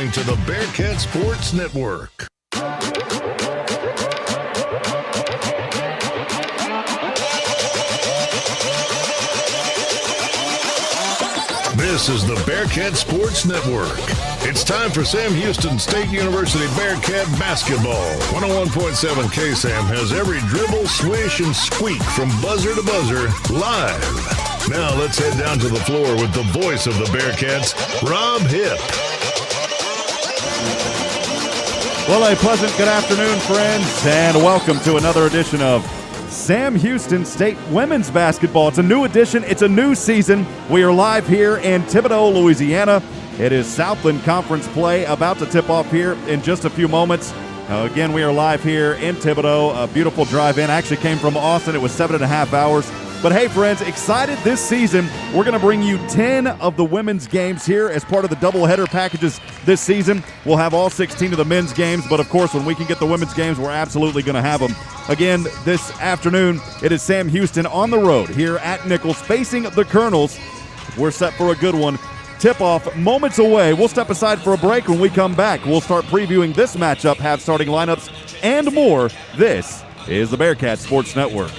To the Bearcat Sports Network. This is the Bearcat Sports Network. It's time for Sam Houston State University Bearcat basketball. 101.7 KSAM has every dribble, swish, and squeak from buzzer to buzzer live. Now let's head down to the floor with the voice of the Bearcats, Rob Hipp. Well, a pleasant good afternoon, friends, and welcome to another edition of Sam Houston State Women's Basketball. It's a new edition. It's a new season. We are live here in Thibodaux, Louisiana. It is Southland Conference play about to tip off here in just a few moments. Again, we are live here in Thibodaux. A beautiful drive-in. I actually came from Austin. It was 7.5 hours. But hey, friends, excited this season. We're going to bring you 10 of the women's games here as part of the doubleheader packages this season. We'll have all 16 of the men's games, but of course, when we can get the women's games, we're absolutely going to have them. Again, this afternoon, it is Sam Houston on the road here at Nicholls facing the Colonels. We're set for a good one. Tip-off moments away. We'll step aside for a break. When we come back, we'll start previewing this matchup, have starting lineups, and more. This is the Bearcat Sports Network.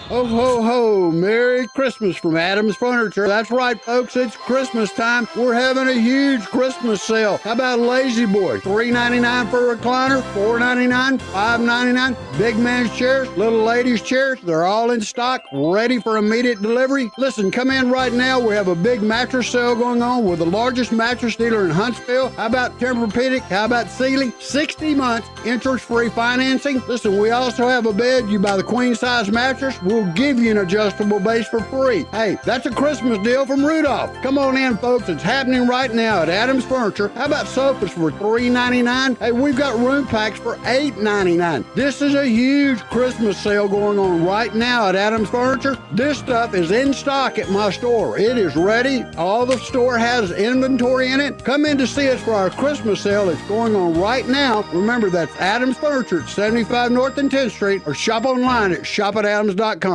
Ho, ho, ho. Merry Christmas from Adams Furniture. That's right, folks. It's Christmas time. We're having a huge Christmas sale. How about Lazy Boy? $3.99 for a recliner, $4.99, $5.99. Big man's chairs, little ladies' chairs. They're all in stock, ready for immediate delivery. Listen, come in right now. We have a big mattress sale going on. We're the largest mattress dealer in Huntsville. How about Tempur-Pedic? How about Sealy? 60 months, interest-free financing. Listen, we also have a bed. You buy the queen-size mattress, we'll give you an adjustable base for free. Hey, that's a Christmas deal from Rudolph. Come on in, folks. It's happening right now at Adams Furniture. How about sofas for $3.99? Hey, we've got room packs for $8.99. This is a huge Christmas sale going on right now at Adams Furniture. This stuff is in stock at my store. It is ready. All the store has inventory in it. Come in to see us for our Christmas sale. It's going on right now. Remember, that's Adams Furniture at 75 North and 10th Street, or shop online at shopadams.com.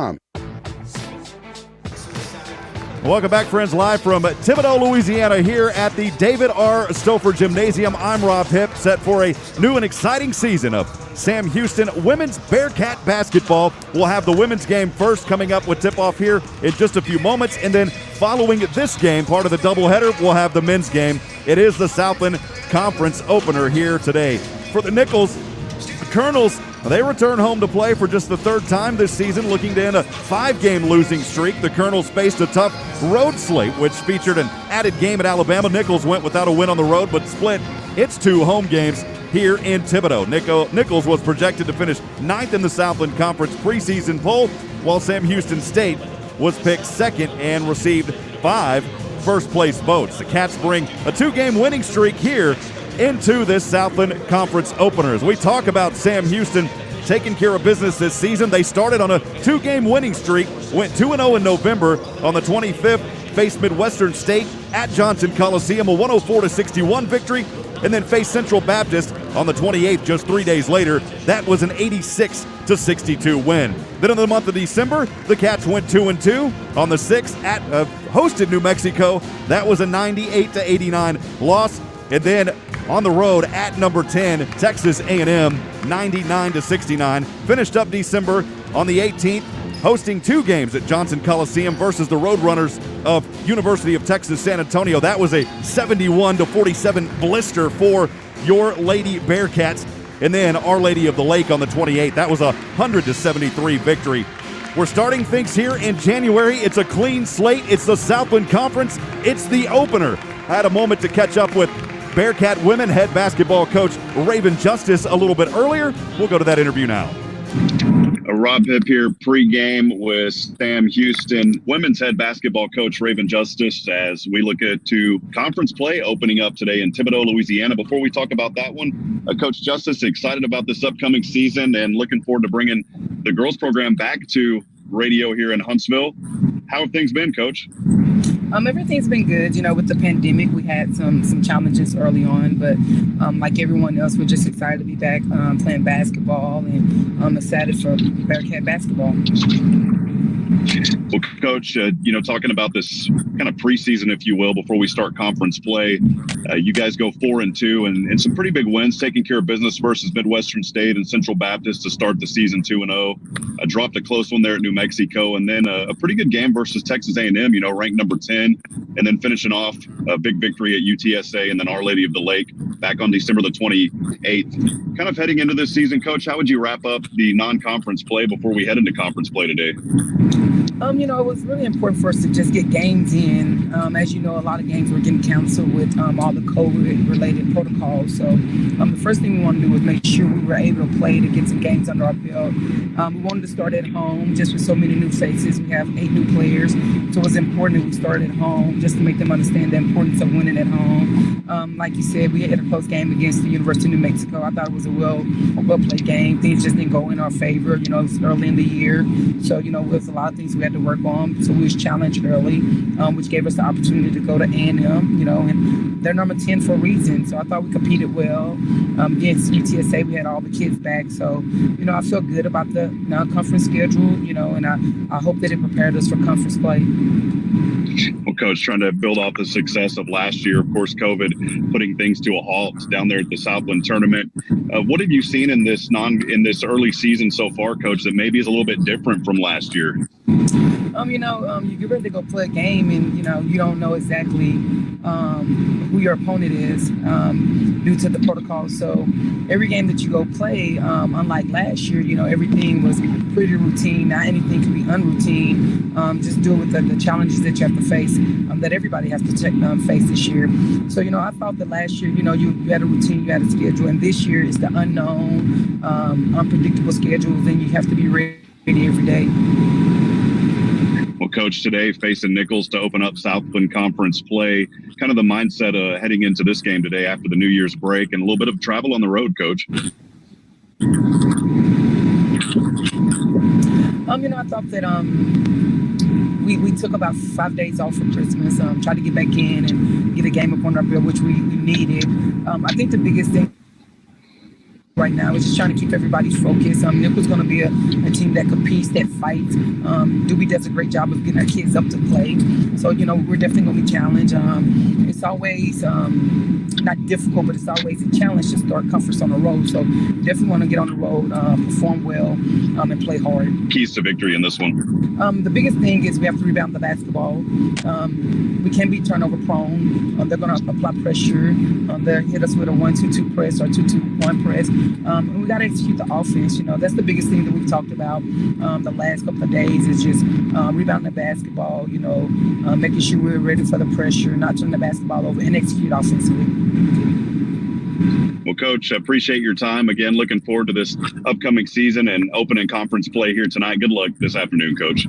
Welcome back, friends, live from Thibodaux, Louisiana, here at the David R. Stouffer Gymnasium. I'm Rob Hipp, set for a new and exciting season of Sam Houston Women's Bearcat Basketball. We'll have the women's game first, coming up with tip-off here in just a few moments, and then following this game, part of the doubleheader, we'll have the men's game. It is the Southland Conference opener here today. For the Nicholls, the Colonels, they return home to play for just the third time this season, looking to end a 5-game losing streak. The Colonels faced a tough road slate, which featured an added game at Alabama. Nicholls went without a win on the road, but split its 2 home games here in Thibodaux. Nicholls was projected to finish 9th in the Southland Conference preseason poll, while Sam Houston State was picked 2nd and received 5 first-place votes. The Cats bring a 2-game winning streak here into this Southland Conference opener. As we talk about Sam Houston taking care of business this season, they started on a 2-game winning streak, went 2-0 in November. On the 25th, faced Midwestern State at Johnson Coliseum, a 104-61 victory, and then faced Central Baptist on the 28th, just 3 days later. That was an 86-62 win. Then in the month of December, the Cats went 2-2. On the 6th, hosted New Mexico. That was a 98-89 loss. And then on the road at number 10, Texas A&M, 99-69. Finished up December on the 18th, hosting 2 games at Johnson Coliseum versus the Roadrunners of University of Texas San Antonio. That was a 71-47 blister for your Lady Bearcats. And then Our Lady of the Lake on the 28th. That was a 100-73 victory. We're starting things here in January. It's a clean slate. It's the Southland Conference. It's the opener. I had a moment to catch up with Bearcat women head basketball coach Raven Justice a little bit earlier. We'll go to that interview now. Rob Hipp here pregame with Sam Houston, women's head basketball coach Raven Justice, as we look at conference play opening up today in Thibodaux, Louisiana. Before we talk about that one, Coach Justice, excited about this upcoming season and looking forward to bringing the girls program back to radio here in Huntsville. How have things been, Coach? Everything's been good. With the pandemic, we had some challenges early on, but like everyone else, we're just excited to be back playing basketball, and I'm excited for Bearcat basketball. Well, Coach, talking about this kind of preseason, if you will, before we start conference play, you guys go 4-2 and some pretty big wins, taking care of business versus Midwestern State and Central Baptist to start the season 2-0. Dropped a close one there at New Mexico, and then a pretty good game versus Texas A&M, ranked number 10, and then finishing off a big victory at UTSA and then Our Lady of the Lake back on December the 28th. Kind of heading into this season, Coach, how would you wrap up the non-conference play before we head into conference play today? It was really important for us to just get games in. As you know, a lot of games were getting canceled with all the COVID-related protocols. So the first thing we wanted to do was make sure we were able to play to get some games under our belt. We wanted to start at home just with so many new faces. We have 8 new players. So it was important that we started at home just to make them understand the importance of winning at home. Like you said, we had a close game against the University of New Mexico. I thought it was a well-played game. Things just didn't go in our favor. It was early in the year. So, there was a lot of things we had to work on. So we was challenged early, which gave us the opportunity to go to A&M, and they're number 10 for a reason. So I thought we competed well. Against UTSA, we had all the kids back. So, I feel good about the non-conference schedule, and I hope that it prepared us for conference play. Well, Coach, trying to build off the success of last year, of course, COVID putting things to a halt down there at the Southland tournament. What have you seen in this early season so far, Coach, that maybe is a little bit different from last year? You get ready to go play a game and, you don't know exactly who your opponent is due to the protocol. So every game that you go play, unlike last year, everything was pretty routine. Not anything can be unroutine. Just deal with the challenges that you have to face, that everybody has to face this year. So, I thought that last year, you had a routine, you had a schedule, and this year is the unknown, unpredictable schedules, and you have to be ready every day. Well, Coach, today facing Nicholls to open up Southland Conference play, kind of the mindset heading into this game today after the New Year's break and a little bit of travel on the road, Coach. I thought that we took about 5 days off for Christmas, tried to get back in and get a game up on our bill, which we needed. I think the biggest thing right now is just trying to keep everybody focused. Nicholls going to be a team that competes, that fights. Doobie does a great job of getting our kids up to play. So, we're definitely going to be challenged. It's always not difficult, but it's always a challenge to start conference on the road. So definitely want to get on the road, perform well, and play hard. Keys to victory in this one? The biggest thing is we have to rebound the basketball. We can't be turnover prone. They're going to apply pressure. They'll hit us with a 1-2-2 press or 2-2-1 press. And we got to execute the offense. That's the biggest thing that we've talked about the last couple of days is just rebounding the basketball, making sure we're ready for the pressure, not turning the basketball over, and execute offensively. Well, Coach, appreciate your time. Again, looking forward to this upcoming season and opening conference play here tonight. Good luck this afternoon, Coach.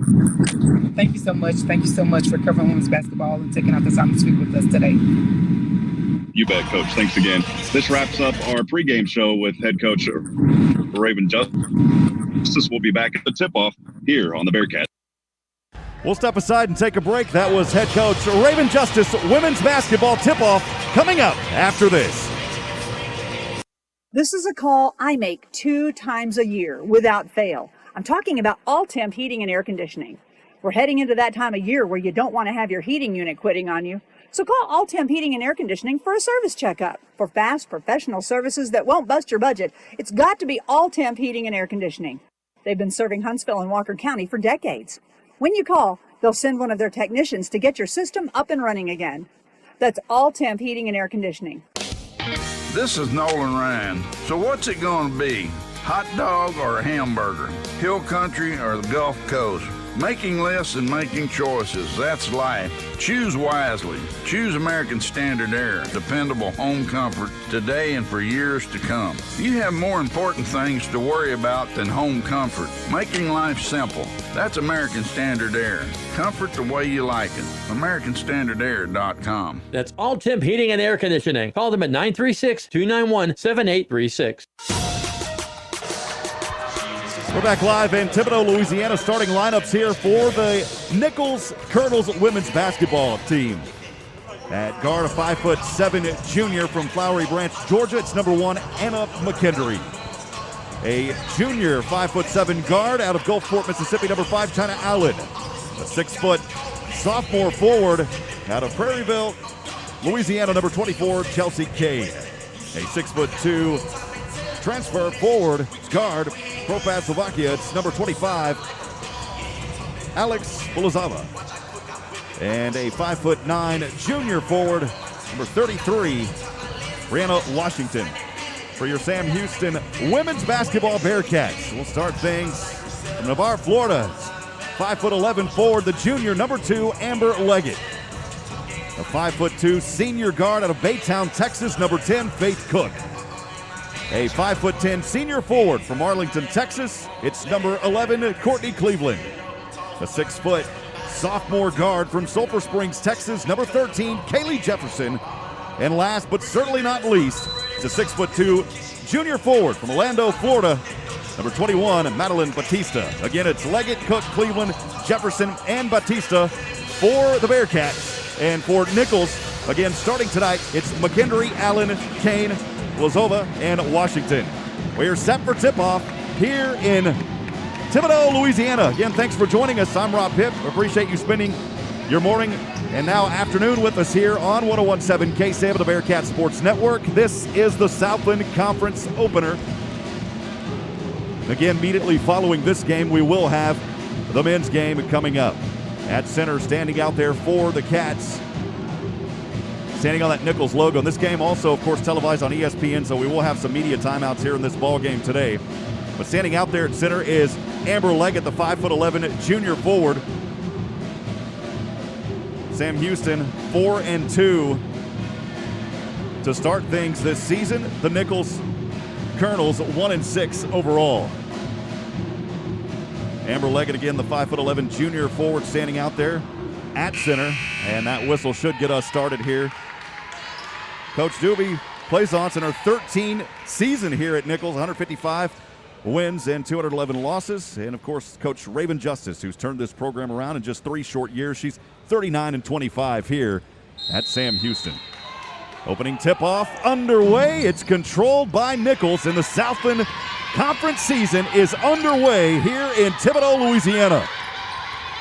Thank you so much. Thank you so much for covering women's basketball and taking out the time to speak with us today. You bet, Coach. Thanks again. This wraps up our pregame show with head coach Raven Justice. We'll be back at the tip-off here on the Bearkats. We'll step aside and take a break. That was head coach Raven Justice. Women's basketball tip-off coming up after this. This is a call I make 2 times a year without fail. I'm talking about all-temp heating and air conditioning. We're heading into that time of year where you don't want to have your heating unit quitting on you. So call All-Temp Heating and Air Conditioning for a service checkup. For fast, professional services that won't bust your budget, it's got to be All-Temp Heating and Air Conditioning. They've been serving Huntsville and Walker County for decades. When you call, they'll send one of their technicians to get your system up and running again. That's All-Temp Heating and Air Conditioning. This is Nolan Ryan. So what's it going to be? Hot dog or a hamburger? Hill country or the Gulf Coast? Making lists and making choices, that's life. Choose wisely. Choose American Standard Air. Dependable home comfort today and for years to come. You have more important things to worry about than home comfort. Making life simple. That's American Standard Air. Comfort the way you like it. AmericanStandardAir.com. That's All-Temp Heating and Air Conditioning. Call them at 936-291-7836. We're back live in Thibodaux, Louisiana. Starting lineups here for the Nicholls Colonels women's basketball team. At guard, a 5'7" junior from Flowery Branch, Georgia. It's number 1, Anna McKendry. a junior 5'7" guard out of Gulfport, Mississippi, number 5, China Allen. A 6-foot sophomore forward out of Prairieville, Louisiana, number 24, Chelsea Kane. A 6'2" transfer forward guard, Profaz Slovakia, it's number 25, Alex Bulazava. And a 5'9" junior forward, number 33, Brianna Washington. For your Sam Houston women's basketball Bearkats, we'll start things from Navarre, Florida. 5'11" forward, the junior, number 2, Amber Leggett. A 5'2" senior guard out of Baytown, Texas, number 10, Faith Cook. A 5'10" senior forward from Arlington, Texas, it's number 11, Courtney Cleveland. A 6-foot sophomore guard from Sulphur Springs, Texas, number 13, Kaylee Jefferson. And last but certainly not least, it's a 6'2" junior forward from Orlando, Florida, number 21, Madeline Batista. Again, it's Leggett, Cook, Cleveland, Jefferson, and Batista for the Bearcats. And for Nicholls, again, starting tonight, it's McKendry, Allen, Kane, Lazova, and Washington. We are set for tip-off here in Thibodaux, Louisiana. Again, thanks for joining us. I'm Rob Hipp. Appreciate you spending your morning and now afternoon with us here on 101.7 KSAM of the Bearcat Sports Network. This is the Southland Conference opener. Again, immediately following this game, we will have the men's game coming up. At center, standing out there for the Cats, standing on that Nicholls logo. And this game also, of course, televised on ESPN, so we will have some media timeouts here in this ball game today. But standing out there at center is Amber Leggett, the 5'11" junior forward. Sam Houston 4-2 to start things this season. The Nicholls Colonels 1-6 overall. Amber Leggett again, the 5'11" junior forward, standing out there at center, and that whistle should get us started here. Coach Doobie Plaisance in her 13th season here at Nicholls, 155 wins and 211 losses. And of course, Coach Raven Justice, who's turned this program around in just 3 short years. She's 39-25 here at Sam Houston. Opening tip-off underway. It's controlled by Nicholls, and the Southland Conference season is underway here in Thibodaux, Louisiana.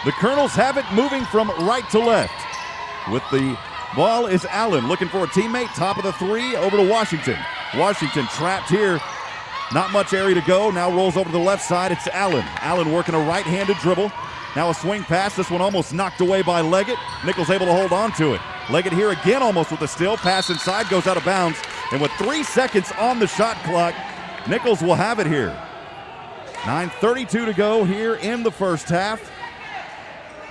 The Colonels have it moving from right to left. With the ball is Allen looking for a teammate. Top of the 3 over to Washington. Washington trapped here. Not much area to go. Now rolls over to the left side. It's Allen. Allen working a right-handed dribble. Now a swing pass. This one almost knocked away by Leggett. Nicholls able to hold on to it. Leggett here again almost with a steal. Pass inside, goes out of bounds. And with 3 seconds on the shot clock, Nicholls will have it here. 9:32 to go here in the first half.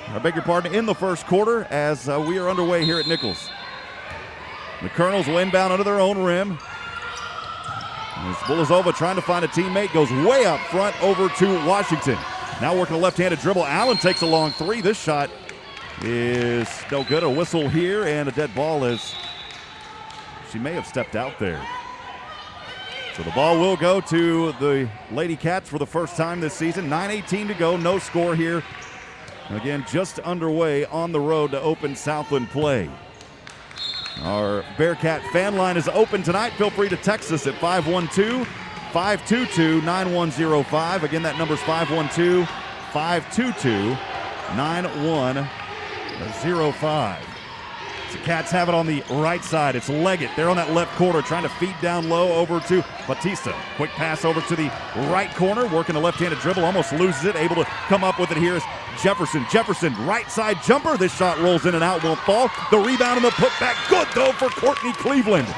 I beg your pardon, in the first quarter as we are underway here at Nicholls. The Colonels will inbound under their own rim. As Bulazova trying to find a teammate, goes way up front over to Washington. Now working a left-handed dribble. Allen takes a long 3. This shot is no good. A whistle here and a dead ball as she may have stepped out there. So the ball will go to the Lady Cats for the first time this season. 9:18 to go, no score here. Again, just underway on the road to open Southland play. Our Bearcat fan line is open tonight. Feel free to text us at 512-522-9105. Again, that number's 512-522-9105. The Cats have it on the right side. It's Leggett there on that left corner trying to feed down low over to Batista. Quick pass over to the right corner, working a left-handed dribble, almost loses it. Able to come up with it here is Jefferson. Jefferson, right side jumper. This shot rolls in and out, won't fall. The rebound and the putback, good though for Courtney Cleveland.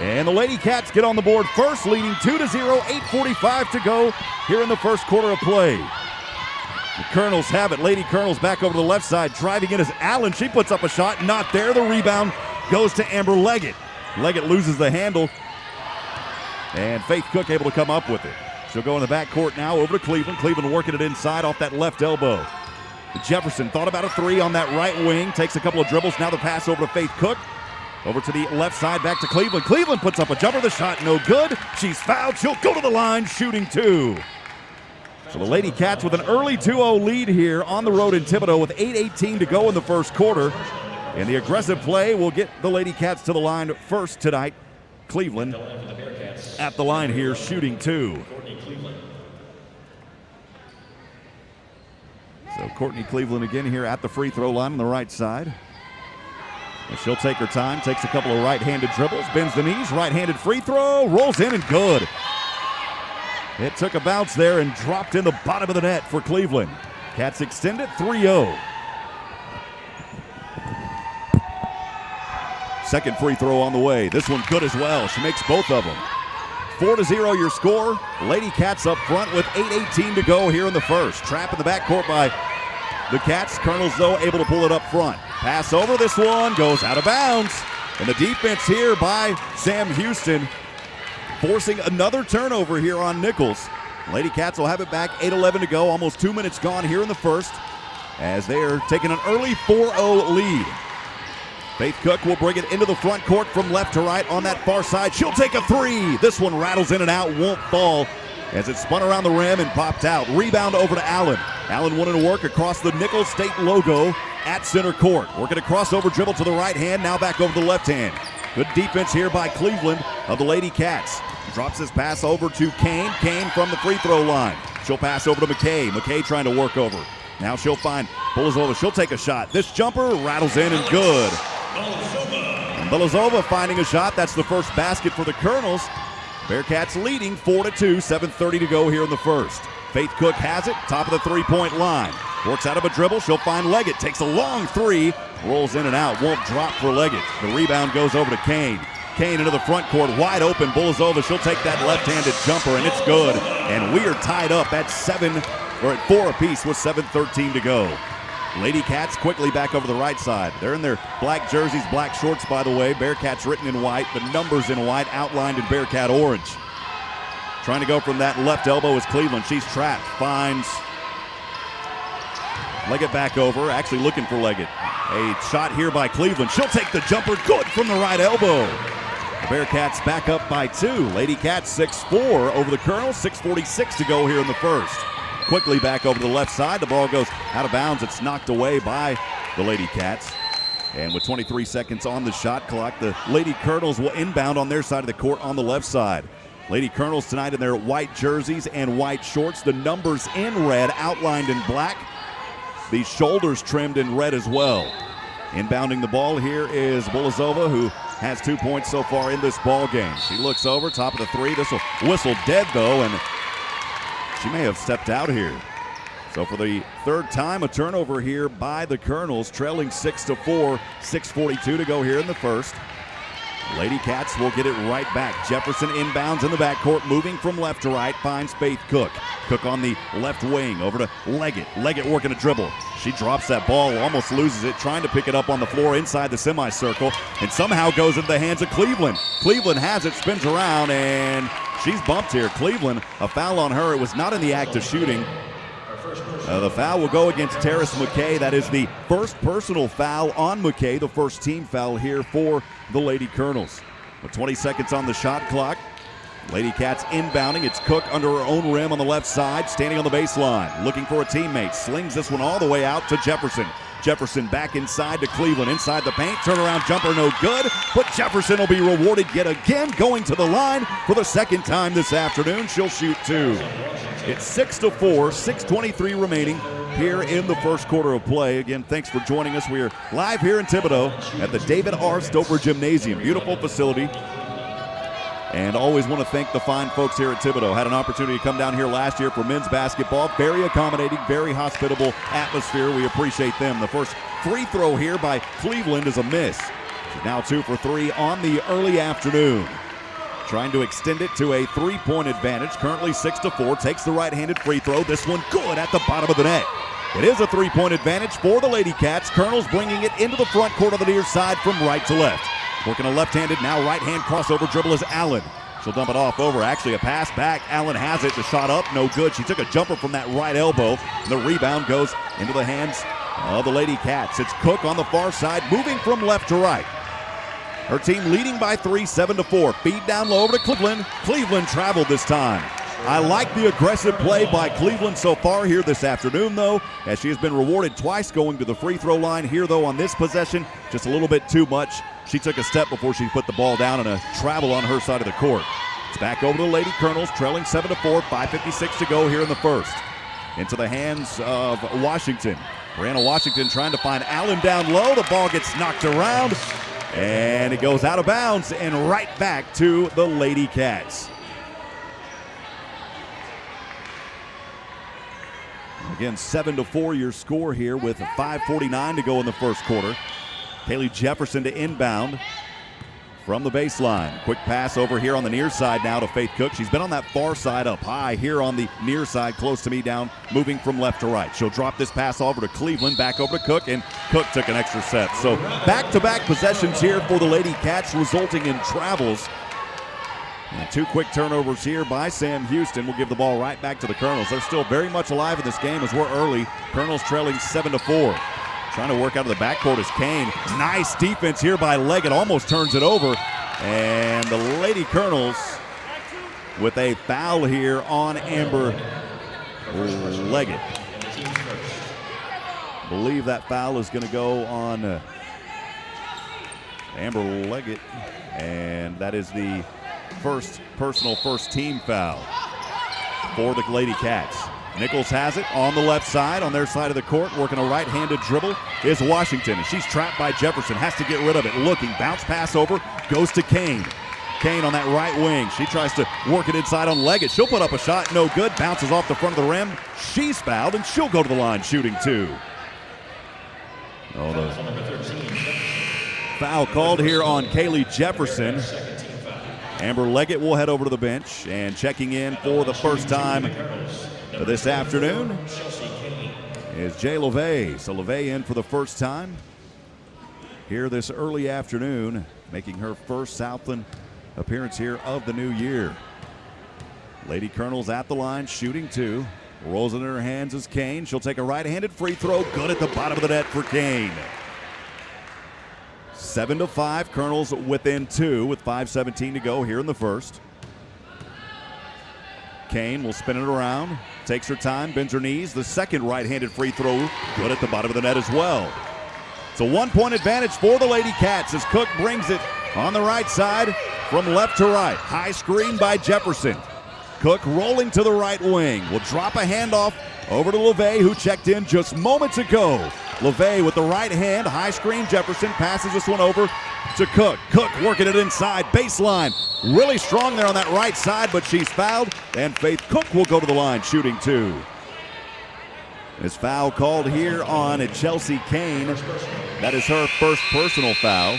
And the Lady Cats get on the board first, leading 2-0, 8:45 to go here in the first quarter of play. The Colonels have it. Lady Colonels back over to the left side. Driving in is Allen. She puts up a shot. Not there. The rebound goes to Amber Leggett. Leggett loses the handle. And Faith Cook able to come up with it. She'll go in the backcourt now over to Cleveland. Cleveland working it inside off that left elbow. Jefferson thought about a 3 on that right wing. Takes a couple of dribbles. Now the pass over to Faith Cook. Over to the left side, back to Cleveland. Cleveland puts up a jumper. The shot no good. She's fouled. She'll go to the line, shooting 2. So the Lady Cats with an early 2-0 lead here on the road in Thibodaux with 8:18 to go in the first quarter. And the aggressive play will get the Lady Cats to the line first tonight Cleveland at the line here, shooting 2. So Courtney Cleveland again here at the free throw line on the right side. And she'll take her time, takes a couple of right-handed dribbles, bends the knees, right-handed free throw, rolls in and good. It took a bounce there and dropped in the bottom of the net for Cleveland. Cats extend it 3-0. Second free throw on the way. This one good as well. She makes both of them. 4-0 your score. Lady Cats up front with 8:18 to go here in the first. Trap in the backcourt by the Cats. Colonels, though, able to pull it up front. Pass over, this one goes out of bounds. And the defense here by Sam Houston forcing another turnover here on Nicholls. Lady Cats will have it back, 8:11 to go, almost 2 minutes gone here in the first as they are taking an early 4-0 lead. Faith Cook will bring it into the front court from left to right on that far side. She'll take a 3. This one rattles in and out, won't fall as it spun around the rim and popped out. Rebound over to Allen. Allen wanted to work across the Nicholls State logo at center court. Working a crossover dribble to the right hand, now back over the left hand. Good defense here by Cleveland of the Lady Cats. Drops his pass over to Kane. Kane from the free throw line. She'll pass over to McKay. McKay trying to work over. Now she'll find Bolazova. She'll take a shot. This jumper rattles in and good. And Bolazova finding a shot. That's the first basket for the Colonels. Bearkats leading 4-2, 7:30 to go here in the first. Faith Cook has it, top of the three-point line. Works out of a dribble, she'll find Leggett. Takes a long 3, rolls in and out, won't drop for Leggett. The rebound goes over to Kane. Kane into the front court, wide open. Bolazova, she'll take that left-handed jumper, and it's good. And we are tied up at 4 apiece with 7:13 to go. Lady Cats quickly back over the right side. They're in their black jerseys, black shorts, by the way. Bearcats written in white, the numbers in white, outlined in Bearcat orange. Trying to go from that left elbow is Cleveland. She's trapped, finds Leggett back over, actually looking for Leggett. A shot here by Cleveland. She'll take the jumper, good from the right elbow. The Bearcats back up by 2. Lady Cats 6-4 over the Colonels, 6:46 to go here in the first. Quickly back over to the left side. The ball goes out of bounds. It's knocked away by the Lady Cats. And with 23 seconds on the shot clock, the Lady Colonels will inbound on their side of the court on the left side. Lady Colonels tonight in their white jerseys and white shorts. The numbers in red, outlined in black. The shoulders trimmed in red as well. Inbounding the ball here is Bolazova, who has 2 points so far in this ball game. She looks over, top of the 3. This will whistle dead, though, and she may have stepped out here. So for the third time, a turnover here by the Colonels, trailing 6-4, 6:42 to go here in the first. Lady Cats will get it right back. Jefferson inbounds in the backcourt, moving from left to right, finds Faith Cook. Cook on the left wing, over to Leggett. Leggett working a dribble. She drops that ball, almost loses it, trying to pick it up on the floor inside the semicircle, and somehow goes into the hands of Cleveland. Cleveland has it, spins around, and she's bumped here. Cleveland, a foul on her. It was not in the act of shooting. The foul will go against Terrace McKay. That is the first personal foul on McKay, the first team foul here for the Lady Colonels. With 20 seconds on the shot clock, Lady Cats inbounding. It's Cook under her own rim on the left side, standing on the baseline, looking for a teammate. Slings this one all the way out to Jefferson. Jefferson back inside to Cleveland, inside the paint. Turnaround jumper, no good, but Jefferson will be rewarded yet again, going to the line for the second time this afternoon. She'll shoot 2. It's 6-4, 6:23 remaining here in the first quarter of play. Again, thanks for joining us. We are live here in Thibodaux at the David R. Stouffer Gymnasium. Beautiful facility. And always want to thank the fine folks here at Thibodaux. Had an opportunity to come down here last year for men's basketball. Very accommodating, very hospitable atmosphere. We appreciate them. The first free throw here by Cleveland is a miss. She's now 2 for 3 on the early afternoon. Trying to extend it to a 3-point advantage. Currently 6-4. Takes the right-handed free throw. This one good at the bottom of the net. It is a 3-point advantage for the Lady Cats. Colonels bringing it into the front court of the near side from right to left. Working a left-handed, now right-hand crossover dribble is Allen. She'll dump it off over. Actually, a pass back. Allen has it. The shot up, no good. She took a jumper from that right elbow. The rebound goes into the hands of the Lady Cats. It's Cook on the far side, moving from left to right. Her team leading by 3, 7-4. Feed down low over to Cleveland. Cleveland traveled this time. I like the aggressive play by Cleveland so far here this afternoon, though, as she has been rewarded twice going to the free throw line. Here, though, on this possession, just a little bit too much. She took a step before she put the ball down and a travel on her side of the court. It's back over to the Lady Colonels, trailing 7-4, 5:56 to go here in the first. Into the hands of Washington. Brianna Washington trying to find Allen down low. The ball gets knocked around, and it goes out of bounds and right back to the Lady Cats. Again, 7-4 your score here with 5:49 to go in the first quarter. Kaylee Jefferson to inbound from the baseline. Quick pass over here on the near side now to Faith Cook. She's been on that far side up high here on the near side, close to me down, moving from left to right. She'll drop this pass over to Cleveland, back over to Cook, and Cook took an extra set. So back-to-back possessions here for the Lady Cats, resulting in travels. And 2 quick turnovers here by Sam Houston. Will give the ball right back to the Colonels. They're still very much alive in this game as we're early. Colonels trailing 7-4. Trying to work out of the backcourt is Kane. Nice defense here by Leggett. Almost turns it over. And the Lady Colonels with a foul here on Amber Leggett. I believe that foul is going to go on Amber Leggett. And that is the first personal first team foul for the Lady Cats. Nicholls has it on the left side, on their side of the court, working a right-handed dribble is Washington, and she's trapped by Jefferson, has to get rid of it. Looking, bounce pass over, goes to Kane. Kane on that right wing. She tries to work it inside on Leggett. She'll put up a shot, no good, bounces off the front of the rim. She's fouled, and she'll go to the line shooting 2. Oh, the foul called here on Kaylee Jefferson. Amber Leggett will head over to the bench, and checking in for the first time this afternoon is Jay LeVay. So LeVay in for the first time here this early afternoon, making her first Southland appearance here of the new year. Lady Colonels at the line, shooting 2. Rolls it in her hands is Kane. She'll take a right-handed free throw. Good at the bottom of the net for Kane. 7-5, Colonels within 2 with 5:17 to go here in the first. Kane will spin it around, takes her time, bends her knees. The second right-handed free throw, good at the bottom of the net as well. It's a 1-point advantage for the Lady Cats as Cook brings it on the right side from left to right. High screen by Jefferson. Cook rolling to the right wing. Will drop a handoff over to LeVay, who checked in just moments ago. LeVay with the right hand, high screen. Jefferson passes this one over to Cook. Cook working it inside, baseline. Really strong there on that right side, but she's fouled, and Faith Cook will go to the line shooting 2. This foul called here on Chelsea Kane. That is her first personal foul.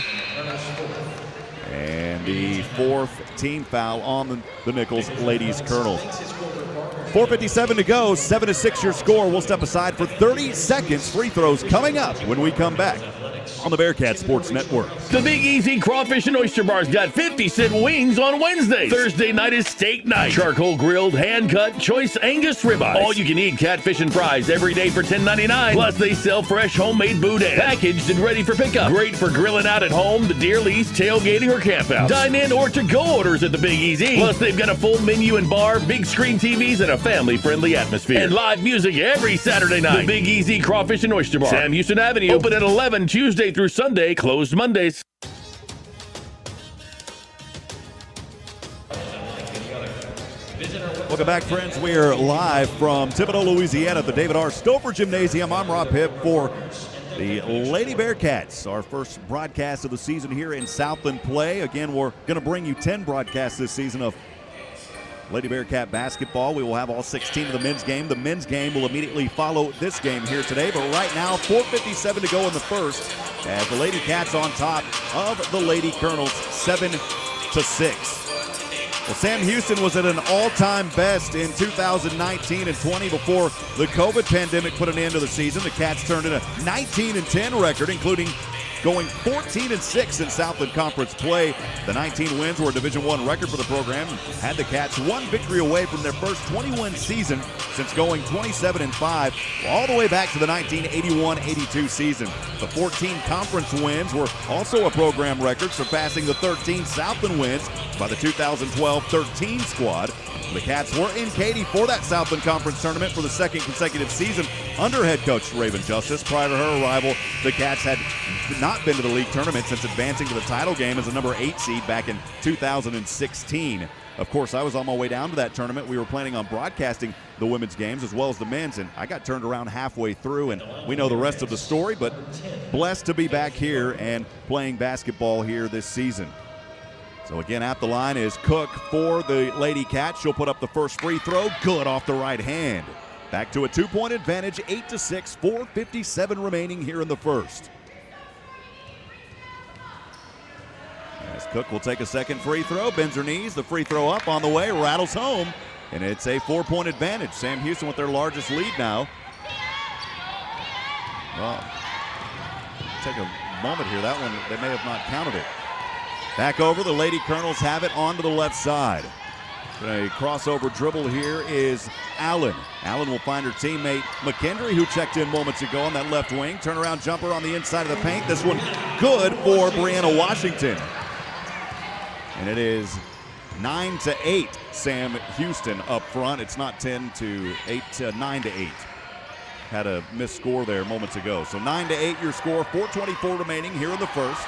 And the 4th team foul on the Nicholls Ladies Colonels. 4:57 to go, 7-6 your score. We'll step aside for 30 seconds. Free throws coming up when we come back on the Bearcat Sports Network. The Big Easy Crawfish and Oyster Bar's got 50-cent wings on Wednesday. Thursday night is steak night. Charcoal grilled, hand-cut, choice Angus ribeyes. All you can eat catfish and fries every day for $10.99. Plus, they sell fresh homemade boudin, packaged and ready for pickup. Great for grilling out at home, the deer lease, tailgating, or camp out. Dine in or to-go orders at the Big Easy. Plus, they've got a full menu and bar, big screen TVs, and a family-friendly atmosphere. And live music every Saturday night. The Big Easy Crawfish and Oyster Bar. Sam Houston Avenue. Open at 11 Tuesday through Sunday. Closed Mondays. Welcome back, friends. We are live from Thibodaux, Louisiana at the David R. Stouffer Gymnasium. I'm Rob Hipp for the Lady Bearcats. Our first broadcast of the season here in Southland play. Again, we're going to bring you 10 broadcasts this season of Lady Bearcat basketball. We will have all 16 of the men's game. The men's game will immediately follow this game here today. But right now, 4:57 to go in the first, as the Lady Cats on top of the Lady Colonels, 7-6. Well, Sam Houston was at an all-time best in 2019 and 20 before the COVID pandemic put an end to the season. The Cats turned in a 19-10 record, including going 14-6 in Southland Conference play. The 19 wins were a Division I record for the program, had the Cats one victory away from their first 20-win season since going 27-5 all the way back to the 1981-82 season. The 14 conference wins were also a program record, surpassing the 13 Southland wins by the 2012-13 squad. The Cats were in Katy for that Southland Conference tournament for the second consecutive season under head coach Raven Justice. Prior to her arrival, the Cats had not been to the league tournament since advancing to the title game as a number 8 seed back in 2016. Of course, I was on my way down to that tournament. We were planning on broadcasting the women's games as well as the men's, and I got turned around halfway through, and we know the rest of the story, but blessed to be back here and playing basketball here this season. So again, at the line is Cook for the Lady Cats. She'll put up the first free throw. Good off the right hand. Back to a 2-point advantage, 8-6, 4:57 remaining here in the first. As Cook will take a second free throw, bends her knees, the free throw up on the way, rattles home, and it's a 4-point advantage. Sam Houston with their largest lead now. Well, take a moment here. That one, they may have not counted it. Back over, the Lady Colonels have it onto the left side. A crossover dribble here is Allen. Allen will find her teammate McKendry, who checked in moments ago on that left wing. Turnaround jumper on the inside of the paint. This one good for Brianna Washington. And it is 9-8, Sam Houston up front. It's not 10-8, 9-8. Had a missed score there moments ago. So 9-8 your score, 4:24 remaining here in the first.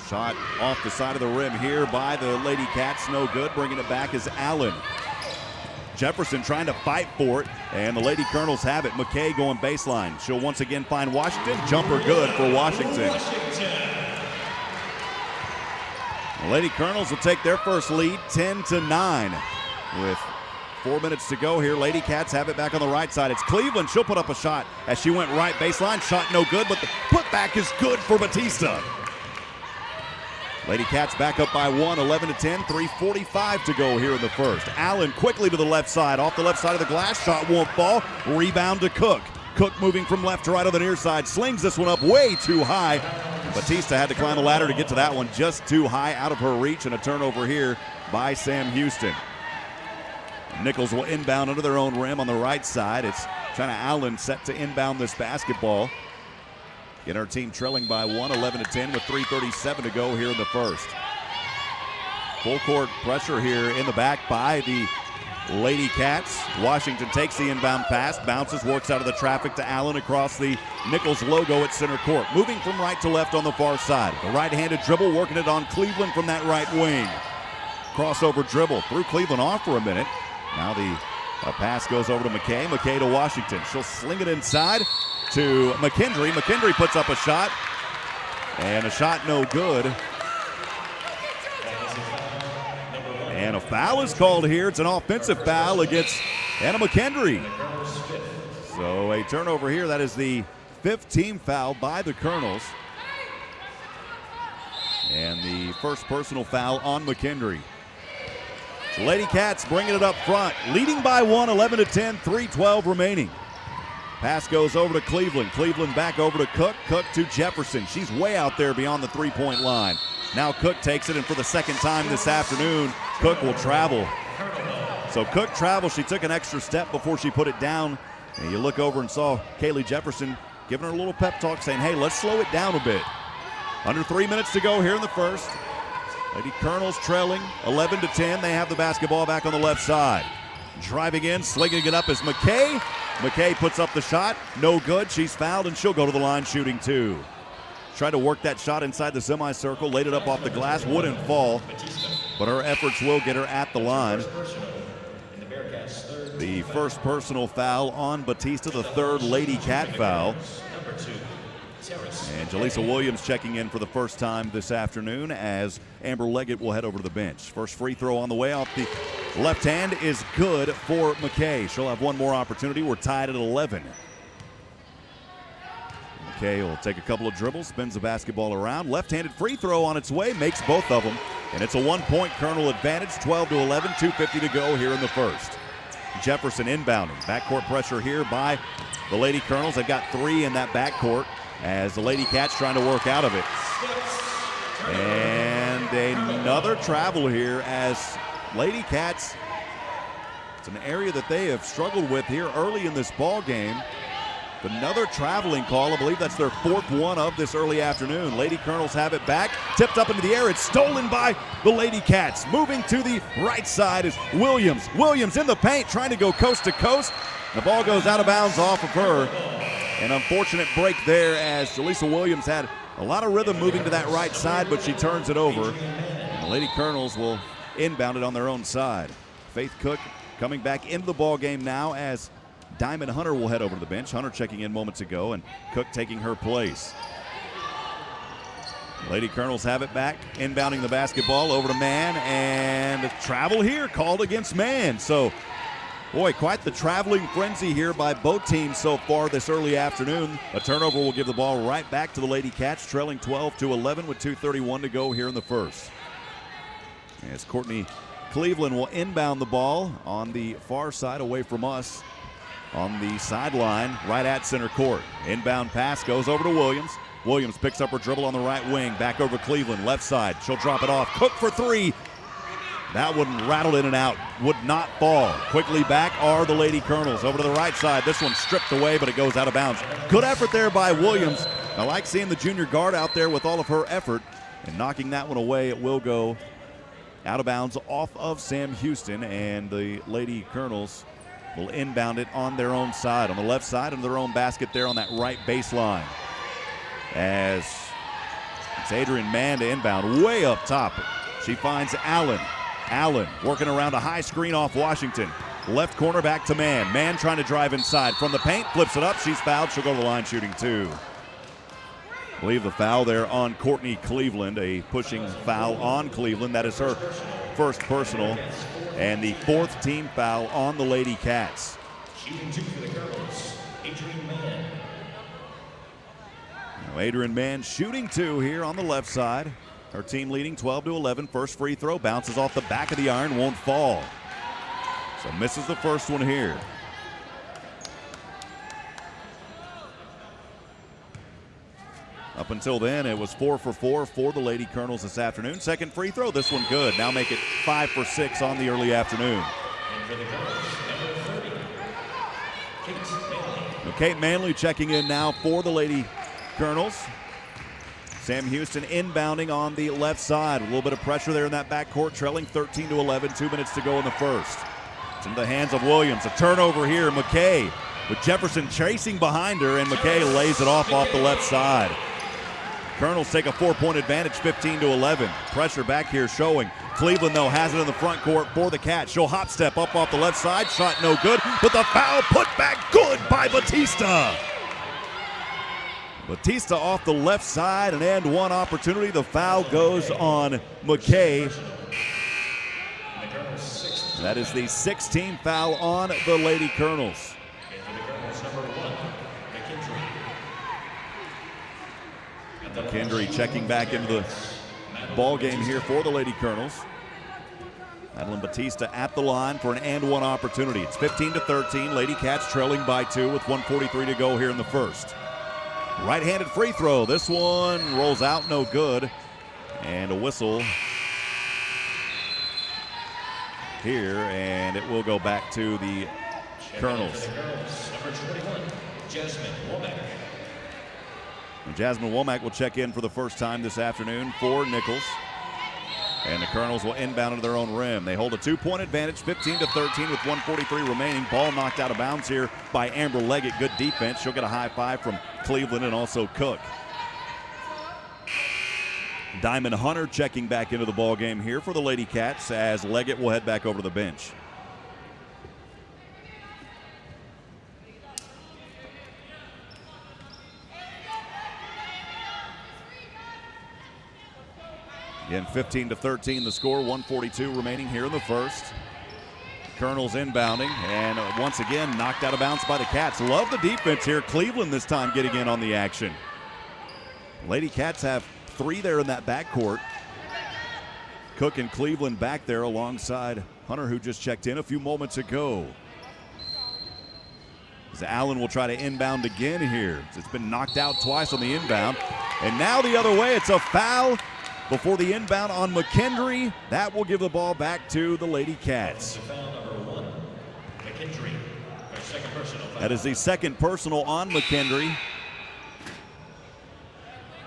Shot off the side of the rim here by the Lady Cats, no good. Bringing it back is Allen. Jefferson trying to fight for it, and the Lady Colonels have it. McKay going baseline. She'll once again find Washington. Jumper good for Washington. The Lady Colonels will take their first lead, 10-9. With 4 minutes to go here, Lady Cats have it back on the right side. It's Cleveland. She'll put up a shot as she went right baseline. Shot no good, but the putback is good for Batista. Lady Cats back up by 1, 11-10, 3:45 to go here in the first. Allen quickly to the left side, off the left side of the glass. Shot won't fall. Rebound to Cook. Cook moving from left to right on the near side. Slings this one up way too high. Batista had to climb a ladder to get to that one. Just too high, out of her reach, and a turnover here by Sam Houston. Nicholls will inbound under their own rim on the right side. It's China Allen set to inbound this basketball. Get our team trailing by 1, 11-10 with 3:37 to go here in the first. Full court pressure here in the back by the Lady Cats. Washington takes the inbound pass, bounces, works out of the traffic to Allen across the Nicholls logo at center court. Moving from right to left on the far side. The right-handed dribble, working it on Cleveland from that right wing. Crossover dribble threw Cleveland off for a minute. Now the pass goes over to McKay. McKay to Washington. She'll sling it inside to McKendry. McKendry puts up a shot, and a shot no good. And a foul is called here. It's an offensive foul against Anna McKendry. So a turnover here. That is the 5th team foul by the Colonels. And the first personal foul on McKendry. The Lady Cats bringing it up front, leading by 1, 11-10, 3:12 remaining. Pass goes over to Cleveland. Cleveland back over to Cook. Cook to Jefferson. She's way out there beyond the three-point line. Now Cook takes it, and for the second time this afternoon, Cook will travel. So Cook travels. She took an extra step before she put it down. And you look over and saw Kaylee Jefferson giving her a little pep talk, saying, hey, let's slow it down a bit. Under 3 minutes to go here in the first. Lady Colonels trailing 11-10. They have the basketball back on the left side. Driving in, slinging it up is McKay. McKay puts up the shot. No good. She's fouled, and she'll go to the line shooting 2. Tried to work that shot inside the semicircle, laid it up off the glass, wouldn't fall, but her efforts will get her at the line. The first personal foul on Batista, the 3rd Lady Cat foul. And Jaleesa Williams checking in for the first time this afternoon as Amber Leggett will head over to the bench. First free throw on the way off the left hand is good for McKay. She'll have one more opportunity. We're tied at 11. McKay will take a couple of dribbles, spins the basketball around. Left-handed free throw on its way, makes both of them. And it's a 1-point Colonel advantage, 12-11, 2:50 to go here in the first. Jefferson inbounding. Backcourt pressure here by the Lady Colonels. They've got 3 in that backcourt as the Lady Cats trying to work out of it. And another travel here as Lady Cats, it's an area that they have struggled with here early in this ball game. Another traveling call. I believe that's their 4th one of this early afternoon. Lady Colonels have it back. Tipped up into the air. It's stolen by the Lady Cats. Moving to the right side is Williams. Williams in the paint trying to go coast to coast. The ball goes out of bounds off of her. An unfortunate break there as Jaleesa Williams had a lot of rhythm moving to that right side, but she turns it over. And the Lady Colonels will inbound it on their own side. Faith Cook coming back into the ball game now as Diamond Hunter will head over to the bench. Hunter checking in moments ago, and Cook taking her place. Lady Colonels have it back, inbounding the basketball over to Mann, and travel here called against Mann. So, boy, quite the traveling frenzy here by both teams so far this early afternoon. A turnover will give the ball right back to the Lady Cats, trailing 12-11 with 2:31 to go here in the first. As Courtney Cleveland will inbound the ball on the far side away from us on the sideline right at center court. Inbound pass goes over to Williams. Williams picks up her dribble on the right wing. Back over Cleveland, left side. She'll drop it off. Cook for three. That one rattled in and out. Would not fall. Quickly back are the Lady Colonels. Over to the right side. This one stripped away, but it goes out of bounds. Good effort there by Williams. I like seeing the junior guard out there with all of her effort. And knocking that one away, it will go out of bounds off of Sam Houston. And the Lady Colonels will inbound it on their own side. On the left side of their own basket there on that right baseline. As it's Adrian Mann to inbound way up top. She finds Allen. Allen working around a high screen off Washington. Left corner back to Mann. Mann trying to drive inside. From the paint, flips it up. She's fouled. She'll go to the line shooting two. I believe the foul there on Courtney Cleveland. A pushing foul on Cleveland. That is her first personal. And the fourth team foul on the Lady Cats. Shooting two for the girls, Adrian Mann. Adrian Mann shooting two here on the left side. Her team leading 12-11. First free throw bounces off the back of the iron, won't fall. So misses the first one here. Up until then, it was 4 for 4 for the Lady Colonels this afternoon. Second free throw, this one good. Now make it 5 for 6 on the early afternoon. And for the girls, number 30, Kate Manley. Kate Manley checking in now for the Lady Colonels. Sam Houston inbounding on the left side. A little bit of pressure there in that backcourt, trailing 13-11, 2 minutes to go in the first. It's in the hands of Williams. A turnover here. McKay with Jefferson chasing behind her, and McKay lays it off the left side. Colonels take a 4-point advantage, 15-11. Pressure back here showing. Cleveland, though, has it in the front court for the Cats. She'll hop step up off the left side. Shot no good, but the foul put back good by Batista. Batista off the left side, an and one opportunity. The foul goes on McKay. That is the 16th foul on the Lady Colonels. McKendry checking back into the ball game here for the Lady Colonels. Madeline Batista at the line for an and one opportunity. It's 15-13. Lady Cats trailing by 2 with 1:43 to go here in the first. Right-handed free throw. This one rolls out, no good. And a whistle here, and it will go back to the Colonels. Number 21, Jasmine Womack. Jasmine Womack will check in for the first time this afternoon for Nicholls. And the Colonels will inbound into their own rim. They hold a 2-point advantage, 15-13 with 1:43 remaining. Ball knocked out of bounds here by Amber Leggett. Good defense. She'll get a high five from Cleveland and also Cook. Diamond Hunter checking back into the ball game here for the Lady Cats as Leggett will head back over to the bench. Again, 15-13 the score, 1:42 remaining here in the first. Colonels inbounding, and once again knocked out of bounds by the Cats. Love the defense here. Cleveland this time getting in on the action. Lady Cats have 3 there in that backcourt. Cook and Cleveland back there alongside Hunter, who just checked in a few moments ago. As Allen will try to inbound again here. It's been knocked out twice on the inbound. And now the other way, it's a foul before the inbound on McKendry. That will give the ball back to the Lady Cats. That is the second personal on McKendry.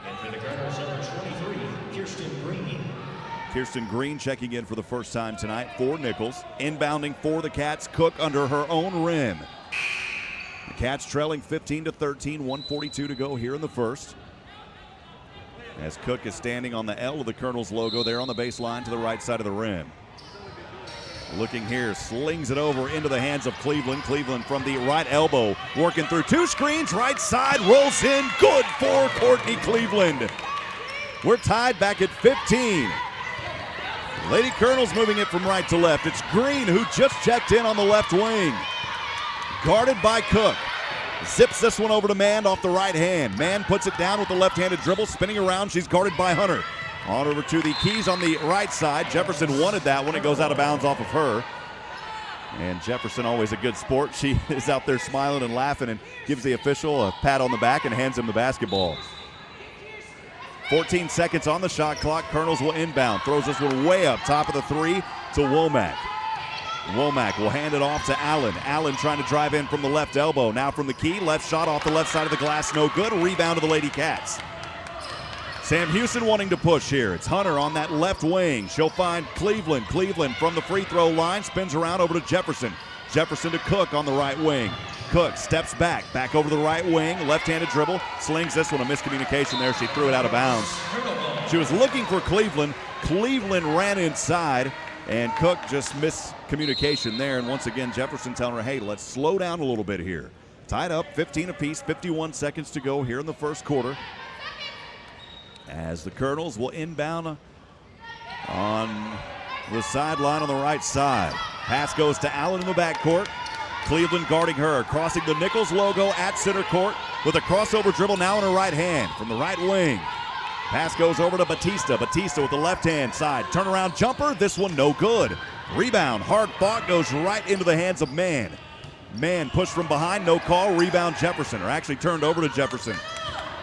And for the Colonels, number 23, Kirsten Green. Kirsten Green checking in for the first time tonight for Nicholls. Inbounding for the Cats, Cook under her own rim. Cats trailing 15-13, 1:42 to go here in the first. As Cook is standing on the L of the Colonel's logo there on the baseline to the right side of the rim. Looking here, slings it over into the hands of Cleveland. Cleveland from the right elbow, working through two screens, right side, rolls in, good for Courtney Cleveland. We're tied back at 15. Lady Colonels moving it from right to left. It's Green who just checked in on the left wing. Guarded by Cook. Zips this one over to Mann off the right hand. Mann puts it down with the left-handed dribble, spinning around. She's guarded by Hunter. On over to the Keys on the right side. Jefferson wanted that one. It goes out of bounds off of her. And Jefferson, always a good sport. She is out there smiling and laughing and gives the official a pat on the back and hands him the basketball. 14 seconds on the shot clock. Colonels will inbound. Throws this one way up, top of the three to Womack. Womack will hand it off to Allen. Allen trying to drive in from the left elbow. Now from the key, left shot off the left side of the glass, no good. Rebound to the Lady Cats. Sam Houston wanting to push here. It's Hunter on that left wing. She'll find Cleveland. Cleveland from the free throw line, spins around over to Jefferson. Jefferson to Cook on the right wing. Cook steps back over to the right wing. Left-handed dribble, slings this one. A miscommunication there. She threw it out of bounds. She was looking for Cleveland. Cleveland ran inside, and Cook just missed communication there. And once again, Jefferson telling her, hey, let's slow down a little bit here. Tied up, 15 apiece, 51 seconds to go here in the first quarter. As the Colonels will inbound on the sideline on the right side. Pass goes to Allen in the backcourt. Cleveland guarding her, crossing the Nicholls logo at center court with a crossover dribble now in her right hand from the right wing. Pass goes over to Batista. Batista with the left-hand side. Turnaround jumper. This one no good. Rebound. Hard fought. Goes right into the hands of Mann. Mann pushed from behind. No call. Rebound Jefferson. Or actually turned over to Jefferson.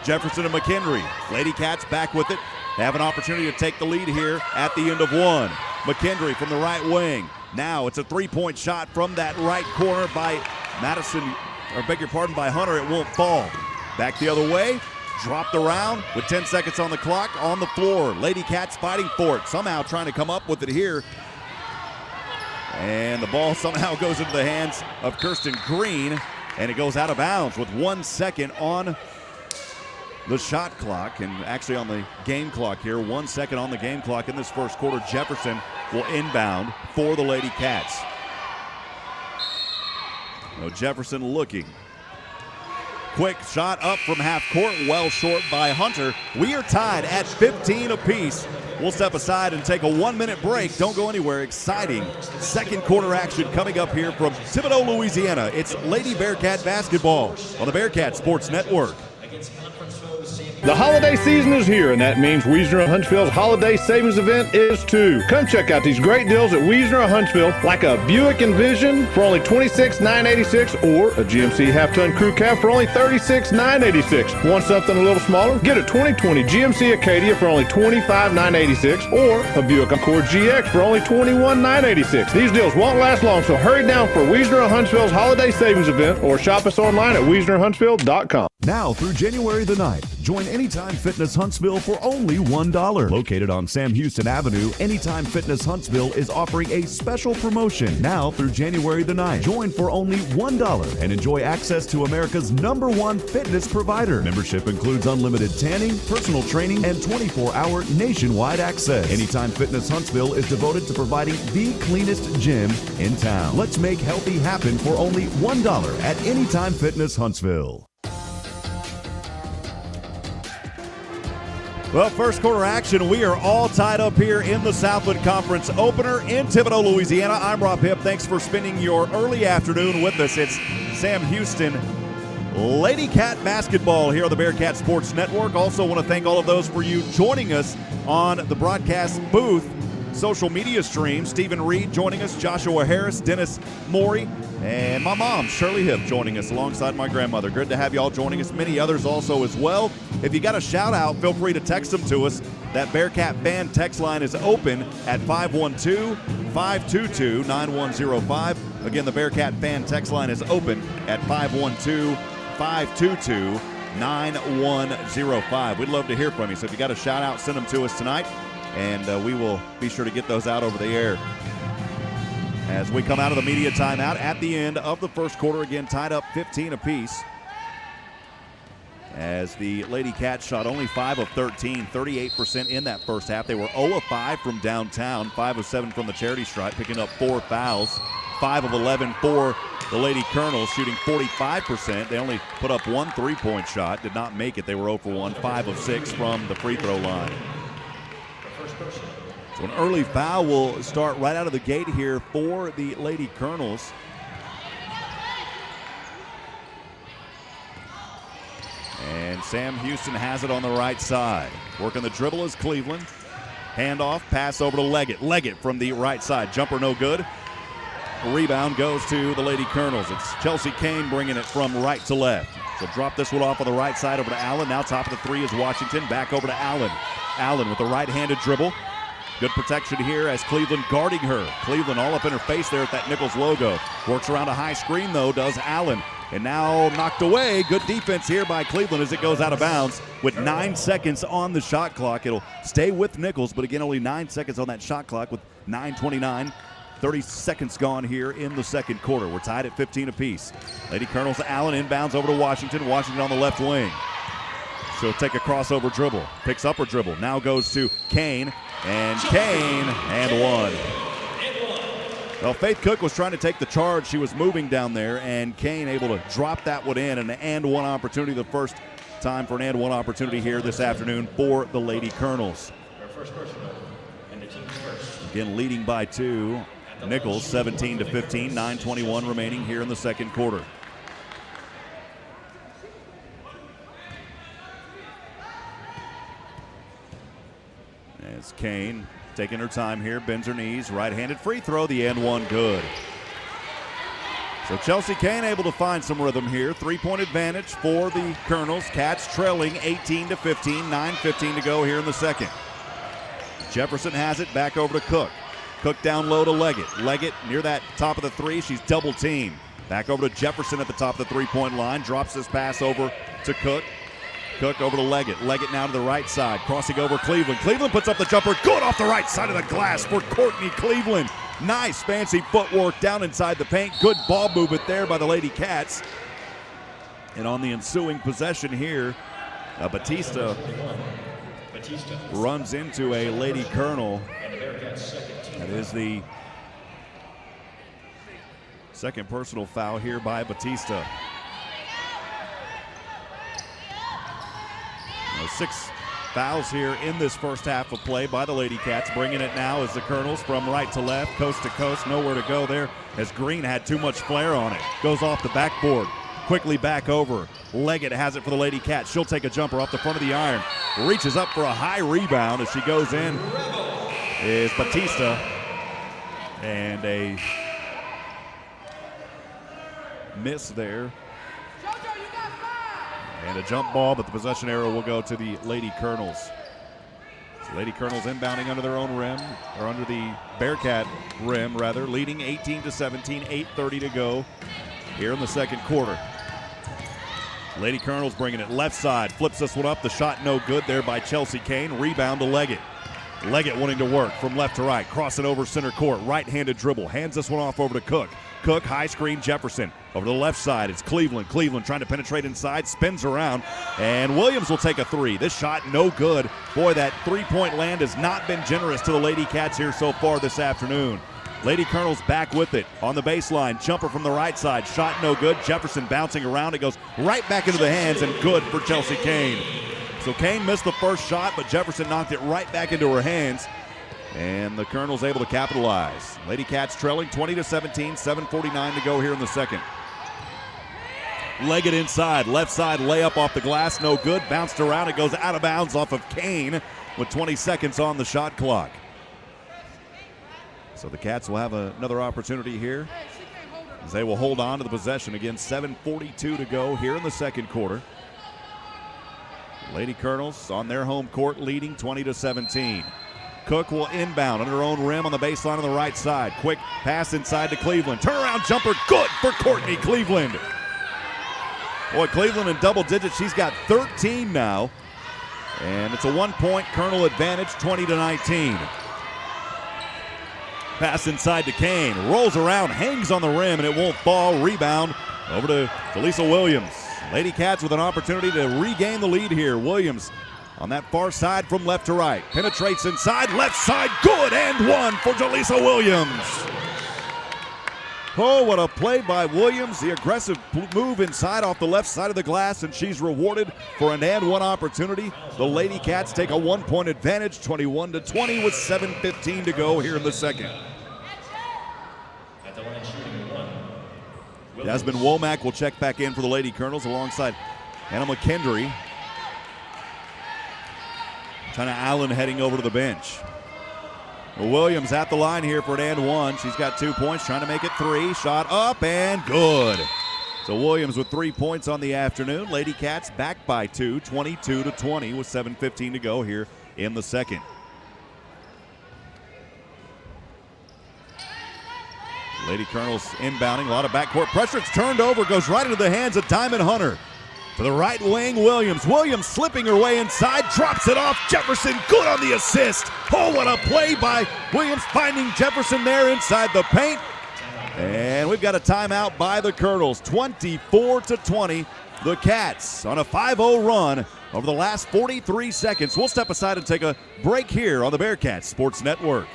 Jefferson and McHenry. Lady Cats back with it. They have an opportunity to take the lead here at the end of one. McHenry from the right wing. Now it's a three-point shot from that right corner by by Hunter. It won't fall. Back the other way. Dropped around with 10 seconds on the clock on the floor. Lady Cats fighting for it. Somehow trying to come up with it here. And the ball somehow goes into the hands of Kirsten Green. And it goes out of bounds with 1 second on the shot clock, and actually on the game clock here. 1 second on the game clock in this first quarter. Jefferson will inbound for the Lady Cats. Now Jefferson looking. Quick shot up from half court, well short by Hunter. We are tied at 15 apiece. We'll step aside and take a 1-minute break. Don't go anywhere. Exciting second quarter action coming up here from Thibodaux, Louisiana. It's Lady Bearcat basketball on the Bearcat Sports Network. The holiday season is here, and that means Wiesner of Huntsville's holiday savings event is too. Come check out these great deals at Wiesner of Huntsville, like a Buick Envision for only $26,986 or a GMC half-ton crew cab for only $36,986. Want something a little smaller? Get a 2020 GMC Acadia for only $25,986 or a Buick Accord GX for only $21,986. These deals won't last long, so hurry down for Wiesner of Huntsville's holiday savings event or shop us online at WiesnerHuntsville.com. Now through January the 9th, join Anytime Fitness Huntsville for only $1. Located on Sam Houston Avenue, Anytime Fitness Huntsville is offering a special promotion now through January the 9th. Join for only $1 and enjoy access to America's #1 fitness provider. Membership includes unlimited tanning, personal training, and 24-hour nationwide access. Anytime Fitness Huntsville is devoted to providing the cleanest gym in town. Let's make healthy happen for only $1 at Anytime Fitness Huntsville. Well, first quarter action, we are all tied up here in the Southland Conference opener in Thibodaux, Louisiana. I'm Rob Hipp. Thanks for spending your early afternoon with us. It's Sam Houston Lady Cat basketball here on the Bearcat Sports Network. Also want to thank all of those for you joining us on the broadcast booth, social media stream. Stephen Reed joining us, Joshua Harris, Dennis Morey, and my mom, Shirley Hipp, joining us alongside my grandmother. Good to have you all joining us. Many others also as well. If you got a shout out, feel free to text them to us. That Bearcat fan text line is open at 512-522-9105. Again, the Bearcat fan text line is open at 512-522-9105. We'd love to hear from you. So if you got a shout out, send them to us tonight, and we will be sure to get those out over the air. as we come out of the media timeout at the end of the first quarter. Again, tied up 15 apiece. As the Lady Cats shot only 5 of 13, 38% in that first half. They were 0 of 5 from downtown, 5 of 7 from the charity stripe, picking up 4 fouls. 5 of 11 for the Lady Colonels, shooting 45%. They only put up 1 3-point shot, did not make it. They were 0 for 1, 5 of 6 from the free throw line. So an early foul will start right out of the gate here for the Lady Colonels. And Sam Houston has it on the right side. Working the dribble is Cleveland. Handoff, pass over to Leggett. Leggett from the right side. Jumper no good. Rebound goes to the Lady Colonels. It's Chelsea Kane bringing it from right to left. So drop this one off on the right side over to Allen. Now top of the three is Washington. Back over to Allen. Allen with the right-handed dribble. Good protection here as Cleveland guarding her. Cleveland all up in her face there at that Nicholls logo. Works around a high screen, though, does Allen. And now knocked away. Good defense here by Cleveland as it goes out of bounds with 9 seconds on the shot clock. It'll stay with Nicholls, but again, only 9 seconds on that shot clock with 9:29. 30 seconds gone here in the second quarter. We're tied at 15 apiece. Lady Colonels Allen inbounds over to Washington. Washington on the left wing. She'll take a crossover dribble. Picks up her dribble. Now goes to Kane. And Kane and one. Well, Faith Cook was trying to take the charge. She was moving down there, and Kane able to drop that one in. An and one opportunity, the first time for an and one opportunity here this afternoon for the Lady Colonels. Again, leading by 2. Nicholls 17-15, 9:21 remaining here in the second quarter. As Kane taking her time here, bends her knees, right-handed free throw, the and one good. So Chelsea Kane able to find some rhythm here. 3-point advantage for the Colonels. Cats trailing 18-15, 9:15 to go here in the second. Jefferson has it, back over to Cook. Cook down low to Leggett. Leggett near that top of the three. She's double teamed. Back over to Jefferson at the top of the three-point line. Drops this pass over to Cook. Cook over to Leggett. Leggett now to the right side. Crossing over Cleveland. Cleveland puts up the jumper. Good off the right side of the glass for Courtney Cleveland. Nice fancy footwork down inside the paint. Good ball movement there by the Lady Cats. And on the ensuing possession here, Batista runs into a Lady Colonel. That is the second personal foul here by Batista. 6 fouls here in this first half of play by the Lady Cats. Bringing it now is the Colonels from right to left, coast to coast. Nowhere to go there as Green had too much flair on it. Goes off the backboard. Quickly back over. Leggett has it for the Lady Cats. She'll take a jumper off the front of the iron. Reaches up for a high rebound as she goes in. Is Batista. And a miss there. And a jump ball, but the possession arrow will go to the Lady Colonels. So Lady Colonels inbounding under their own rim, or under the Bearcat rim, rather, leading 18-17, 8:30 to go here in the second quarter. Lady Colonels bringing it left side, flips this one up. The shot no good there by Chelsea Kane. Rebound to Leggett. Leggett wanting to work from left to right, crossing over center court, right-handed dribble, hands this one off over to Cook. Cook, high screen, Jefferson. Over to the left side, it's Cleveland. Cleveland trying to penetrate inside, spins around, and Williams will take a three. This shot no good. Boy, that three-point land has not been generous to the Lady Cats here so far this afternoon. Lady Colonels back with it on the baseline. Jumper from the right side, shot no good. Jefferson bouncing around. It goes right back into the hands and good for Chelsea Kane. So Kane missed the first shot, but Jefferson knocked it right back into her hands. And the Colonels able to capitalize. Lady Cats trailing 20-17, 7:49 to go here in the second. Leggett inside, left side layup off the glass, no good. Bounced around, it goes out of bounds off of Kane with 20 seconds on the shot clock. So the Cats will have another opportunity here as they will hold on to the possession. Again, 7:42 to go here in the second quarter. Lady Colonels on their home court leading 20-17. Cook will inbound under her own rim on the baseline on the right side. Quick pass inside to Cleveland. Turnaround jumper, good for Courtney Cleveland. Boy, Cleveland in double digits. She's got 13 now. And it's a 1-point Colonel advantage, 20-19. Pass inside to Kane. Rolls around, hangs on the rim, and it won't fall. Rebound over to Jaleesa Williams. Lady Cats with an opportunity to regain the lead here. Williams on that far side from left to right. Penetrates inside, left side, good, and one for Jaleesa Williams. Oh, what a play by Williams. The aggressive move inside off the left side of the glass, and she's rewarded for an and one opportunity. The Lady Cats take a 1-point advantage, 21-20 with 7:15 to go here in the second. Jasmine Womack will check back in for the Lady Colonels alongside Anna McKendry. China Allen heading over to the bench. Williams at the line here for an and one. She's got 2 points, trying to make it 3. Shot up and good. So Williams with 3 points on the afternoon. Lady Cats back by 2, 22-20 with 7:15 to go here in the second. Lady Colonels inbounding, a lot of backcourt pressure. It's turned over, goes right into the hands of Diamond Hunter. To the right wing, Williams. Williams slipping her way inside, drops it off. Jefferson, good on the assist. Oh, what a play by Williams, finding Jefferson there inside the paint. And we've got a timeout by the Colonels, 24-20. The Cats on a 5-0 run over the last 43 seconds. We'll step aside and take a break here on the Bearkats Sports Network.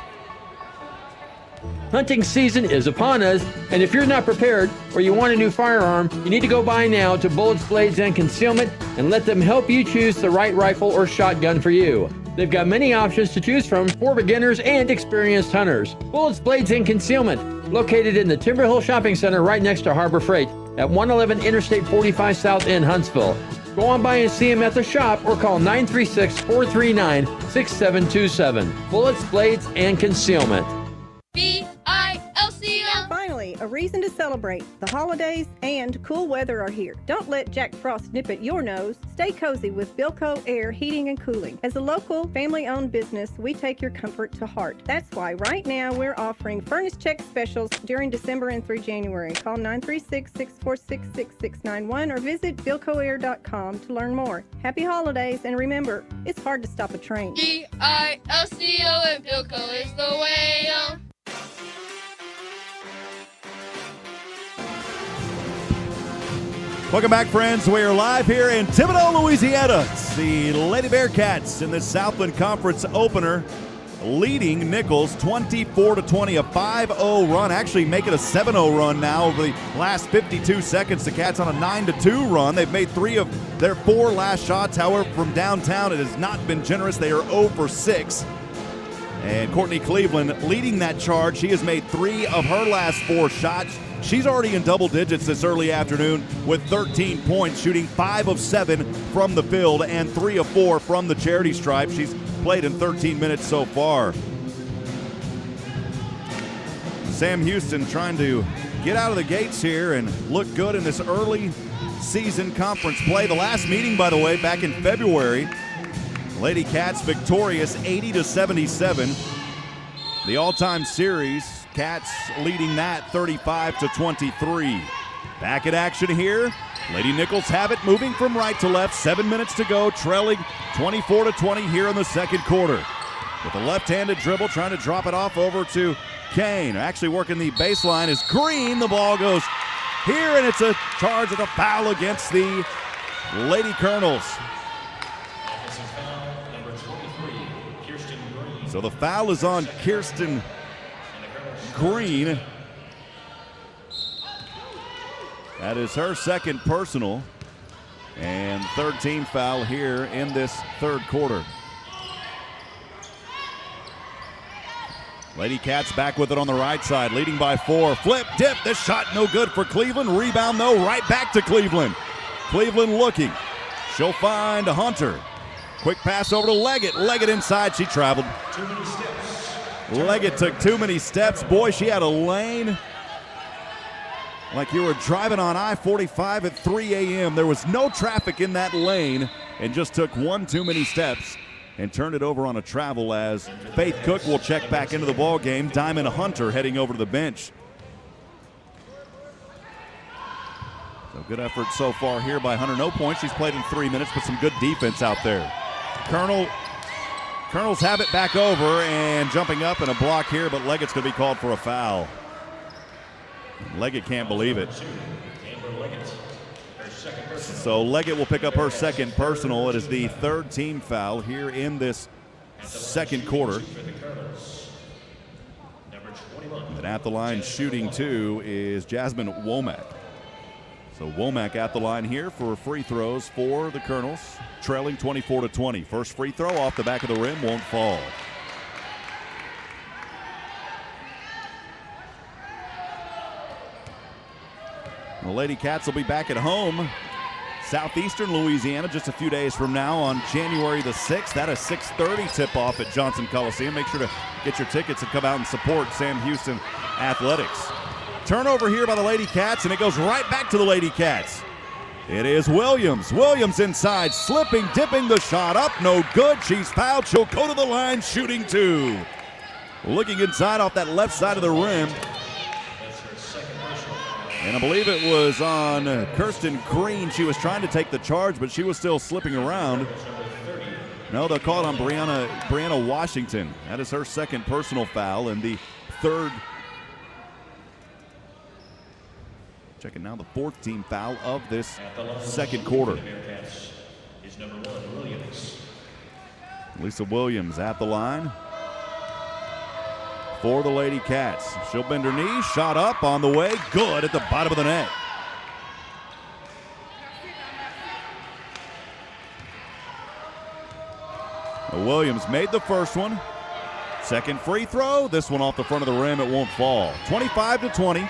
Hunting season is upon us, and if you're not prepared or you want a new firearm, you need to go by now to Bullets, Blades, and Concealment and let them help you choose the right rifle or shotgun for you. They've got many options to choose from for beginners and experienced hunters. Bullets, Blades, and Concealment, located in the Timber Hill Shopping Center right next to Harbor Freight at 111 Interstate 45 South in Huntsville. Go on by and see them at the shop or call 936-439-6727. Bullets, Blades, and Concealment. B-I-L-C-O. Finally, a reason to celebrate. The holidays and cool weather are here. Don't let Jack Frost nip at your nose. Stay cozy with Bilco Air Heating and Cooling. As a local, family-owned business, we take your comfort to heart. That's why right now we're offering furnace check specials during December and through January. Call 936-646-6691 or visit BilcoAir.com to learn more. Happy holidays, and remember, it's hard to stop a train. B-I-L-C-O and Bilco is the way. Welcome back, friends. We are live here in Thibodaux, Louisiana. It's the Lady Bearcats in this Southland Conference opener, leading Nicholls 24-20, a 5-0 run. Actually, make it a 7-0 run now over the last 52 seconds. The Cats on a 9-2 run. They've made 3 of their 4 last shots. However, from downtown, it has not been generous. They are 0 for 6. And Courtney Cleveland leading that charge. She has made 3 of her last 4 shots. She's already in double digits this early afternoon with 13 points, shooting 5 of 7 from the field and 3 of 4 from the charity stripe. She's played in 13 minutes so far. Sam Houston trying to get out of the gates here and look good in this early season conference play. The last meeting, by the way, back in February. Lady Cats victorious 80-77. The all-time series, Cats leading that 35-23. Back in action here. Lady Nicholls have it, moving from right to left. 7 minutes to go, trailing 24-20 here in the second quarter. With a left-handed dribble, trying to drop it off over to Kane. Actually working the baseline is Green. The ball goes here, and it's a charge with a foul against the Lady Colonels. So the foul is on Kirsten Green. That is her second personal and third team foul here in this third quarter. Lady Cats back with it on the right side, leading by 4. Flip, dip, this shot no good for Cleveland. Rebound though, right back to Cleveland. Cleveland looking. She'll find Hunter. Quick pass over to Leggett. Leggett inside, she traveled. Too many steps. Leggett took too many steps. Boy, she had a lane like you were driving on I-45 at 3 a.m. There was no traffic in that lane and just took one too many steps and turned it over on a travel as Faith Cook will check back into the ball game. Diamond Hunter heading over to the bench. So good effort so far here by Hunter. No points. She's played in 3 minutes, but some good defense out there. Colonels have it back over and jumping up in a block here, but Leggett's going to be called for a foul. Leggett can't believe it. So Leggett will pick up her second personal. It is the third team foul here in this second quarter. And at the line shooting two is Jasmine Womack. So Womack at the line here for free throws for the Colonels, trailing 24-20. First free throw off the back of the rim, won't fall. The Lady Cats will be back at home, Southeastern Louisiana, just a few days from now on January the 6th. That is 6:30 tip-off at Johnson Coliseum. Make sure to get your tickets and come out and support Sam Houston Athletics. Turnover here by the Lady Cats, and it goes right back to the Lady Cats. It is Williams. Williams inside, slipping, dipping the shot up. No good. She's fouled. She'll go to the line, shooting two. Looking inside off that left side of the rim. And I believe it was on Kirsten Green. She was trying to take the charge, but she was still slipping around. No, they'll call it on Brianna Washington. That is her second personal foul, and the third. Checking now the fourth team foul of this second quarter. Lisa Williams at the line for the Lady Cats. She'll bend her knee, shot up on the way, good at the bottom of the net. Williams made the first one. Second free throw, this one off the front of the rim, it won't fall. 25-20.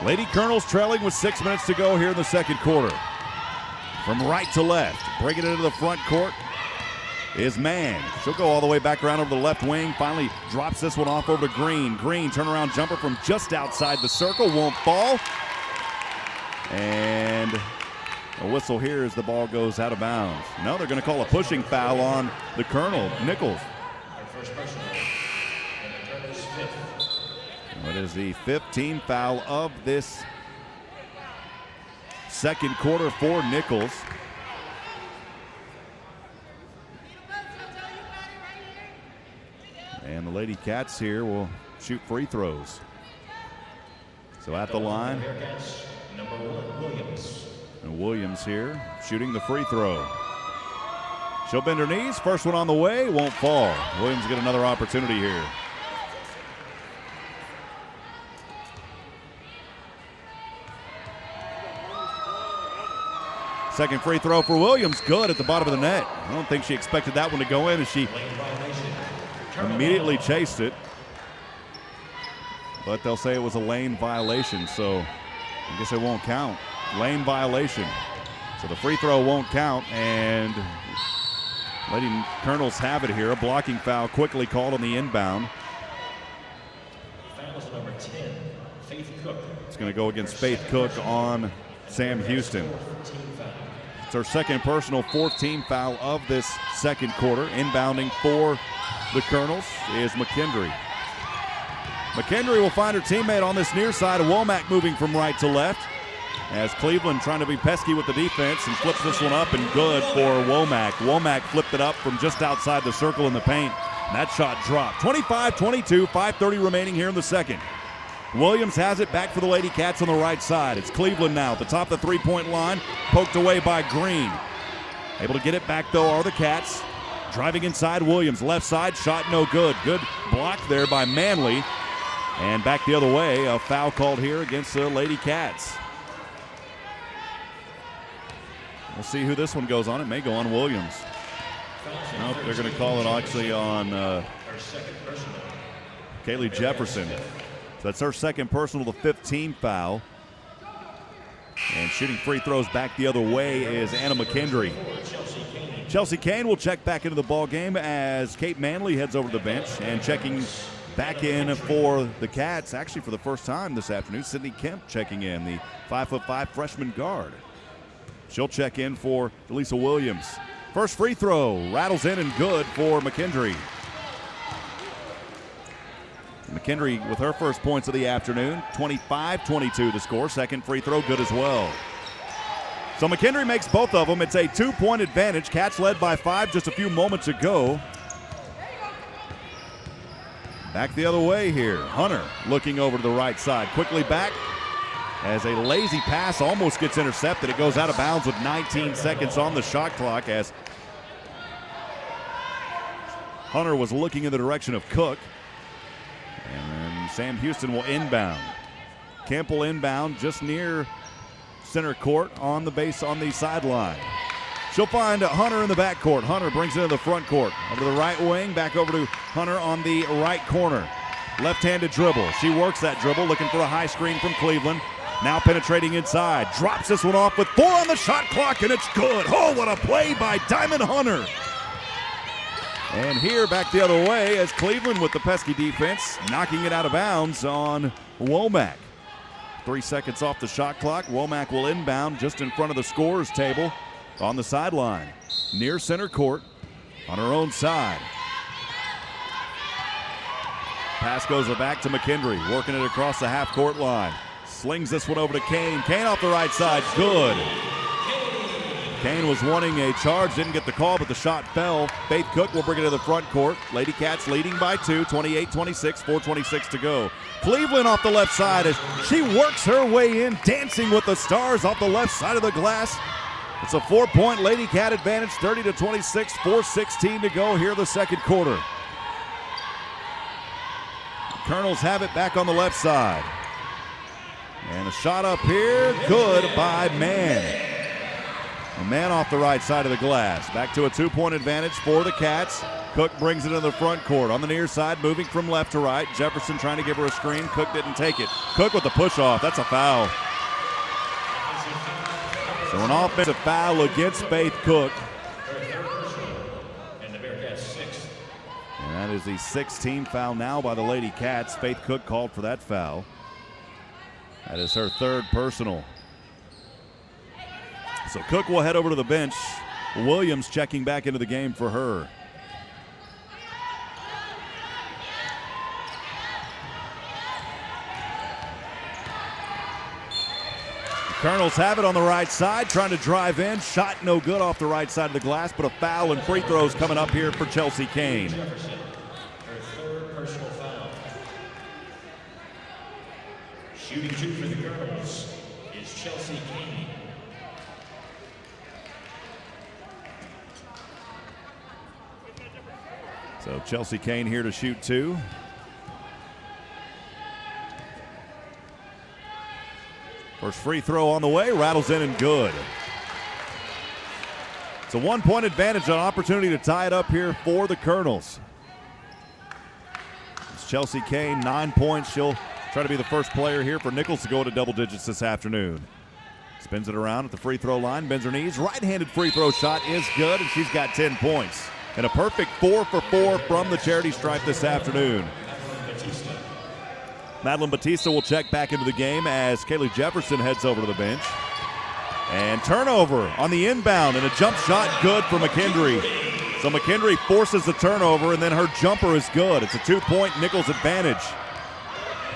Lady Colonels trailing with 6 minutes to go here in the second quarter. From right to left, bringing it into the front court is Mann. She'll go all the way back around over the left wing. Finally drops this one off over to Green. Green, turnaround jumper from just outside the circle. Won't fall. And a whistle here as the ball goes out of bounds. No, they're going to call a pushing foul on the Colonel, Nicholls. It is the 15th foul of this second quarter for Nicholls. And the Lady Cats here will shoot free throws. So at the line, and Williams here shooting the free throw. She'll bend her knees. First one on the way, won't fall. Williams get another opportunity here. Second free throw for Williams, good at the bottom of the net. I don't think she expected that one to go in as she immediately chased it. But they'll say it was a lane violation, so I guess it won't count. Lane violation. So the free throw won't count, and Lady Colonels have it here. A blocking foul quickly called on the inbound. Foul is number 10, Faith Cook. It's going to go against Faith Cook on Sam Houston. It's her second personal, fourth team foul of this second quarter. Inbounding for the Colonels is McKendry. McKendry will find her teammate on this near side. Womack moving from right to left as Cleveland trying to be pesky with the defense and flips this one up, and good for Womack. Womack flipped it up from just outside the circle in the paint. And that shot dropped. 25-22, 5:30 remaining here in the second. Williams has it back for the Lady Cats on the right side. It's Cleveland now at the top of the three-point line, poked away by Green. Able to get it back, though, are the Cats. Driving inside, Williams, left side, shot no good. Good block there by Manley. And back the other way, a foul called here against the Lady Cats. We'll see who this one goes on. It may go on Williams. Nope, they're going to call it actually on Kaylee Jefferson. So that's her second personal, the 15th foul. And shooting free throws back the other way is Anna McKendry. Chelsea Kane will check back into the ball game as Kate Manley heads over to the bench, and checking back in for the Cats, actually for the first time this afternoon, Sydney Kemp checking in, the 5'5" freshman guard. She'll check in for Elisa Williams. First free throw rattles in and good for McKendry. McKendry with her first points of the afternoon, 25-22 the score. Second free throw good as well. So McKendry makes both of them. It's a 2-point advantage. Cats led by 5 just a few moments ago. Back the other way here. Hunter looking over to the right side. Quickly back as a lazy pass almost gets intercepted. It goes out of bounds with 19 seconds on the shot clock as Hunter was looking in the direction of Cook. And then Sam Houston will inbound. Kemp will inbound just near center court on the base on the sideline. She'll find Hunter in the backcourt. Hunter brings it into the front court. Over to the right wing, back over to Hunter on the right corner. Left-handed dribble. She works that dribble, looking for a high screen from Cleveland. Now penetrating inside. Drops this one off with 4 on the shot clock, and it's good. Oh, what a play by Diamond Hunter. And here back the other way as Cleveland with the pesky defense, knocking it out of bounds on Womack. 3 seconds off the shot clock. Womack will inbound just in front of the scorer's table on the sideline. Near center court on her own side. Pass goes back to McKendry, working it across the half-court line. Slings this one over to Kane. Kane off the right side, good. Kane was wanting a charge, didn't get the call, but the shot fell. Faith Cook will bring it to the front court. Lady Cats leading by 2, 28-26, 4:26 to go. Cleveland off the left side as she works her way in, dancing with the stars off the left side of the glass. It's a 4-point Lady Cat advantage, 30-26, 4:16 to go here in the second quarter. Colonels have it back on the left side. And a shot up here, good by Mann. A man off the right side of the glass. Back to a 2-point advantage for the Cats. Cook brings it in the front court. On the near side, moving from left to right. Jefferson trying to give her a screen. Cook didn't take it. Cook with the push off. That's a foul. So an offensive foul against Faith Cook. And the Bearkats 6. And that is the 16th foul now by the Lady Cats. Faith Cook called for that foul. That is her 3rd personal. So Cook will head over to the bench. Williams checking back into the game for her. The Colonels have it on the right side, trying to drive in. Shot no good off the right side of the glass, but a foul and free throws coming up here for Chelsea Kane. Jefferson, her 3rd personal foul. Shooting 2 for the Colonels is Chelsea Kane. So Chelsea Kane here to shoot 2. First free throw on the way, rattles in and good. It's a 1-point advantage, an opportunity to tie it up here for the Colonels. It's Chelsea Kane, 9 points. She'll try to be the first player here for Nicholls to go into double digits this afternoon. Spins it around at the free throw line, bends her knees. Right-handed free throw shot is good, and she's got 10 points. And a perfect 4 for 4 from the charity stripe this afternoon. Madeline Batista will check back into the game as Kaylee Jefferson heads over to the bench. And turnover on the inbound, and a jump shot good for McKendry. So McKendry forces the turnover, and then her jumper is good. It's a 2-point Nicholls advantage.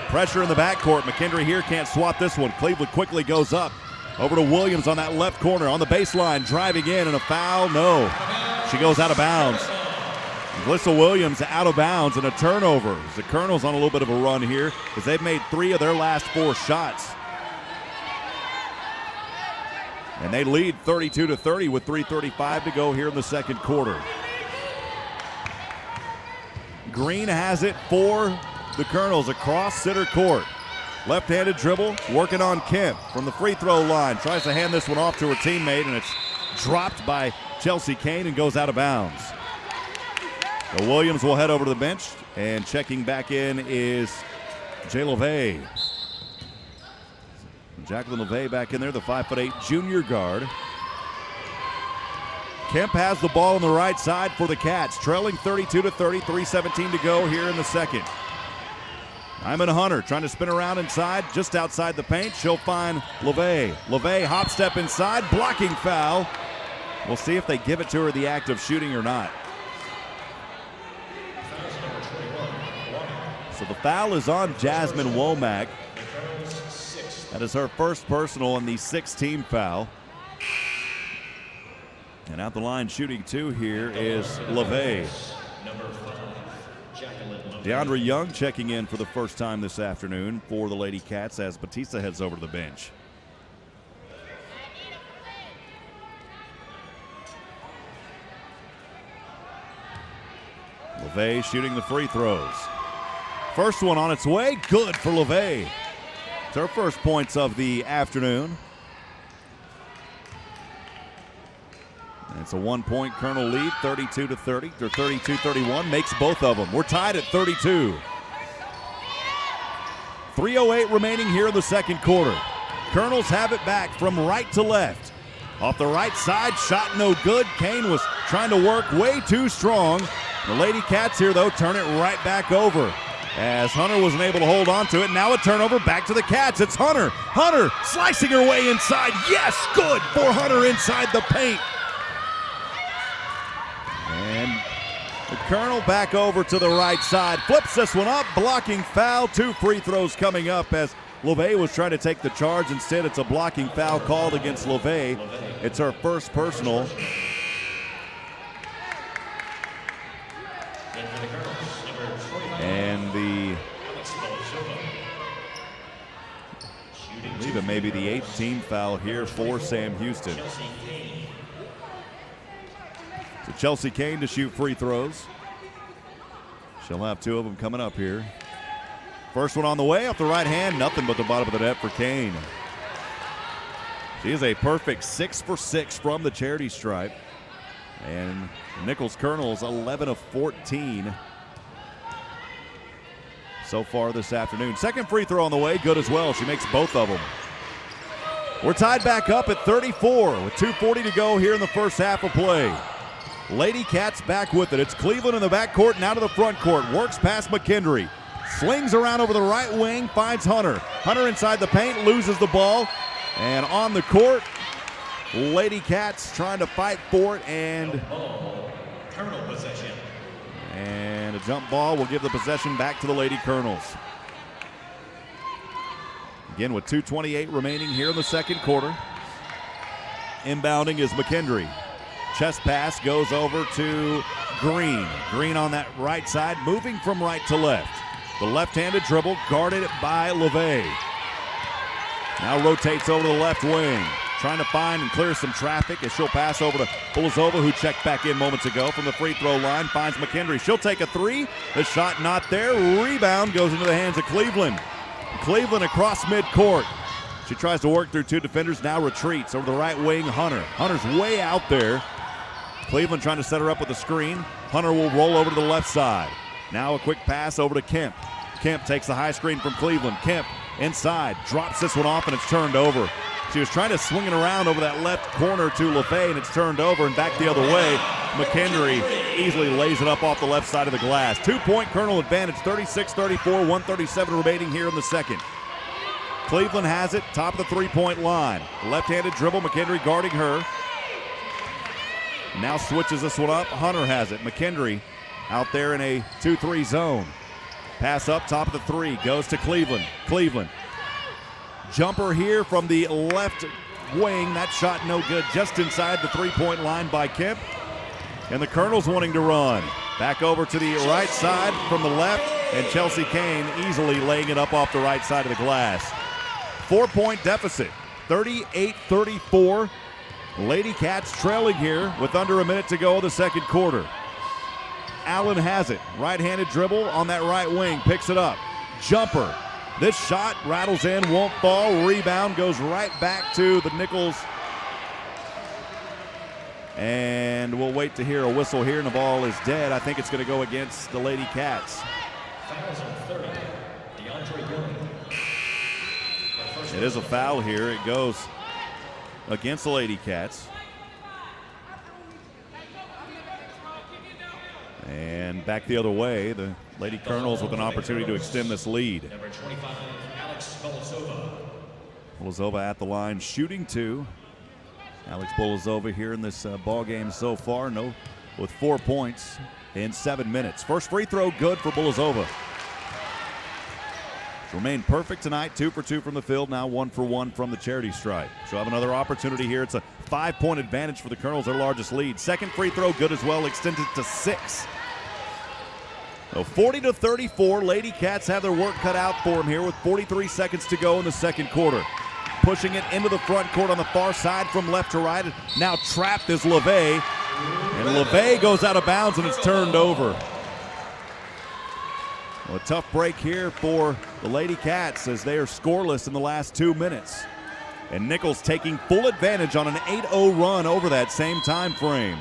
Pressure in the backcourt. McKendry here can't swat this one. Cleveland quickly goes up. Over to Williams on that left corner on the baseline, driving in, and a foul, no. She goes out of bounds. Glissa Williams out of bounds and a turnover. The Colonels on a little bit of a run here as they've made 3 of their last 4 shots. And they lead 32-30 with 3:35 to go here in the second quarter. Green has it for the Colonels across center court. Left-handed dribble, working on Kemp from the free throw line. Tries to hand this one off to her teammate, and it's dropped by Chelsea Kane and goes out of bounds. So Williams will head over to the bench, and checking back in is Jay LeVay. Jacqueline LeVay back in there, the 5'8" junior guard. Kemp has the ball on the right side for the Cats, trailing 32-30, 3:17 to go here in the second. Diamond Hunter trying to spin around inside, just outside the paint. She'll find LeVay. LeVay hop step inside, blocking foul. We'll see if they give it to her the act of shooting or not. So the foul is on Jasmine Womack. That is her first personal and the 6th team foul. And out the line shooting 2 here is LeVay. Number 5, Jacqueline LeVay. DeAndre Young checking in for the first time this afternoon for the Lady Cats as Batista heads over to the bench. LeVay shooting the free throws. First one on its way, good for LeVay. It's her first points of the afternoon. And it's a 1-point Colonel lead, 32-30, or 32-31, makes both of them. We're tied at 32. 3:08 remaining here in the second quarter. Colonels have it back from right to left. Off the right side, shot no good. Kane was trying to work way too strong. The Lady Cats here, though, turn it right back over as Hunter wasn't able to hold on to it. Now a turnover back to the Cats. It's Hunter. Hunter slicing her way inside. Yes, good for Hunter inside the paint. And the Colonel back over to the right side. Flips this one up, blocking foul. 2 free throws coming up as LeVay was trying to take the charge. Instead, it's a blocking foul called against LeVay. It's her first personal. And I believe it may be the 8th team foul here for Sam Houston. So Chelsea Kane to shoot free throws. She'll have 2 of them coming up here. First one on the way, off the right hand, nothing but the bottom of the net for Kane. She is a perfect 6 for 6 from the charity stripe. And Nicholls Colonels 11 of 14 so far this afternoon. Second free throw on the way, good as well. She makes both of them. We're tied back up at 34 with 2:40 to go here in the first half of play. Lady Cats back with it. It's Cleveland in the backcourt and out of the front court. Works past McKendry. Slings around over the right wing, finds Hunter. Hunter inside the paint, loses the ball. And on the court, Lady Cats trying to fight for it, and a jump ball will give the possession back to the Lady Colonels. Again with 2:28 remaining here in the second quarter. Inbounding is McKendry. Chest pass goes over to Green. Green on that right side, moving from right to left. The left-handed dribble guarded by LeVay. Now rotates over to the left wing. Trying to find and clear some traffic as she'll pass over to Bulazova, who checked back in moments ago from the free throw line. Finds McKendry. She'll take a 3. The shot not there. Rebound goes into the hands of Cleveland. Cleveland across midcourt. She tries to work through 2 defenders. Now retreats over the right wing. Hunter. Hunter's way out there. Cleveland trying to set her up with a screen. Hunter will roll over to the left side. Now a quick pass over to Kemp. Kemp takes the high screen from Cleveland. Kemp inside. Drops this one off and it's turned over. She was trying to swing it around over that left corner to LeVay, and it's turned over and back the other way. McKendry easily lays it up off the left side of the glass. 2-point Colonel advantage, 36-34, 137 remaining here in the second. Cleveland has it, top of the three-point line. Left-handed dribble, McKendry guarding her. Now switches this one up. Hunter has it. McKendry out there in a 2-3 zone. Pass up, top of the 3, goes to Cleveland. Cleveland. Jumper here from the left wing. That shot no good, just inside the 3-point line by Kemp. And the Colonels wanting to run. Back over to the right side from the left, and Chelsea Kane easily laying it up off the right side of the glass. 4-point deficit, 38-34. Lady Cats trailing here with under a minute to go in the second quarter. Allen has it. Right-handed dribble on that right wing, picks it up. Jumper. This shot rattles in, won't fall. Rebound goes right back to the Nicholls. And we'll wait to hear a whistle here, and the ball is dead. I think it's going to go against the Lady Cats. It is a foul here. It goes against the Lady Cats. And back the other way, the Lady Colonels with an opportunity to extend this lead. Number 25, Alex Bulazova. Bulazova at the line, shooting 2. Alex Bulazova here in this ball game so far, with 4 points in 7 minutes. First free throw good for Bulazova. Remained perfect tonight, 2 for 2 from the field, now 1 for 1 from the charity stripe. She'll have another opportunity here. It's a 5-point advantage for the Colonels, their largest lead. Second free throw good as well, extended to 6. So 40-34, Lady Cats have their work cut out for them here with 43 seconds to go in the second quarter. Pushing it into the front court on the far side from left to right. Now trapped is LeVay. And LeVay goes out of bounds and it's turned over. Well, a tough break here for the Lady Cats as they are scoreless in the last 2 minutes. And Nicholls taking full advantage on an 8-0 run over that same time frame.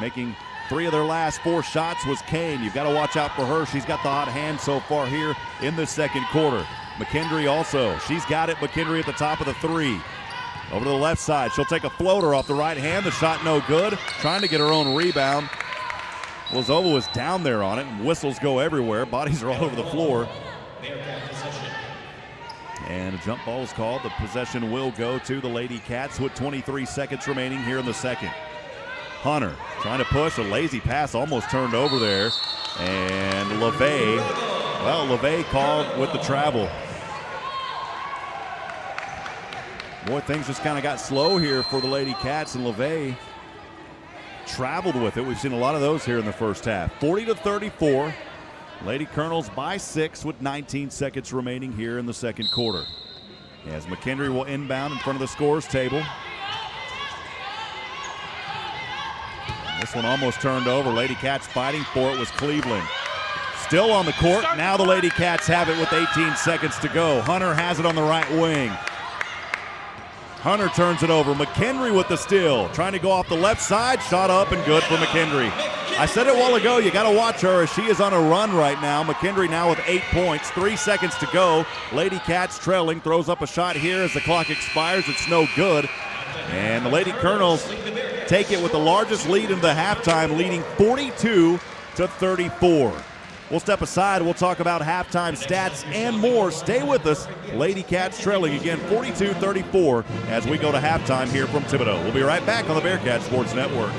Making 3 of their last 4 shots was Kane. You've got to watch out for her. She's got the hot hand so far here in the second quarter. McKendry also. She's got it. McKendry at the top of the 3. Over to the left side. She'll take a floater off the right hand. The shot no good. Trying to get her own rebound. Lazova was down there on it, and whistles go everywhere. Bodies are all over the floor. And a jump ball is called. The possession will go to the Lady Cats with 23 seconds remaining here in the second. Hunter trying to push. A lazy pass almost turned over there. And LeVay, well, LeVay called with the travel. Boy, things just kind of got slow here for the Lady Cats, and LeVay traveled with it. We've seen a lot of those here in the first half. 40-34. Lady Colonels by 6 with 19 seconds remaining here in the second quarter. As McKendry will inbound in front of the scores table. This one almost turned over. Lady Cats fighting for it was Cleveland. Still on the court. Now the Lady Cats have it with 18 seconds to go. Hunter has it on the right wing. Hunter turns it over. McKendry with the steal. Trying to go off the left side. Shot up and good for McKendry. I said it a while ago, you got to watch her as she is on a run right now. McKendry now with 8 points. 3 seconds to go. Lady Cats trailing. Throws up a shot here as the clock expires. It's no good. And the Lady Colonels take it with the largest lead in the halftime, leading 42-34. We'll step aside. We'll talk about halftime stats and more. Stay with us. Lady Cats trailing again 42-34 as we go to halftime here from Thibodaux. We'll be right back on the Bearcat Sports Network.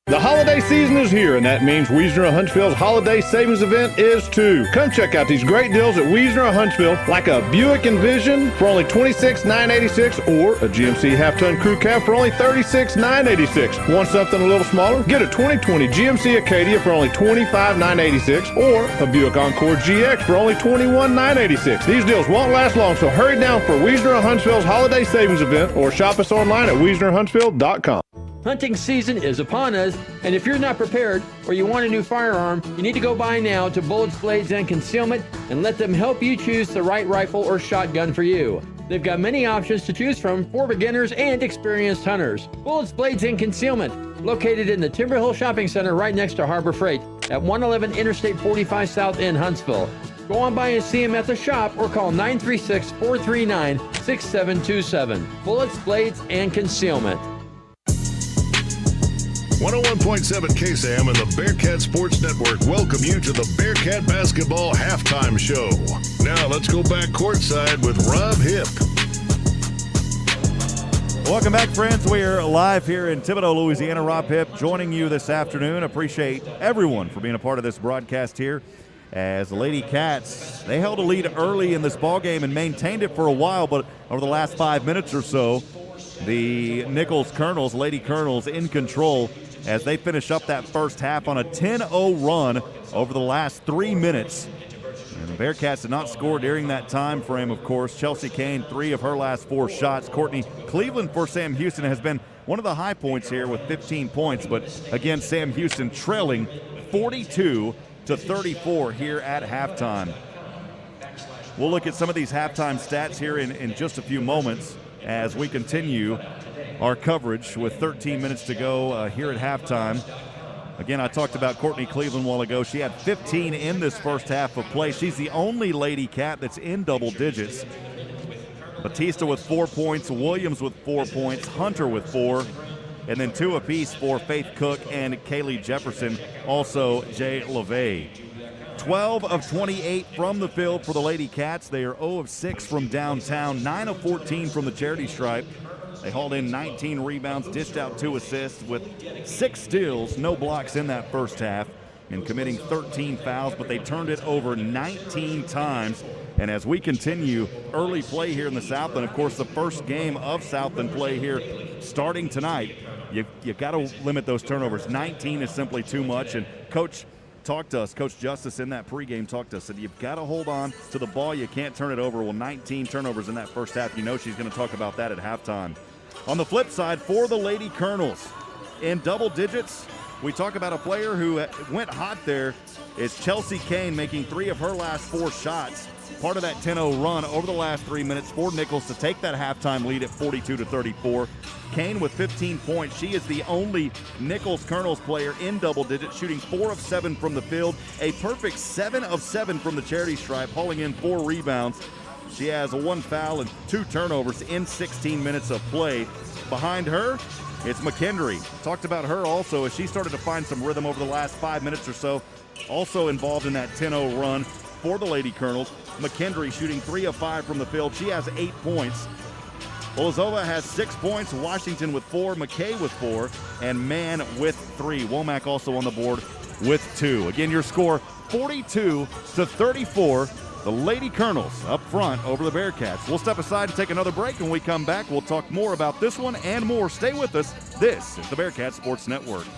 The holiday season is here, and that means Wiesner of Huntsville's holiday savings event is too. Come check out these great deals at Wiesner of Huntsville, like a Buick Envision for only $26,986 or a GMC half-ton crew cab for only $36,986. Want something a little smaller? Get a 2020 GMC Acadia for only $25,986 or a Buick Encore GX for only $21,986. These deals won't last long, so hurry down for Wiesner of Huntsville's holiday savings event or shop us online at WiesnerHuntsville.com. Hunting season is upon us, and if you're not prepared or you want a new firearm, you need to go by now to Bullets, Blades, and Concealment and let them help you choose the right rifle or shotgun for you. They've got many options to choose from for beginners and experienced hunters. Bullets, Blades, and Concealment, located in the Timber Hill Shopping Center right next to Harbor Freight at 111 Interstate 45 South in Huntsville. Go on by and see them at the shop or call 936-439-6727. Bullets, Blades, and Concealment. 101.7 KSAM and the Bearcat Sports Network welcome you to the Bearcat Basketball Halftime Show. Now let's go back courtside with Rob Hipp. Welcome back, friends. We are live here in Thibodaux, Louisiana. Rob Hipp joining you this afternoon. Appreciate everyone for being a part of this broadcast here. As the Lady Cats, they held a lead early in this ballgame and maintained it for a while, but over the last 5 minutes or so, the Nicholls Colonels, Lady Colonels, in control as they finish up that first half on a 10-0 run over the last 3 minutes. And the Bearcats did not score during that time frame, of course. Chelsea Kane, 3 of her last 4 shots. Courtney Cleveland for Sam Houston has been one of the high points here with 15 points. But again, Sam Houston trailing 42-34 here at halftime. We'll look at some of these halftime stats here in just a few moments as we continue our coverage with 13 minutes to go here at halftime. Again, I talked about Courtney Cleveland a while ago. She had 15 in this first half of play. She's the only Lady Cat that's in double digits. Batista with 4 points, Williams with 4 points, Hunter with 4, and then 2 apiece for Faith Cook and Kaylee Jefferson, also Jay LeVay. 12 of 28 from the field for the Lady Cats. They are 0 of 6 from downtown, 9 of 14 from the charity stripe. They hauled in 19 rebounds, dished out 2 assists with 6 steals, no blocks in that first half, and committing 13 fouls, but they turned it over 19 times. And as we continue early play here in the South, and of course the first game of Southland play here starting tonight, you've got to limit those turnovers. 19 is simply too much, and Coach talked to us. Coach Justice in that pregame talked to us, said you've got to hold on to the ball. You can't turn it over. Well, 19 turnovers in that first half. You know she's going to talk about that at halftime. On the flip side, for the Lady Colonels, in double digits, we talk about a player who went hot there. It's Chelsea Kane making 3 of her last 4 shots. Part of that 10-0 run over the last 3 minutes for Nicholls to take that halftime lead at 42-34. Kane with 15 points. She is the only Nicholls Colonels player in double digits, shooting 4 of 7 from the field, a perfect 7 of 7 from the charity stripe, hauling in 4 rebounds. She has 1 foul and 2 turnovers in 16 minutes of play. Behind her, it's McKendry. Talked about her also as she started to find some rhythm over the last 5 minutes or so. Also involved in that 10-0 run for the Lady Colonels. McKendry shooting 3 of 5 from the field. She has 8 points. Olazova has 6 points. Washington with 4. McKay with 4. And Mann with 3. Womack also on the board with 2. Again, your score 42-34. The Lady Colonels up front over the Bearkats. We'll step aside and take another break. When we come back, we'll talk more about this one and more. Stay with us. This is the Bearcat Sports Network.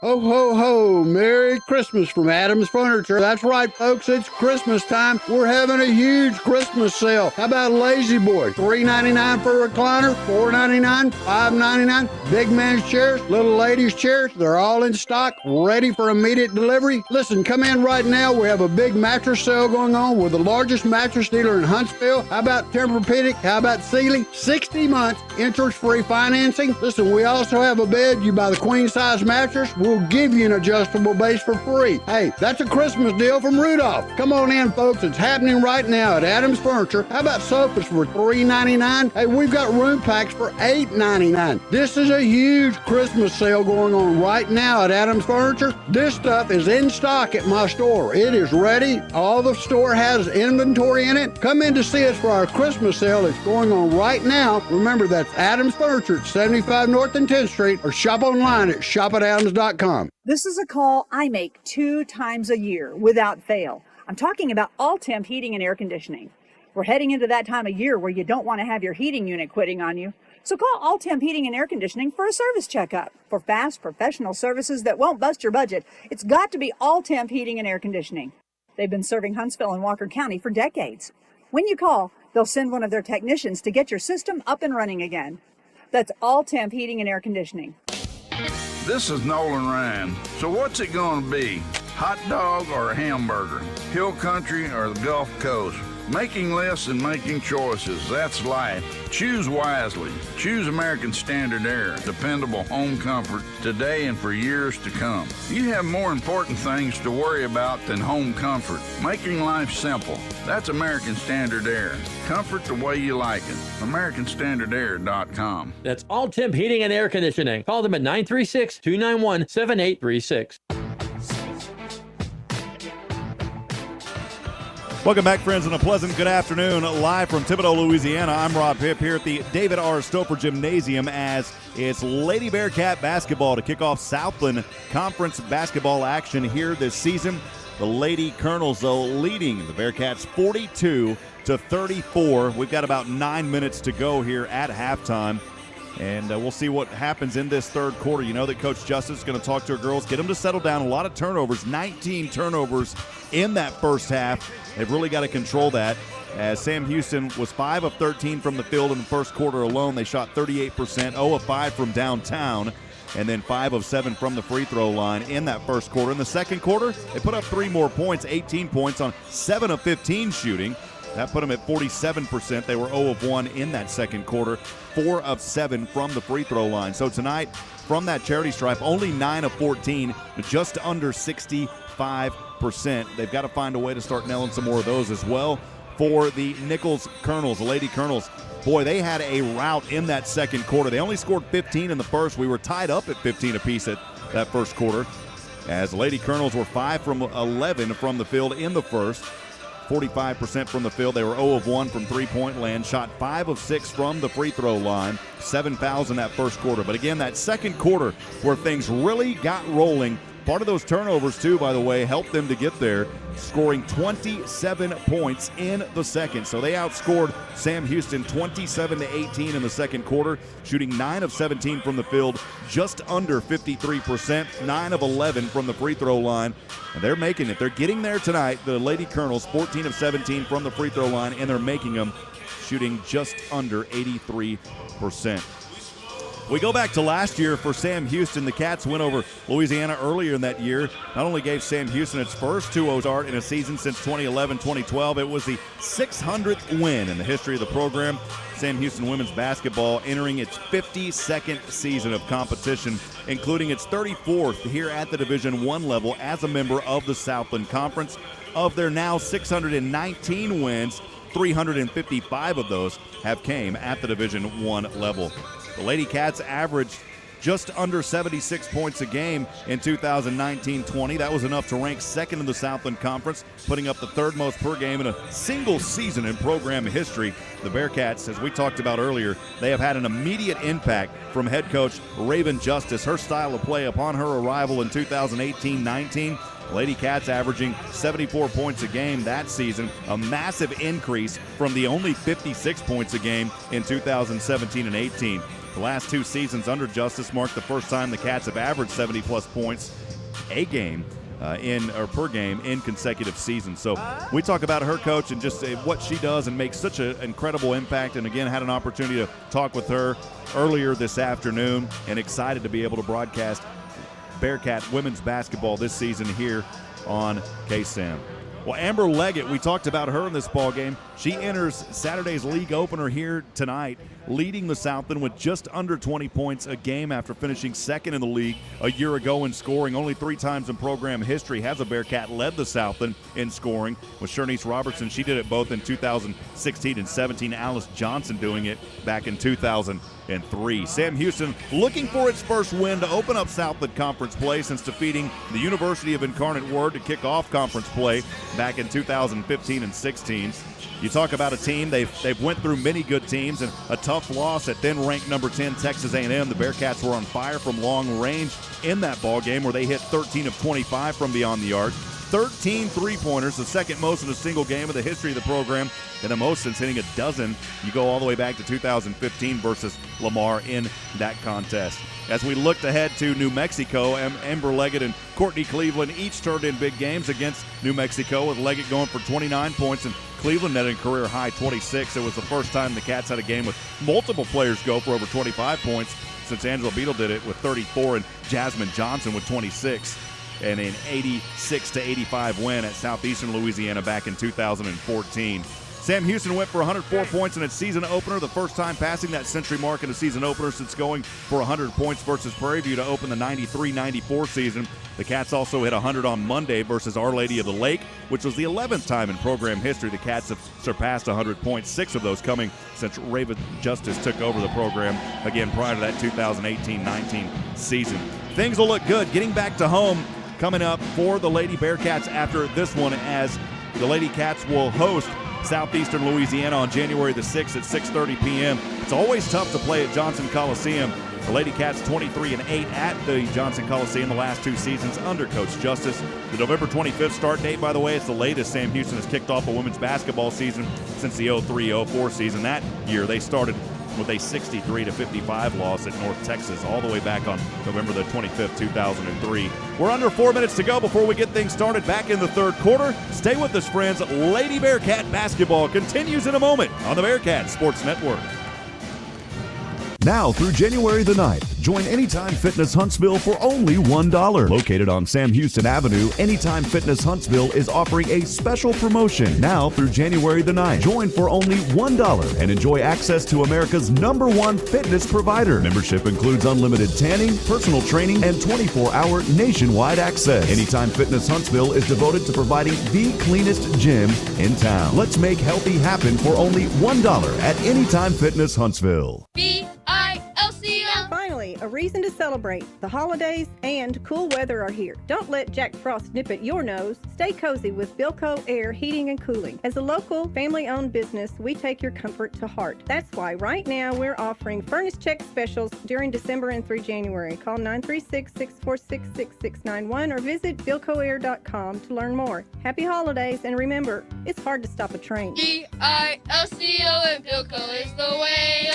Ho, ho, ho. Merry Christmas from Adams Furniture. That's right, folks. It's Christmas time. We're having a huge Christmas sale. How about Lazy Boy? $3.99 for a recliner, $4.99, $5.99. Big man's chairs, little ladies' chairs. They're all in stock, ready for immediate delivery. Listen, come in right now. We have a big mattress sale going on. We're the largest mattress dealer in Huntsville. How about Tempur-Pedic? How about Sealy? 60 months, interest-free financing. Listen, we also have a bed. You buy the queen-size mattress, we'll give you an adjustable base for free. Hey, that's a Christmas deal from Rudolph. Come on in, folks. It's happening right now at Adams Furniture. How about sofas for $3.99? Hey, we've got room packs for $8.99. This is a huge Christmas sale going on right now at Adams Furniture. This stuff is in stock at my store. It is ready. All the store has inventory in it. Come in to see us for our Christmas sale. It's going on right now. Remember, that's Adams Furniture at 75 North and 10th Street, or shop online at shopadams.com. This is a call I make 2 times a year without fail. I'm talking about all-temp heating and air conditioning. We're heading into that time of year where you don't want to have your heating unit quitting on you. So call All-Temp Heating and Air Conditioning for a service checkup. For fast, professional services that won't bust your budget, it's got to be All-Temp Heating and Air Conditioning. They've been serving Huntsville and Walker County for decades. When you call, they'll send one of their technicians to get your system up and running again. That's All-Temp Heating and Air Conditioning. This is Nolan Ryan. So what's it going to be? Hot dog or a hamburger? Hill country or the Gulf Coast? Making lists and making choices, that's life. Choose wisely. Choose American Standard Air. Dependable home comfort today and for years to come. You have more important things to worry about than home comfort. Making life simple. That's American Standard Air. Comfort the way you like it. AmericanStandardAir.com. That's All-Temp Heating and Air Conditioning. Call them at 936-291-7836. Welcome back, friends, and a pleasant good afternoon. Live from Thibodaux, Louisiana, I'm Rob Hipp here at the David R. Stouffer Gymnasium as it's Lady Bearcat basketball to kick off Southland Conference basketball action here this season. The Lady Colonels, though, leading the Bearcats 42-34. We've got about 9 minutes to go here at halftime. And we'll see what happens in this third quarter. You know that Coach Justice is going to talk to her girls, get them to settle down. A lot of turnovers, 19 turnovers in that first half. They've really got to control that. As Sam Houston was 5 of 13 from the field in the first quarter alone. They shot 38%, 0 of 5 from downtown, and then 5 of 7 from the free throw line in that first quarter. In the second quarter, they put up 3 more points, 18 points on 7 of 15 shooting. That put them at 47%. They were 0 of 1 in that second quarter, 4 of 7 from the free throw line. So tonight, from that charity stripe, only 9 of 14, just under 65%. They've got to find a way to start nailing some more of those as well. For the Nicholls Colonels, the Lady Colonels, boy, they had a rout in that second quarter. They only scored 15 in the first. We were tied up at 15 apiece at that first quarter, as the Lady Colonels were 5 from 11 from the field in the first. 45% from the field. They were 0 of 1 from three-point land, shot 5 of 6 from the free throw line, 7 fouls in that first quarter. But again, that second quarter where things really got rolling Part of those turnovers, too, by the way, helped them to get there, scoring 27 points in the second. So they outscored Sam Houston 27-18 in the second quarter, shooting 9 of 17 from the field, just under 53%, 9 of 11 from the free throw line. And they're making it. They're getting there tonight. The Lady Colonels, 14 of 17 from the free throw line, and they're making them, shooting just under 83%. We go back to last year for Sam Houston. The Cats went over Louisiana earlier in that year. Not only gave Sam Houston its first 2-0 start in a season since 2011-2012, it was the 600th win in the history of the program. Sam Houston women's basketball entering its 52nd season of competition, including its 34th here at the Division I level as a member of the Southland Conference. Of their now 619 wins, 355 of those have came at the Division I level. The Lady Cats averaged just under 76 points a game in 2019-20. That was enough to rank second in the Southland Conference, putting up the third most per game in a single season in program history. The Bearkats, as we talked about earlier, they have had an immediate impact from head coach Raven Justice. Her style of play upon her arrival in 2018-19, Lady Cats averaging 74 points a game that season, a massive increase from the only 56 points a game in 2017 and 18. The last two seasons under Justice marked the first time the Cats have averaged 70-plus points a game per game in consecutive seasons. So we talk about her coach and just what she does and makes such an incredible impact. And again, had an opportunity to talk with her earlier this afternoon and excited to be able to broadcast Bearcat women's basketball this season here on KSAM. Well, Amber Leggett, we talked about her in this ball game. She enters Saturday's league opener here tonight, leading the Southland with just under 20 points a game after finishing second in the league a year ago in scoring. Only 3 times in program history has a Bearcat led the Southland in scoring. With Shernice Robertson, she did it both in 2016 and 17. Alice Johnson doing it back in 2003. Sam Houston looking for its first win to open up Southland Conference play since defeating the University of Incarnate Word to kick off conference play back in 2015 and 16. You talk about a team, they've went through many good teams and a tough loss at then-ranked number 10 Texas A&M. The Bearcats were on fire from long range in that ball game where they hit 13 of 25 from beyond the arc. 13 three-pointers, the second most in a single game of the history of the program, and the most since hitting a dozen. You go all the way back to 2015 versus Lamar in that contest. As we looked ahead to New Mexico, Amber Leggett and Courtney Cleveland each turned in big games against New Mexico, with Leggett going for 29 points and Cleveland netting career-high 26. It was the first time the Cats had a game with multiple players go for over 25 points since Angela Beadle did it with 34 and Jasmine Johnson with 26. And an 86-85 win at Southeastern Louisiana back in 2014. Sam Houston went for 104 points in its season opener, the first time passing that century mark in a season opener since going for 100 points versus Prairie View to open the 93-94 season. The Cats also hit 100 on Monday versus Our Lady of the Lake, which was the 11th time in program history the Cats have surpassed 100 points, 6 of those coming since Raven Justice took over the program, again, prior to that 2018-19 season. Things will look good. Getting back to home coming up for the Lady Bearcats after this one, as the Lady Cats will host Southeastern Louisiana on January the 6th at 6:30 p.m. It's always tough to play at Johnson Coliseum. The Lady Cats 23-8 at the Johnson Coliseum the last 2 seasons under Coach Justice. The November 25th start date, by the way, it's the latest Sam Houston has kicked off a women's basketball season since the 03-04 season. That year they started with a 63-55 loss at North Texas all the way back on November the 25th, 2003. We're under 4 minutes to go before we get things started back in the third quarter. Stay with us, friends. Lady Bearcat basketball continues in a moment on the Bearcat Sports Network. Now through January the 9th, join Anytime Fitness Huntsville for only $1. Located on Sam Houston Avenue, Anytime Fitness Huntsville is offering a special promotion now through January the 9th. Join for only $1 and enjoy access to America's #1 fitness provider. Membership includes unlimited tanning, personal training, and 24-hour nationwide access. Anytime Fitness Huntsville is devoted to providing the cleanest gym in town. Let's make healthy happen for only $1 at Anytime Fitness Huntsville. B-I-L-C-O. Finally, a reason to celebrate. The holidays and cool weather are here. Don't let Jack Frost nip at your nose. Stay cozy with Bilco Air Heating and Cooling. As a local, family-owned business, we take your comfort to heart. That's why right now we're offering furnace check specials during December and through January. Call 936-646-6691 or visit BilcoAir.com to learn more. Happy holidays, and remember, it's hard to stop a train. Bilco, Bilco is the way.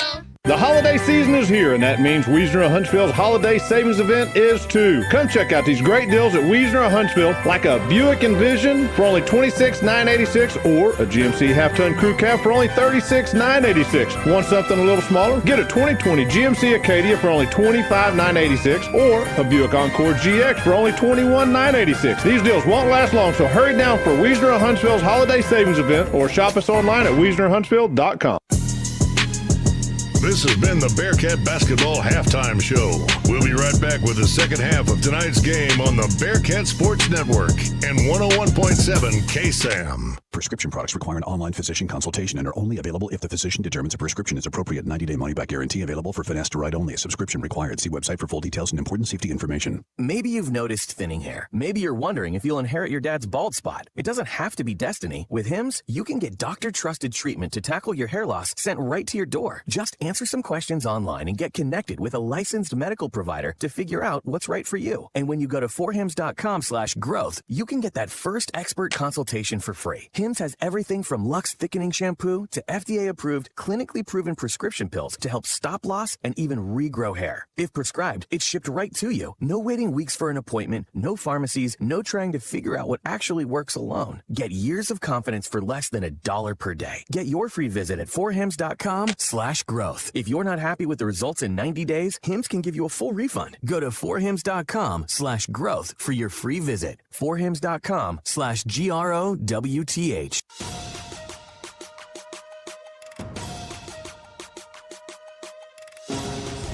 The holiday season is here, and that means Wiesner of Huntsville's holiday savings event is too. Come check out these great deals at Wiesner of Huntsville, like a Buick Envision for only $26,986 or a GMC half-ton crew cab for only $36,986. Want something a little smaller? Get a 2020 GMC Acadia for only $25,986 or a Buick Encore GX for only $21,986. These deals won't last long, so hurry down for Wiesner of Huntsville's holiday savings event or shop us online at WiesnerHuntsville.com. This has been the Bearcat Basketball Halftime Show. We'll be right back with the second half of tonight's game on the Bearcat Sports Network and 101.7 KSAM. Prescription products require an online physician consultation and are only available if the physician determines a prescription is appropriate. 90-day money-back guarantee available for finasteride only. A subscription required. See website for full details and important safety information. Maybe you've noticed thinning hair. Maybe you're wondering if you'll inherit your dad's bald spot. It doesn't have to be destiny. With Hims, you can get doctor-trusted treatment to tackle your hair loss sent right to your door. Just answer some questions online and get connected with a licensed medical provider to figure out what's right for you. And when you go to forhims.com/growth, you can get that first expert consultation for free. Hims has everything from Luxe thickening shampoo to FDA-approved, clinically proven prescription pills to help stop loss and even regrow hair. If prescribed, it's shipped right to you. No waiting weeks for an appointment, no pharmacies, no trying to figure out what actually works alone. Get years of confidence for less than $1 per day. Get your free visit at forhims.com/growth. If you're not happy with the results in 90 days, Hims can give you a full refund. Go to forhims.com/growth for your free visit. forhims.com/growth.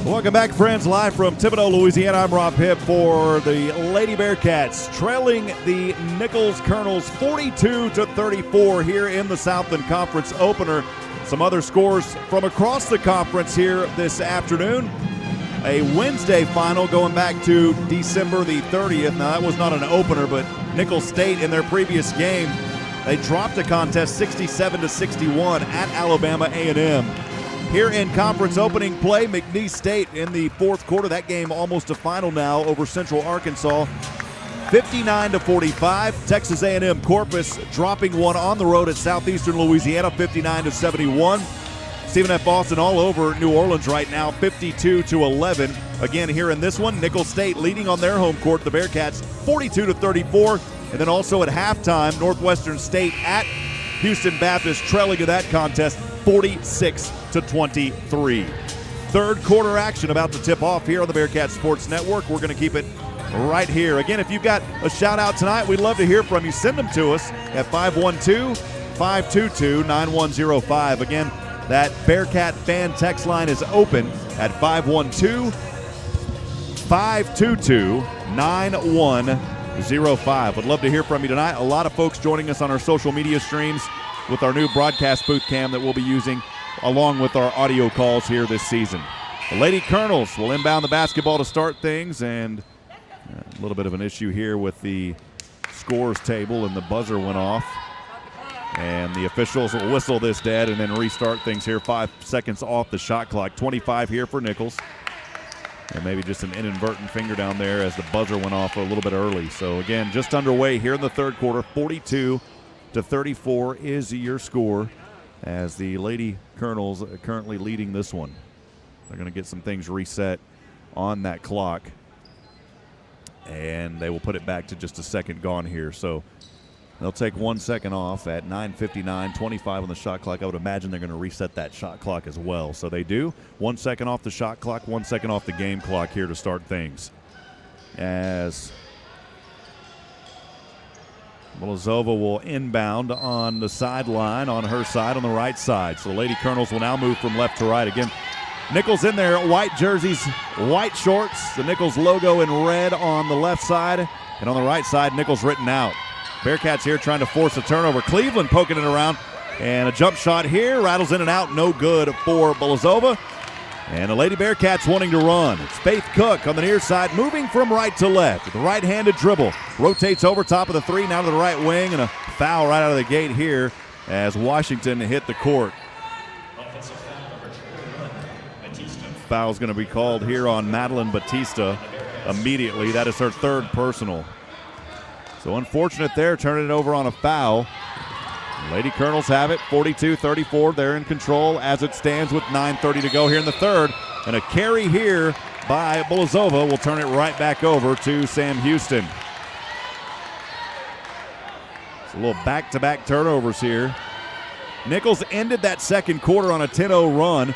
Welcome back, friends, live from Thibodaux, Louisiana. I'm Rob Hipp for the Lady Bearcats, trailing the Nicholls Colonels 42-34 here in the Southland Conference opener. Some other scores from across the conference here this afternoon. A Wednesday final going back to December the 30th. Now, that was not an opener, but Nicholls State in their previous game, they dropped a contest 67-61 at Alabama A&M. Here in conference opening play, McNeese State in the fourth quarter. That game almost a final now over Central Arkansas. 59-45. Texas A&M Corpus dropping one on the road at Southeastern Louisiana, 59-71. Stephen F. Austin all over New Orleans right now, 52-11. Again, here in this one, Nicholls State leading on their home court, the Bearcats, 42-34. And then also at halftime, Northwestern State at Houston Baptist trailing in that contest, 46-23. Third quarter action about to tip off here on the Bearcat Sports Network. We're going to keep it right here. Again, if you've got a shout out tonight, we'd love to hear from you. Send them to us at 512-522-9105. Again, that Bearcat fan text line is open at 512-522-9105. Would love to hear from you tonight. A lot of folks joining us on our social media streams with our new broadcast booth cam that we'll be using along with our audio calls here this season. The Lady Colonels will inbound the basketball to start things, and a little bit of an issue here with the scores table, and the buzzer went off. And the officials will whistle this dead and then restart things here. 5 seconds off the shot clock. 25 here for Nicholls. And maybe just an inadvertent finger down there as the buzzer went off a little bit early. So, again, just underway here in the third quarter. 42-34 is your score as the Lady Colonels are currently leading this one. They're going to get some things reset on that clock. And they will put it back to just a second gone here. So they'll take 1 second off at 9:59, 25 on the shot clock. I would imagine they're going to reset that shot clock as well. So they do. 1 second off the shot clock, 1 second off the game clock here to start things. As Molozova will inbound on the sideline, on her side, on the right side. So the Lady Colonels will now move from left to right. Again, Nicholls in there, white jerseys, white shorts, the Nicholls logo in red on the left side, and on the right side, Nicholls written out. Bearcats here trying to force a turnover. Cleveland poking it around, and a jump shot here, rattles in and out, no good for Molozova. And the Lady Bearkats wanting to run. It's Faith Cook on the near side, moving from right to left with a right-handed dribble. Rotates over top of the three, now to the right wing, and a foul right out of the gate here as Washington hit the court. Foul's going to be called here on Madeline Batista immediately. That is her third personal. So unfortunate there, turning it over on a foul. Lady Colonels have it, 42-34. They're in control as it stands with 9:30 to go here in the third. And a carry here by Bolazova will turn it right back over to Sam Houston. It's a little back-to-back turnovers here. Nicholls ended that second quarter on a 10-0 run.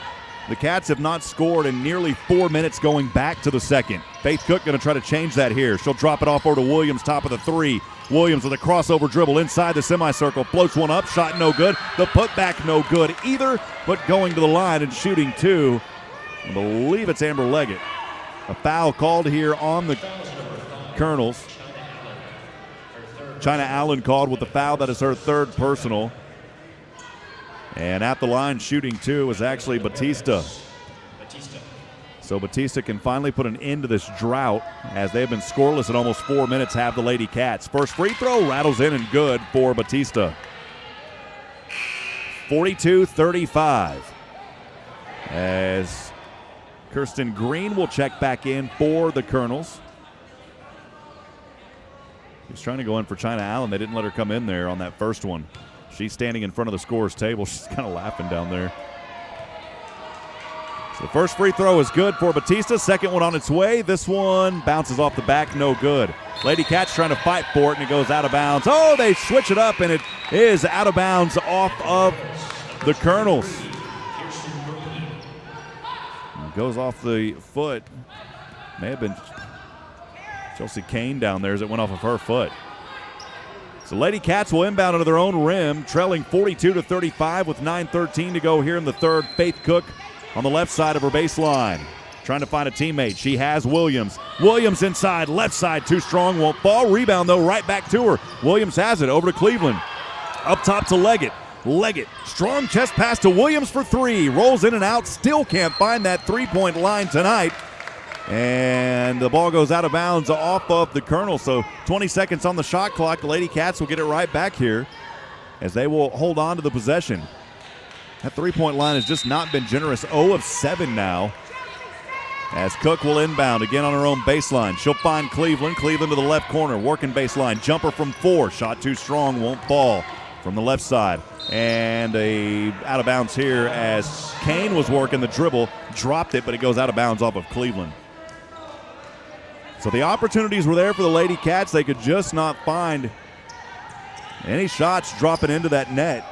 The Cats have not scored in nearly 4 minutes going back to the second. Faith Cook going to try to change that here. She'll drop it off over to Williams, top of the three. Williams with a crossover dribble inside the semicircle. Floats one up, shot no good. The putback no good either, but going to the line and shooting two. I believe it's Amber Leggett. A foul called here on the Colonels. China Allen called with the foul. That is her third personal. And at the line shooting two is actually Batista. So Batista can finally put an end to this drought as they have been scoreless in almost 4 minutes, have the Lady Cats. First free throw rattles in and good for Batista. 42-35 as Kirsten Green will check back in for the Colonels. He's trying to go in for China Allen. They didn't let her come in there on that first one. She's standing in front of the scorer's table. She's kind of laughing down there. So the first free throw is good for Batista. Second one on its way. This one bounces off the back, no good. Lady Cats trying to fight for it, and it goes out of bounds. Oh, they switch it up, and it is out of bounds off of the Colonels. It goes off the foot. May have been Chelsea Kane down there as it went off of her foot. So Lady Cats will inbound into their own rim, trailing 42-35 with 9:13 to go here in the third. Faith Cook on the left side of her baseline, trying to find a teammate. She has Williams. Williams inside, left side, too strong, won't fall. Rebound, though, right back to her. Williams has it, over to Cleveland. Up top to Leggett. Leggett, strong chest pass to Williams for three. Rolls in and out, still can't find that three-point line tonight. And the ball goes out of bounds off of the Colonel. So 20 seconds on the shot clock. The Lady Cats will get it right back here as they will hold on to the possession. That three-point line has just not been generous. 0 of 7 now. As Cook will inbound again on her own baseline. She'll find Cleveland. Cleveland to the left corner. Working baseline. Jumper from 4. Shot too strong. Won't fall from the left side. And a out of bounds here as Kane was working the dribble. Dropped it, but it goes out of bounds off of Cleveland. So the opportunities were there for the Lady Cats. They could just not find any shots dropping into that net.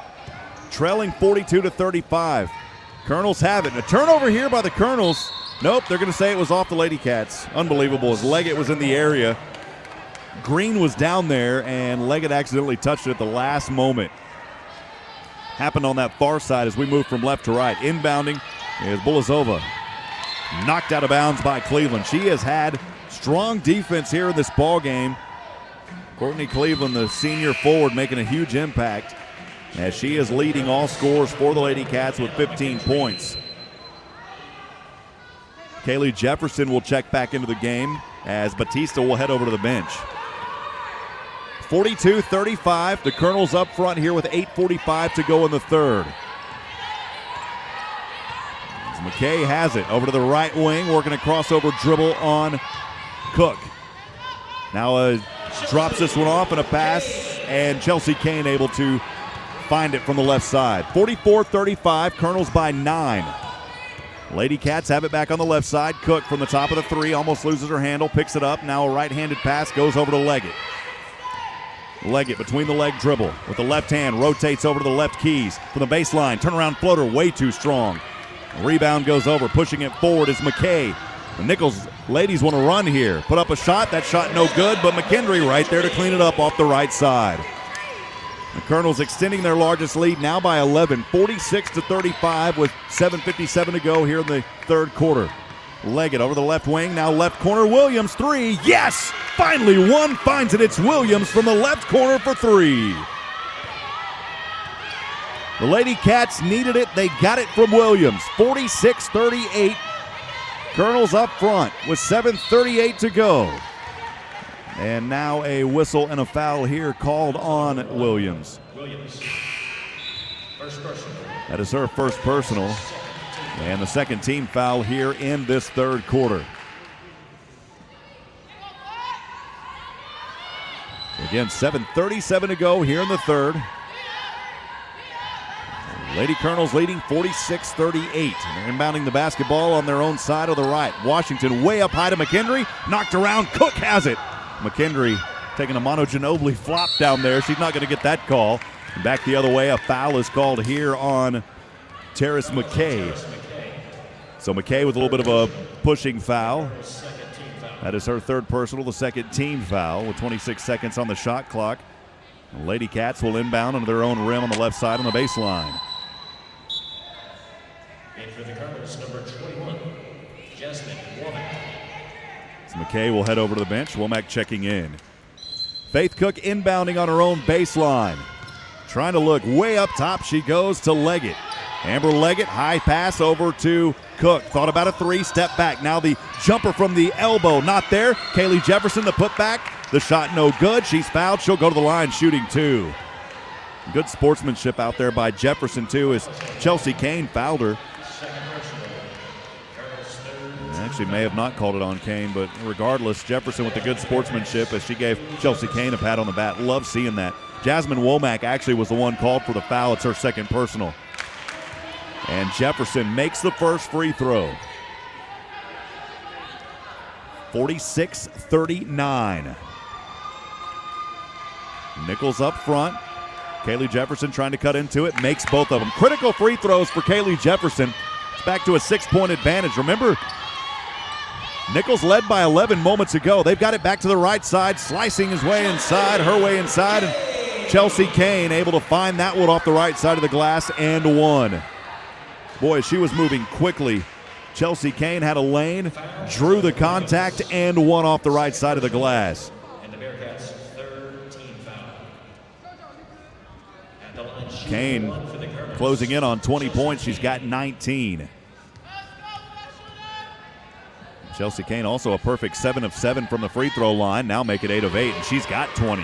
Trailing 42-35. Colonels have it. And a turnover here by the Colonels. Nope, they're going to say it was off the Lady Cats. Unbelievable as Leggett was in the area. Green was down there, and Leggett accidentally touched it at the last moment. Happened on that far side as we move from left to right. Inbounding is Bolazova. Knocked out of bounds by Cleveland. She has had strong defense here in this ball game. Courtney Cleveland, the senior forward, making a huge impact as she is leading all scorers for the Lady Cats with 15 points. Kaylee Jefferson will check back into the game as Batista will head over to the bench. 42-35. The Colonels up front here with 8:45 to go in the third. As McKay has it over to the right wing, working a crossover dribble on Cook. Now drops this one off in a pass, and Chelsea Kane able to find it from the left side. 44-35, Colonels by 9. Lady Cats have it back on the left side. Cook from the top of the three, almost loses her handle, picks it up. Now a right-handed pass goes over to Leggett. Leggett between the leg dribble with the left hand, rotates over to the left keys from the baseline. Turnaround floater, way too strong. Rebound goes over, pushing it forward is McKay. The Nicholls ladies want to run here. Put up a shot, that shot no good, but McKendry right there to clean it up off the right side. The Colonels extending their largest lead now by 11, 46-35 with 7:57 to go here in the third quarter. Leggett over the left wing, now left corner, Williams, three, yes! Finally one finds it, it's Williams from the left corner for three. The Lady Cats needed it, they got it from Williams. 46-38 Colonels up front with 7:38 to go. And now a whistle and a foul here called on Williams. First personal. That is her first personal. And the second team foul here in this third quarter. Again, 7:37 to go here in the third. Lady Colonels leading 46-38. They're inbounding the basketball on their own side of the right. Washington way up high to McKendry. Knocked around. Cook has it. McKendry taking a Mono Ginobili flop down there. She's not going to get that call. And back the other way, a foul is called here on Terrace McKay. So McKay with a little bit of a pushing foul. That is her third personal, the second team foul with 26 seconds on the shot clock. The Lady Cats will inbound under their own rim on the left side on the baseline. And for the Colonels, number 21, Jasmine Womack. So McKay will head over to the bench. Womack checking in. Faith Cook inbounding on her own baseline. Trying to look way up top. She goes to Leggett. Amber Leggett, high pass over to Cook. Thought about a three, step back. Now the jumper from the elbow, not there. Kaylee Jefferson, the putback. The shot no good. She's fouled. She'll go to the line shooting two. Good sportsmanship out there by Jefferson, too, as Chelsea Kane fouled her. Actually may have not called it on Kane, but regardless, Jefferson with the good sportsmanship as she gave Chelsea Kane a pat on the back. Love seeing that. Jasmine Womack actually was the one called for the foul. It's her second personal. And Jefferson makes the first free throw. 46-39. Nicholls up front. Kaylee Jefferson trying to cut into it. Makes both of them. Critical free throws for Kaylee Jefferson. It's back to a 6-point advantage. Remember, Nicholls led by 11 moments ago. They've got it back to the right side, slicing his way inside, her way inside. And Chelsea Kane able to find that one off the right side of the glass and one. Boy, she was moving quickly. Chelsea Kane had a lane, drew the contact, and one off the right side of the glass. And the Bearkats' third team foul. At the line, Kane closing in on 20 points. She's got 19. Chelsea Kane also a perfect 7 of 7 from the free throw line. Now make it 8 of 8, and she's got 20.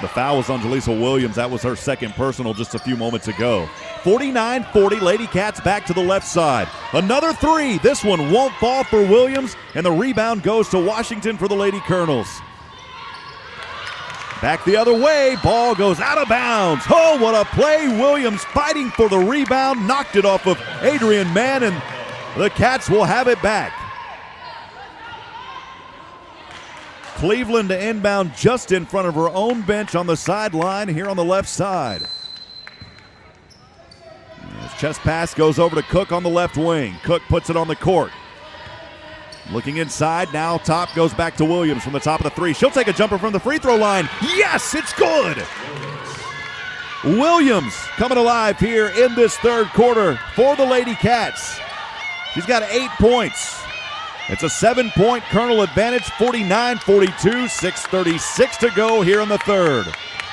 The foul was on Jaleesa Williams. That was her second personal just a few moments ago. 49-40, Lady Cats back to the left side. Another three. This one won't fall for Williams, and the rebound goes to Washington for the Lady Colonels. Back the other way. Ball goes out of bounds. Oh, what a play. Williams fighting for the rebound. Knocked it off of Adrian Mann, and the Cats will have it back. Cleveland to inbound just in front of her own bench on the sideline here on the left side. This chest pass goes over to Cook on the left wing. Cook puts it on the court. Looking inside, now top goes back to Williams from the top of the three. She'll take a jumper from the free throw line. Yes, it's good! Williams coming alive here in this third quarter for the Lady Cats. She's got 8 points. It's a 7-point Colonel advantage, 49-42, 6:36 to go here in the third.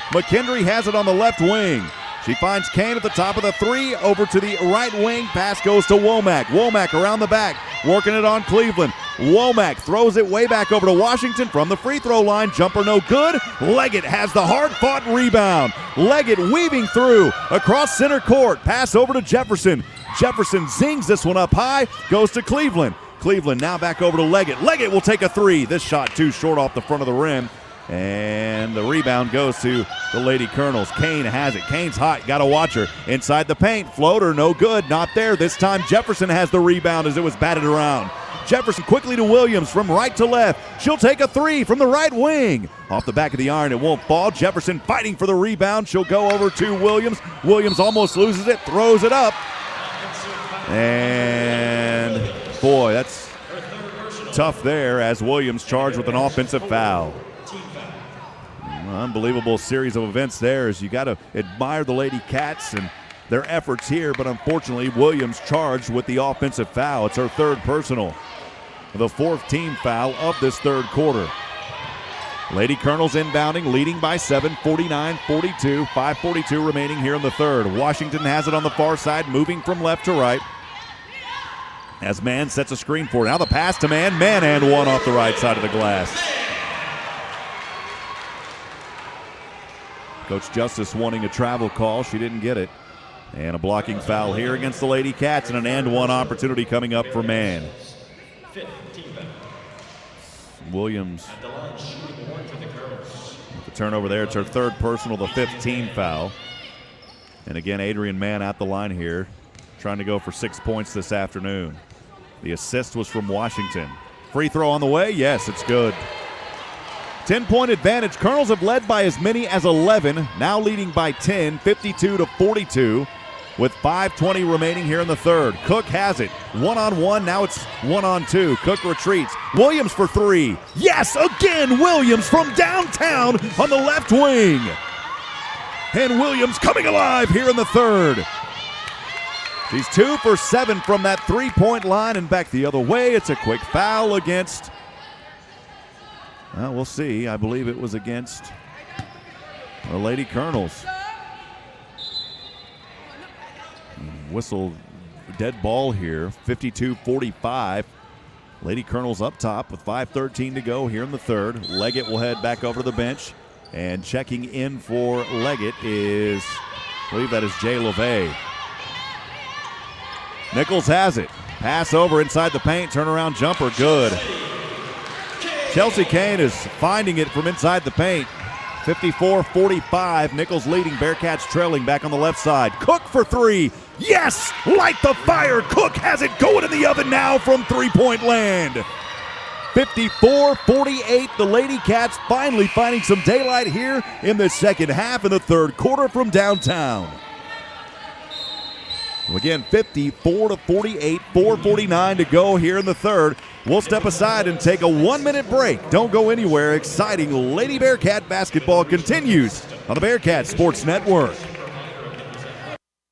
McKendry has it on the left wing. She finds Kane at the top of the three, over to the right wing. Pass goes to Womack. Womack around the back, working it on Cleveland. Womack throws it way back over to Washington from the free throw line. Jumper no good. Leggett has the hard-fought rebound. Leggett weaving through across center court. Pass over to Jefferson. Jefferson zings this one up high, goes to Cleveland. Cleveland now back over to Leggett. Leggett will take a three. This shot too short off the front of the rim. And the rebound goes to the Lady Colonels. Kane has it. Kane's hot. Got to watch her. Inside the paint. Floater, no good. Not there. This time Jefferson has the rebound as it was batted around. Jefferson quickly to Williams from right to left. She'll take a three from the right wing. Off the back of the iron, it won't fall. Jefferson fighting for the rebound. She'll go over to Williams. Williams almost loses it. Throws it up. And boy, that's tough there as Williams charged with an offensive foul. Unbelievable series of events there as you got to admire the Lady Cats and their efforts here, but unfortunately Williams charged with the offensive foul. It's her third personal, the fourth team foul of this third quarter. Lady Colonels inbounding, leading by 7, 49-42, 5:42 remaining here in the third. Washington has it on the far side, moving from left to right. As Mann sets a screen for it. Now the pass to Mann. Mann and one off the right side of the glass. Coach Justice wanting a travel call. She didn't get it. And a blocking foul here against the Lady Cats, and an and one opportunity coming up for Mann. Williams with the turnover there. It's her third personal, the 5th team foul. And again, Adrian Mann at the line here, trying to go for 6 points this afternoon. The assist was from Washington. Free throw on the way. Yes, it's good. 10-point advantage. Colonels have led by as many as 11, now leading by 10, 52-42, with 5:20 remaining here in the third. Cook has it. 1-on-1, now it's 1-on-2. Cook retreats. Williams for three. Yes, again, Williams from downtown on the left wing. And Williams coming alive here in the third. She's 2 for 7 from that three-point line, and back the other way. It's a quick foul against, well, we'll see. I believe it was against the Lady Colonels. Whistle, dead ball here, 52-45. Lady Colonels up top with 5:13 to go here in the third. Leggett will head back over to the bench, and checking in for Leggett is, I believe that is Jay LeVay. Nicholls has it. Pass over inside the paint, turnaround jumper, good. Chelsea Kane is finding it from inside the paint. 54-45, Nicholls leading, Bearkats trailing back on the left side. Cook for three. Yes! Light the fire. Cook has it going in the oven now from three-point land. 54-48, the Lady Cats finally finding some daylight here in the second half in the third quarter from downtown. Again, 54-48, 4:49 to go here in the third. We'll step aside and take a 1-minute break. Don't go anywhere. Exciting Lady Bearcat basketball continues on the Bearcat Sports Network.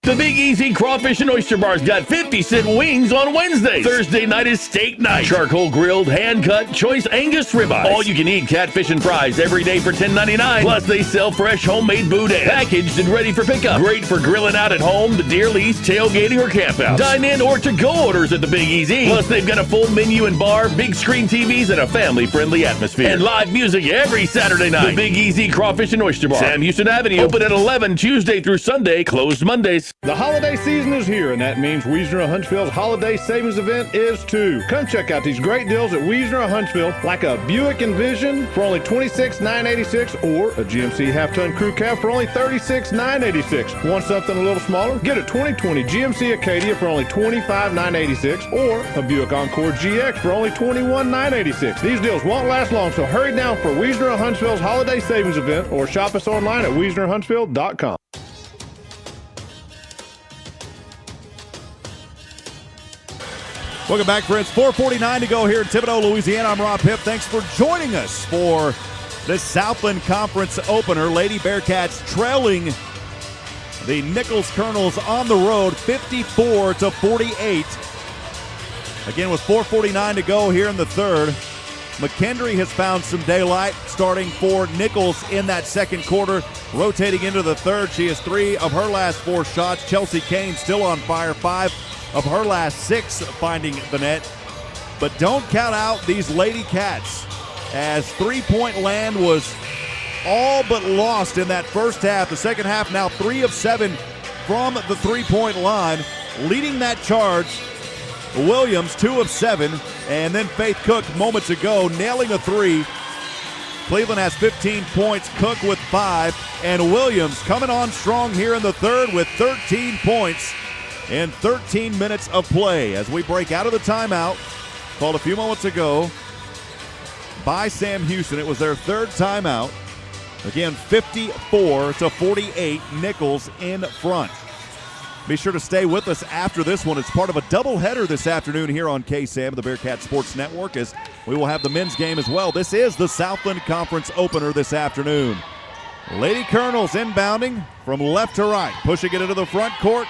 The Big Easy Crawfish and Oyster Bar's got 50-cent wings on Wednesday. Thursday night is steak night. Charcoal grilled, hand-cut, choice Angus ribeyes. All-you-can-eat catfish and fries every day for $10.99. Plus, they sell fresh homemade boudin, packaged and ready for pickup. Great for grilling out at home, the deer lease, tailgating, or campouts. Dine-in or to-go orders at the Big Easy. Plus, they've got a full menu and bar, big screen TVs, and a family-friendly atmosphere. And live music every Saturday night. The Big Easy Crawfish and Oyster Bar. Sam Houston Avenue. Open at 11 Tuesday through Sunday. Closed Mondays. The holiday season is here, and that means Wiesner of Huntsville's holiday savings event is too. Come check out these great deals at Wiesner of Huntsville, like a Buick Envision for only $26,986, or a GMC half-ton crew cab for only $36,986. Want something a little smaller? Get a 2020 GMC Acadia for only $25,986, or a Buick Encore GX for only $21,986. These deals won't last long, so hurry down for Wiesner of Huntsville's holiday savings event, or shop us online at WiesnerHuntsville.com. Welcome back, friends. 4:49 to go here in Thibodaux, Louisiana. I'm Rob Hipp. Thanks for joining us for the Southland Conference opener. Lady Bearcats trailing the Nicholls Colonels on the road, 54-48. Again, with 4:49 to go here in the third. McKendry has found some daylight, starting for Nicholls in that second quarter. Rotating into the third, she has 3 of her last 4 shots. Chelsea Kane still on fire, 5 of her last 6 finding the net. But don't count out these Lady Cats, as three-point land was all but lost in that first half. The second half now 3 of 7 from the three-point line. Leading that charge, Williams, 2 of 7. And then Faith Cook moments ago nailing a 3. Cleveland has 15 points, Cook with 5. And Williams coming on strong here in the third with 13 points. In 13 minutes of play as we break out of the timeout called a few moments ago by Sam Houston. It was their third timeout. Again, 54-48, Nicholls in front. Be sure to stay with us after this one. It's part of a doubleheader this afternoon here on KSAM, the Bearcat Sports Network, as we will have the men's game as well. This is the Southland Conference opener this afternoon. Lady Colonels inbounding from left to right, pushing it into the front court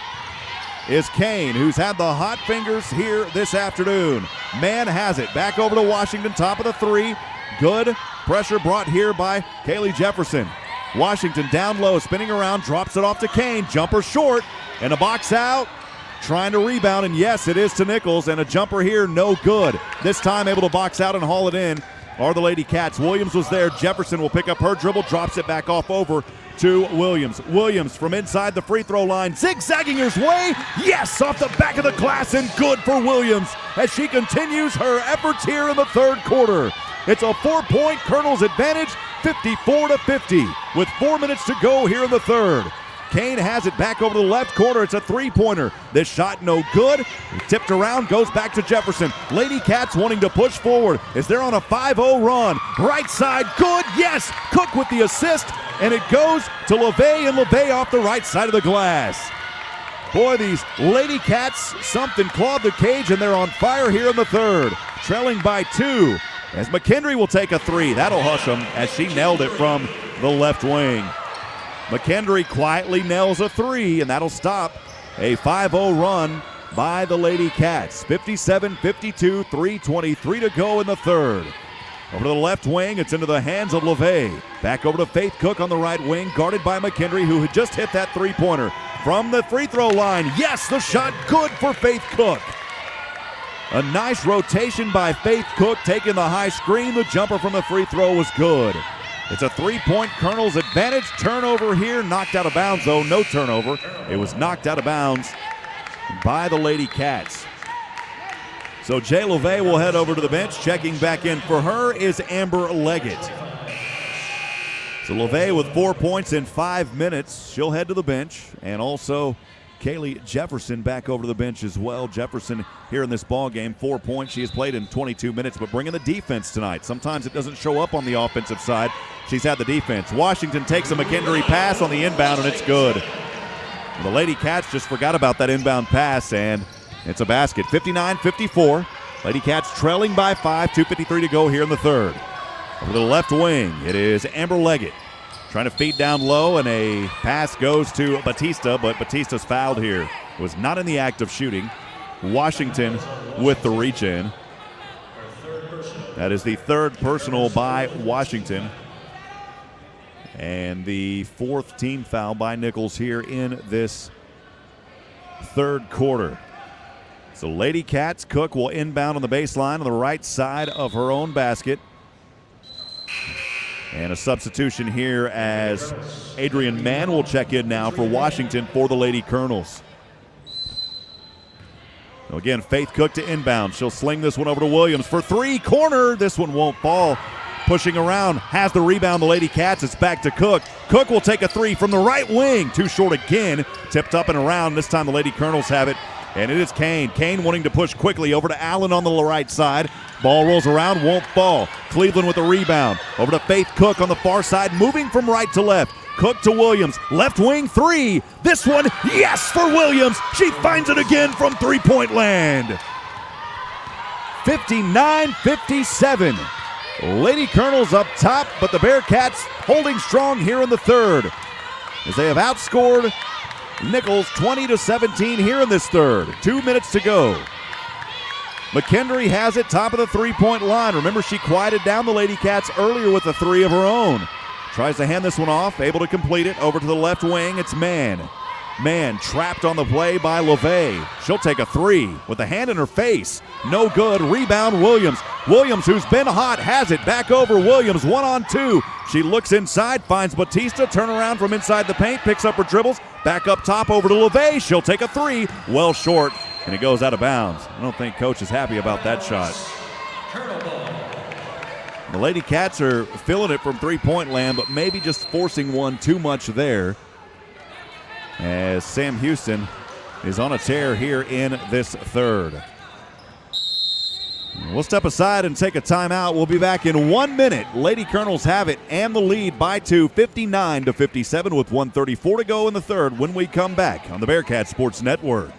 is Kane, who's had the hot fingers here this afternoon. Mann has it. Back over to Washington, top of the 3. Good pressure brought here by Kaylee Jefferson. Washington down low, spinning around, drops it off to Kane. Jumper short, and a box out trying to rebound, and yes, it is to Nicholls, and a jumper here, no good. This time able to box out and haul it in are the Lady Cats. Williams was there. Jefferson will pick up her dribble, drops it back off over to Williams. Williams from inside the free throw line, zigzagging his way. Yes, off the back of the glass, and good for Williams as she continues her efforts here in the third quarter. It's a 4-point Colonels advantage, 54-50, with 4 minutes to go here in the third. Kane has it back over to the left corner. It's a three-pointer. This shot no good. Tipped around, goes back to Jefferson. Lady Cats wanting to push forward as they're on a 5-0 run. Right side, good, yes. Cook with the assist, and it goes to LeVay, and LeVay off the right side of the glass. Boy, these Lady Cats, something clawed the cage, and they're on fire here in the third. Trailing by 2 as McKendry will take a 3. That'll hush them as she nailed it from the left wing. McKendry quietly nails a 3, and that'll stop a 5-0 run by the Lady Cats. 57-52, 3:23 to go in the third. Over to the left wing, it's into the hands of LeVay. Back over to Faith Cook on the right wing, guarded by McKendry, who had just hit that three-pointer from the free throw line. Yes, the shot good for Faith Cook. A nice rotation by Faith Cook, taking the high screen. The jumper from the free throw was good. It's a 3-point Colonels advantage. Turnover here, knocked out of bounds though, no turnover. It was knocked out of bounds by the Lady Cats. So Jay LeVay will head over to the bench. Checking back in for her is Amber Leggett. So LeVay with 4 points in 5 minutes. She'll head to the bench. And also Kaylee Jefferson back over to the bench as well. Jefferson here in this ball game, 4 points. She has played in 22 minutes, but bringing the defense tonight. Sometimes it doesn't show up on the offensive side. She's had the defense. Washington takes a McKendry pass on the inbound, and it's good. The Lady Cats just forgot about that inbound pass, and it's a basket. 59-54. Lady Cats trailing by 5, 2:53 to go here in the third. Over to the left wing, it is Amber Leggett. Trying to feed down low, and a pass goes to Batista, but Batista's fouled here. Was not in the act of shooting. Washington with the reach in. That is the third personal by Washington. And the fourth team foul by Nicholls here in this third quarter. So Lady Cats, Cook will inbound on the baseline on the right side of her own basket. And a substitution here as Adrian Mann will check in now for Washington for the Lady Colonels. So again, Faith Cook to inbound. She'll sling this one over to Williams for 3, corner. This one won't fall. Pushing around, has the rebound, the Lady Cats. It's back to Cook. Cook will take a 3 from the right wing. Too short again. Tipped up and around. This time the Lady Colonels have it. And it is Kane. Kane wanting to push quickly over to Allen on the right side. Ball rolls around, won't fall. Cleveland with the rebound. Over to Faith Cook on the far side, moving from right to left. Cook to Williams. Left wing 3. This one, yes, for Williams. She finds it again from three-point land. 59-57. Lady Colonels up top, but the Bearkats holding strong here in the third as they have outscored Nicholls 20-17 here in this third. 2 minutes to go. McKendry has it top of the three-point line. Remember, she quieted down the Lady Cats earlier with a 3 of her own. Tries to hand this one off, able to complete it. Over to the left wing, it's Mann. Mann trapped on the play by LeVay. She'll take a 3 with a hand in her face. No good. Rebound Williams. Williams, who's been hot, has it. Back over Williams, 1-on-2. She looks inside, finds Batista. Turn around from inside the paint, picks up her dribbles. Back up top over to LeVay. She'll take a 3. Well short, and it goes out of bounds. I don't think Coach is happy about that shot. The Lady Cats are feeling it from three-point land, but maybe just forcing one too much there, as Sam Houston is on a tear here in this third. We'll step aside and take a timeout. We'll be back in 1 minute. Lady Colonels have it and the lead by 2, 59-57, with 1:34 to go in the third when we come back on the Bearcat Sports Network.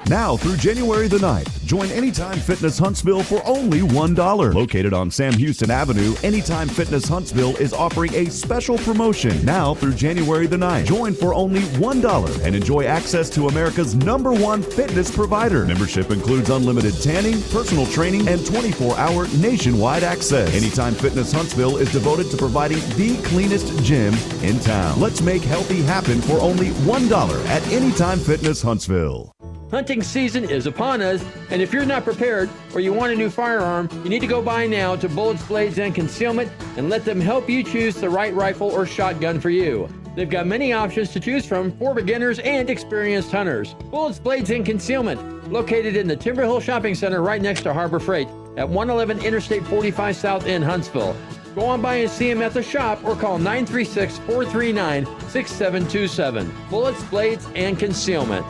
Now through January the 9th, join Anytime Fitness Huntsville for only $1. Located on Sam Houston Avenue, Anytime Fitness Huntsville is offering a special promotion now through January the 9th. Join for only $1 and enjoy access to America's #1 fitness provider. Membership includes unlimited tanning, personal training, and 24-hour nationwide access. Anytime Fitness Huntsville is devoted to providing the cleanest gym in town. Let's make healthy happen for only $1 at Anytime Fitness Huntsville. Hunting season is upon us, and if you're not prepared or you want a new firearm, you need to go by now to Bullets, Blades, and Concealment and let them help you choose the right rifle or shotgun for you. They've got many options to choose from for beginners and experienced hunters. Bullets, Blades, and Concealment, located in the Timber Hill Shopping Center right next to Harbor Freight at 111 Interstate 45 South in Huntsville. Go on by and see him at the shop or call 936-439-6727. Bullets, Blades, and Concealment.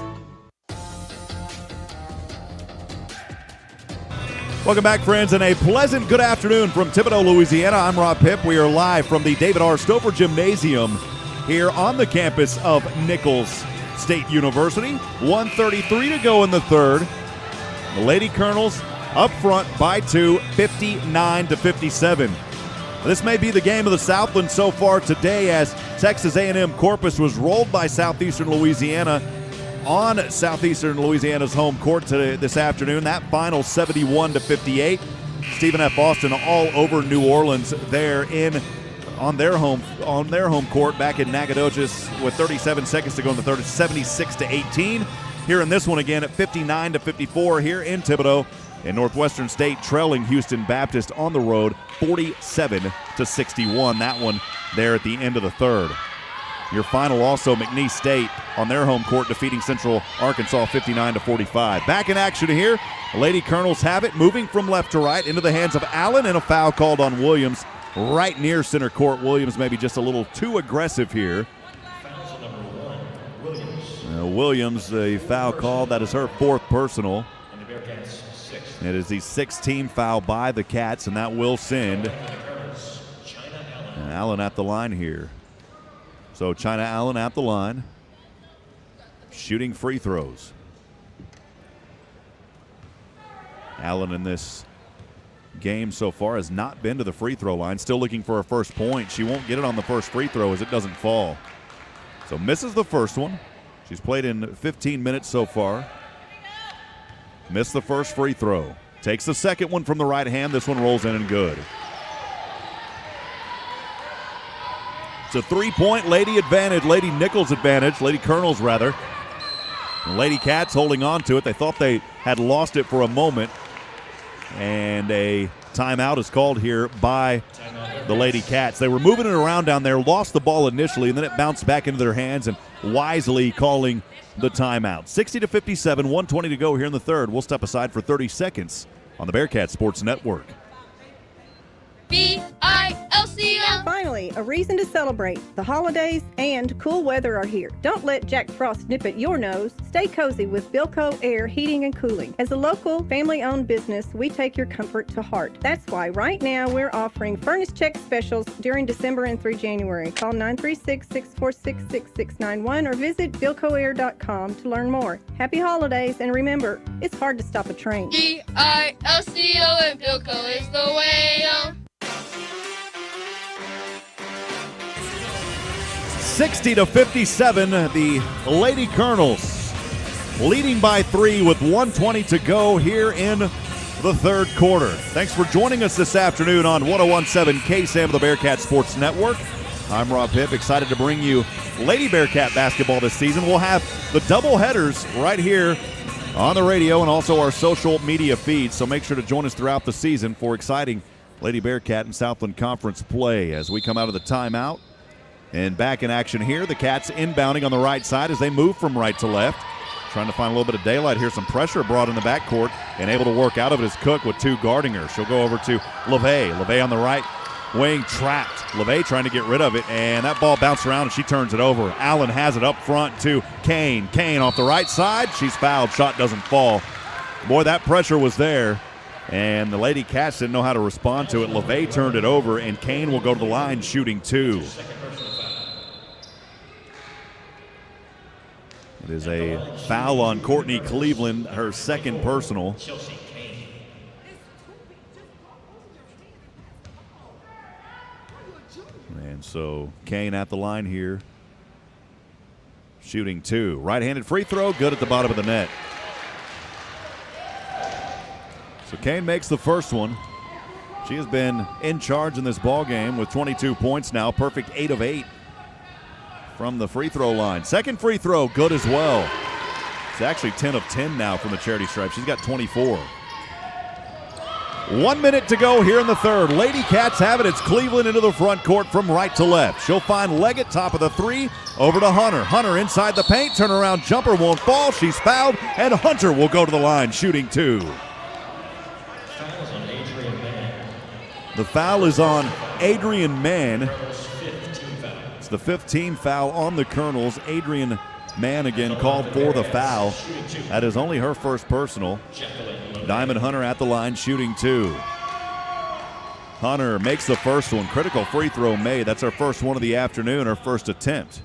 Welcome back, friends, and a pleasant good afternoon from Thibodaux, Louisiana. I'm Rob Pipp. We are live from the David R. Stover Gymnasium here on the campus of Nicholls State University. 1:33 to go in the third. The Lady Colonels up front by 2, 59-57. This may be the game of the Southland so far today, as Texas A&M Corpus was rolled by Southeastern Louisiana on Southeastern Louisiana's home court today, this afternoon. That final 71-58. Stephen F. Austin all over New Orleans there on their home court back in Nacogdoches with 37 seconds to go in the third. 76-18. Here in this one again at 59-54 here in Thibodaux. And Northwestern State trailing Houston Baptist on the road 47-61. That one there at the end of the third. Your final also, McNeese State on their home court defeating Central Arkansas 59-45. Back in action here. Lady Colonels have it, moving from left to right into the hands of Allen, and a foul called on Williams right near center court. Williams maybe just a little too aggressive here. Williams, a foul call. That is her fourth personal. It is the sixth team foul by the Cats, and that will send Allen at the line here. So China Allen at the line, shooting free throws. Allen in this game so far has not been to the free throw line. Still looking for her first point. She won't get it on the first free throw as it doesn't fall. So misses the first one. She's played in 15 minutes so far. Missed the first free throw. Takes the second one from the right hand. This one rolls in and good. It's a three-point Lady advantage, Lady Nicholls advantage, Lady Colonels rather. The Lady Cats holding on to it. They thought they had lost it for a moment. And a timeout is called here by the Lady Cats. They were moving it around down there, lost the ball initially, and then it bounced back into their hands, and wisely calling the timeout. 60-57, 1:20 to go here in the third. We'll step aside for 30 seconds on the Bearcat Sports Network. BILCL. Finally, a reason to celebrate. The holidays and cool weather are here. Don't let Jack Frost nip at your nose. Stay cozy with Bilco Air Heating and Cooling. As a local, family-owned business, we take your comfort to heart. That's why right now we're offering furnace check specials during December and through January. Call 936-646-6691 or visit bilcoair.com to learn more. Happy holidays, and remember, it's hard to stop a train. BILCO and Bilco is the way. 60-57, the Lady Colonels leading by 3 with 1:20 to go here in the third quarter. Thanks for joining us this afternoon on 101.7 KSAM, the Bearcat Sports Network. I'm Rob Pipp, excited to bring you Lady Bearcat basketball this season. We'll have the double headers right here on the radio and also our social media feeds, so make sure to join us throughout the season for exciting Lady Bearcat and Southland Conference play as we come out of the timeout. And back in action here, the Cats inbounding on the right side as they move from right to left. Trying to find a little bit of daylight here. Some pressure brought in the backcourt, and able to work out of it is Cook with 2 guarding her. She'll go over to LeVay. LeVay on the right wing, trapped. LeVay trying to get rid of it, and that ball bounced around and she turns it over. Allen has it up front to Kane. Kane off the right side. She's fouled. Shot doesn't fall. Boy, that pressure was there, and the Lady Cats didn't know how to respond to it. LeVay turned it over, and Kane will go to the line shooting 2. It is a foul on Courtney Cleveland, her second personal. And so Kane at the line here. Shooting 2. Right-handed free throw, good at the bottom of the net. So Kane makes the first one. She has been in charge in this ball game with 22 points now. Perfect 8 of 8 from the free throw line. Second free throw, good as well. It's actually 10 of 10 now from the charity stripe. She's got 24. 1 minute to go here in the third. Lady Cats have it. It's Cleveland into the front court from right to left. She'll find Leggett, top of the 3, over to Hunter. Hunter inside the paint, turnaround jumper won't fall. She's fouled, and Hunter will go to the line, shooting 2. The foul is on Adrian Mann. It's the 15th foul on the Colonels. Adrian Mann again called for the foul. That is only her first personal. Diamond Hunter at the line, shooting 2. Hunter makes the first one. Critical free throw made. That's her first one of the afternoon, her first attempt.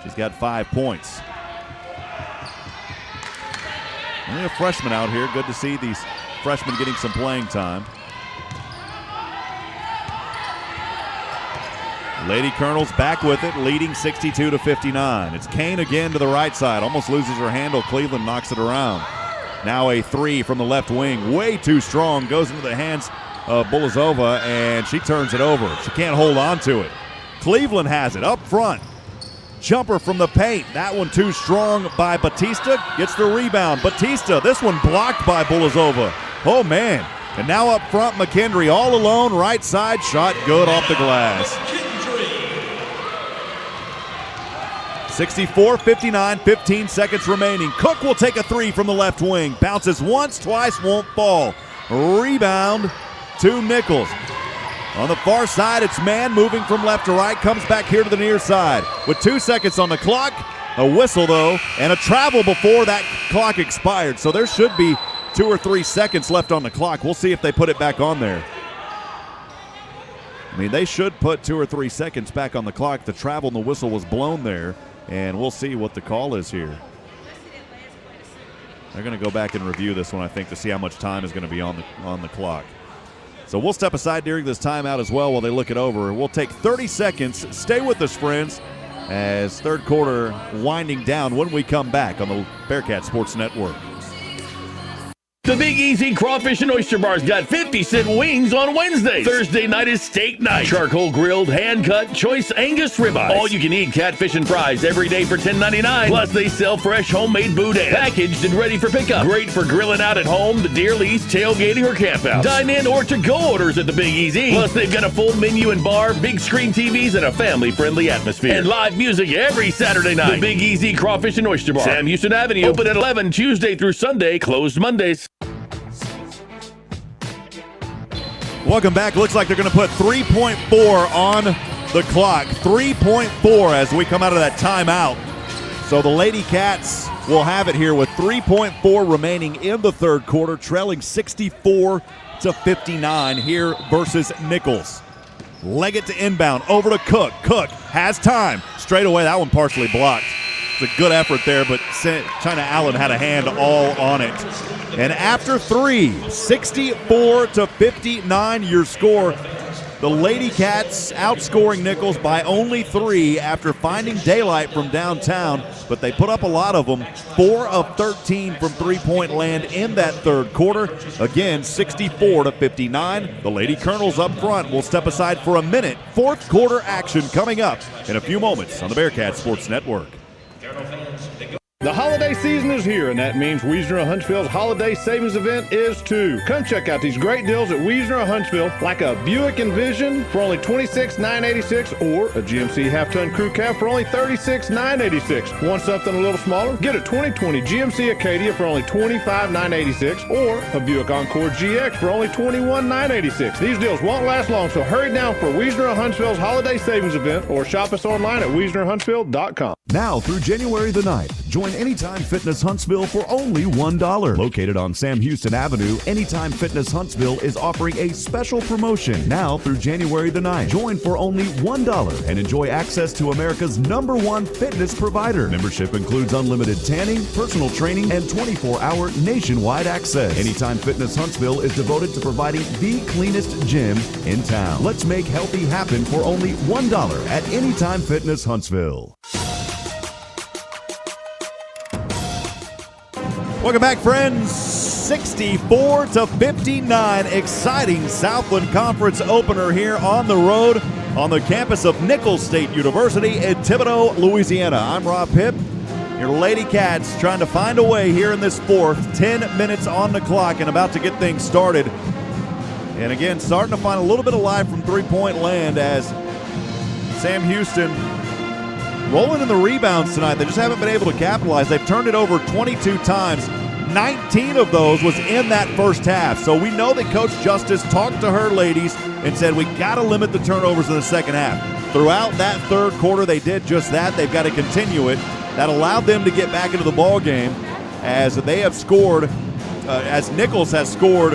She's got 5 points. Only a freshman out here. Good to see these freshmen getting some playing time. Lady Colonels back with it, leading 62-59. It's Kane again to the right side. Almost loses her handle. Cleveland knocks it around. Now a 3 from the left wing. Way too strong. Goes into the hands of Bulazova, and she turns it over. She can't hold on to it. Cleveland has it up front. Jumper from the paint. That one too strong by Batista. Gets the rebound. Batista, this one blocked by Bulazova. Oh, man. And now up front, McKendry all alone. Right side, shot good off the glass. 64-59, 15 seconds remaining. Cook will take a 3 from the left wing. Bounces once, twice, won't fall. Rebound to Nicholls. On the far side, it's Mann moving from left to right. Comes back here to the near side. With 2 seconds on the clock, a whistle though, and a travel before that clock expired. So there should be 2 or 3 seconds left on the clock. We'll see if they put it back on there. I mean, they should put 2 or 3 seconds back on the clock. The travel and the whistle was blown there. And we'll see what the call is here. They're going to go back and review this one, I think, to see how much time is going to be on the clock. So we'll step aside during this timeout as well while they look it over. We'll take 30 seconds. Stay with us, friends, as third quarter winding down when we come back on the Bearcat Sports Network. The Big Easy Crawfish and Oyster Bar's got 50-cent wings on Wednesday. Thursday night is steak night. Charcoal grilled, hand-cut, choice Angus ribeyes. All-you-can-eat catfish and fries every day for $10.99. Plus, they sell fresh homemade boudin, packaged and ready for pickup. Great for grilling out at home, the deer lease, tailgating, or campouts. Dine-in or to-go orders at the Big Easy. Plus, they've got a full menu and bar, big screen TVs, and a family-friendly atmosphere. And live music every Saturday night. The Big Easy Crawfish and Oyster Bar. Sam Houston Avenue. Open at 11 Tuesday through Sunday. Closed Mondays. Welcome back. Looks like they're going to put 3.4 on the clock. 3.4 as we come out of that timeout. So the Lady Cats will have it here with 3.4 remaining in the third quarter, trailing 64-59 here versus Nicholls. Leggett to inbound, over to Cook. Cook has time. Straight away, that one partially blocked. It's a good effort there, but China Allen had a hand all on it. And after 3, 64-59 your score. The Lady Cats outscoring Nicholls by only 3 after finding daylight from downtown, but they put up a lot of them. 4 of 13 from three-point land in that third quarter. Again, 64-59. The Lady Colonels up front will step aside for a minute. Fourth quarter action coming up in a few moments on the Bearcat Sports Network. The holiday season is here, and that means Wiesner of Huntsville's holiday savings event is too. Come check out these great deals at Wiesner of Huntsville, like a Buick Envision for only $26,986, or a GMC half-ton crew cab for only $36,986. Want something a little smaller? Get a 2020 GMC Acadia for only $25,986, or a Buick Encore GX for only $21,986. These deals won't last long, so hurry down for Wiesner of Huntsville's holiday savings event, or shop us online at WiesnerHuntsville.com. Now through January the 9th, join Anytime Fitness Huntsville for only $1. Located on Sam Houston Avenue, Anytime Fitness Huntsville is offering a special promotion now through January the 9th. Join for only $1 and enjoy access to America's #1 fitness provider. Membership includes unlimited tanning, personal training, and 24-hour nationwide access. Anytime Fitness Huntsville is devoted to providing the cleanest gym in town. Let's make healthy happen for only $1 at Anytime Fitness Huntsville. Welcome back, friends. 64-59. Exciting Southland Conference opener here on the road on the campus of Nicholls State University in Thibodaux, Louisiana. I'm Rob Hipp. Your Lady Cats trying to find a way here in this fourth. 10 minutes on the clock and about to get things started. And again, starting to find a little bit of life from three-point land as Sam Houston rolling in the rebounds tonight. They just haven't been able to capitalize. They've turned it over 22 times. 19 of those was in that first half. So we know that Coach Justice talked to her ladies and said, we got to limit the turnovers in the second half. Throughout that third quarter, they did just that. They've got to continue it. That allowed them to get back into the ball game as they have scored, as Nicholls has scored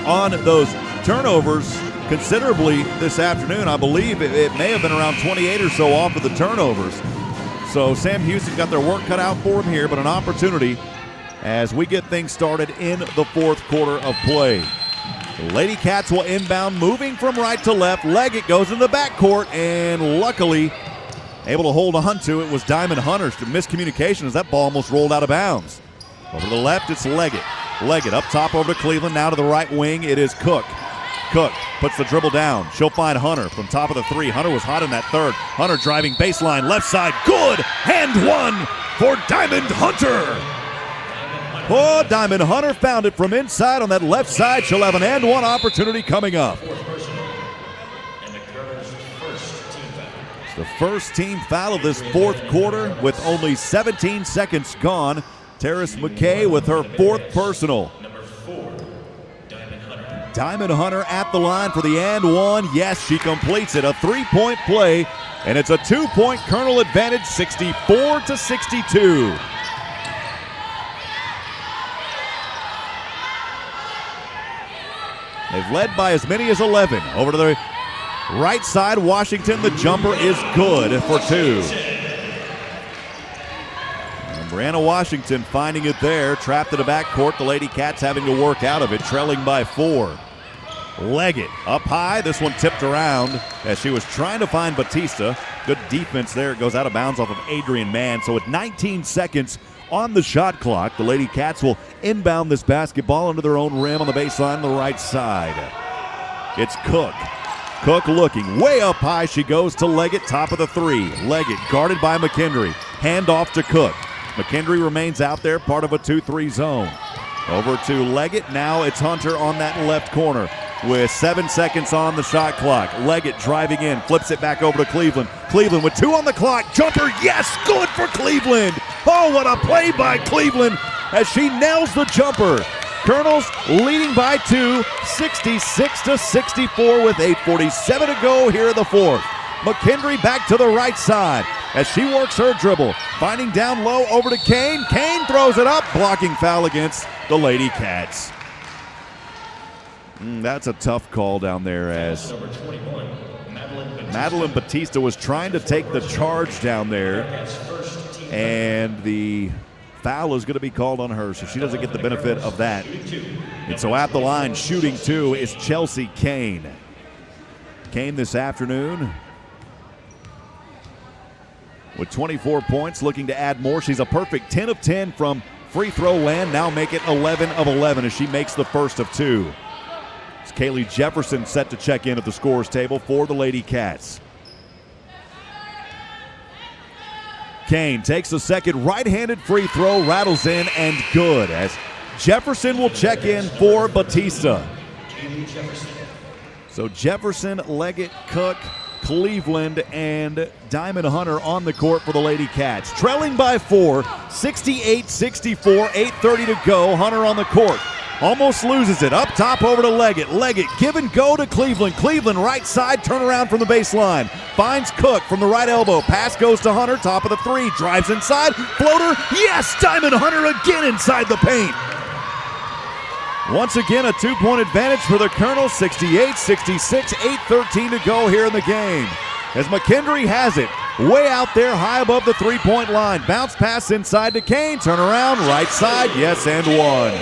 on those turnovers considerably this afternoon. I believe it may have been around 28 or so off of the turnovers. So Sam Houston got their work cut out for them here, but an opportunity as we get things started in the fourth quarter of play. The Lady Cats will inbound, moving from right to left. Leggett goes in the backcourt, and luckily able to hold on to it was Diamond Hunter. Miscommunication as that ball almost rolled out of bounds. Over to the left, it's Leggett. Leggett up top over to Cleveland. Now to the right wing, it is Cook. Cook puts the dribble down. She'll find Hunter from top of the three. Hunter was hot in that third. Hunter driving baseline, left side, good! And one for Diamond Hunter! Oh, Diamond Hunter found it from inside on that left side. She'll have an and one opportunity coming up. It's the first team foul of this fourth quarter with only 17 seconds gone. Terrace McKay with her fourth personal. Diamond Hunter at the line for the and one. Yes, she completes it. A three-point play, and it's a two-point Colonel advantage, 64-62. They've led by as many as 11. Over to the right side, Washington. The jumper is good for two. And Brianna Washington finding it there, trapped in the backcourt. The Lady Cats having to work out of it, trailing by 4. Leggett up high. This one tipped around as she was trying to find Batista. Good defense there. It goes out of bounds off of Adrian Mann. So with 19 seconds on the shot clock, the Lady Cats will inbound this basketball into their own rim on the baseline on the right side. It's Cook. Cook looking way up high. She goes to Leggett, top of the three. Leggett guarded by McKendry. Hand off to Cook. McKendry remains out there, part of a 2-3 zone. Over to Leggett. Now it's Hunter on that left corner with 7 seconds on the shot clock. Leggett driving in, flips it back over to Cleveland. Cleveland with 2 on the clock. Jumper, yes, good for Cleveland. Oh, what a play by Cleveland as she nails the jumper. Colonels leading by 2, 66-64 with 8:47 to go here in the fourth. McKendry back to the right side as she works her dribble. Finding down low over to Kane. Kane throws it up. Blocking foul against the Lady Cats. That's a tough call down there as Madeline Batista was trying to take the charge down there, and the foul is going to be called on her, so she doesn't get the benefit of that. And so at the line, shooting 2 is Chelsea Kane. Kane this afternoon with 24 points, looking to add more. She's a perfect 10 of 10 from free throw land. Now make it 11 of 11 as she makes the first of 2. It's Kaylee Jefferson set to check in at the scorer's table for the Lady Cats. Kane takes the second right-handed free throw, rattles in, and good as Jefferson will check in for Batista. So Jefferson, Leggett, Cook, Cleveland, and Diamond Hunter on the court for the Lady Cats. Trailing by 4, 68-64, 8:30 to go. Hunter on the court. Almost loses it. Up top over to Leggett. Leggett give and go to Cleveland. Cleveland right side, turn around from the baseline. Finds Cook from the right elbow. Pass goes to Hunter, top of the three. Drives inside. Floater. Yes! Diamond Hunter again inside the paint. Once again, a 2-point advantage for the Colonels. 68-66, 8:13 to go here in the game. As McKendry has it. Way out there, high above the three-point line. Bounce pass inside to Kane. Turn around, right side. Yes, and one.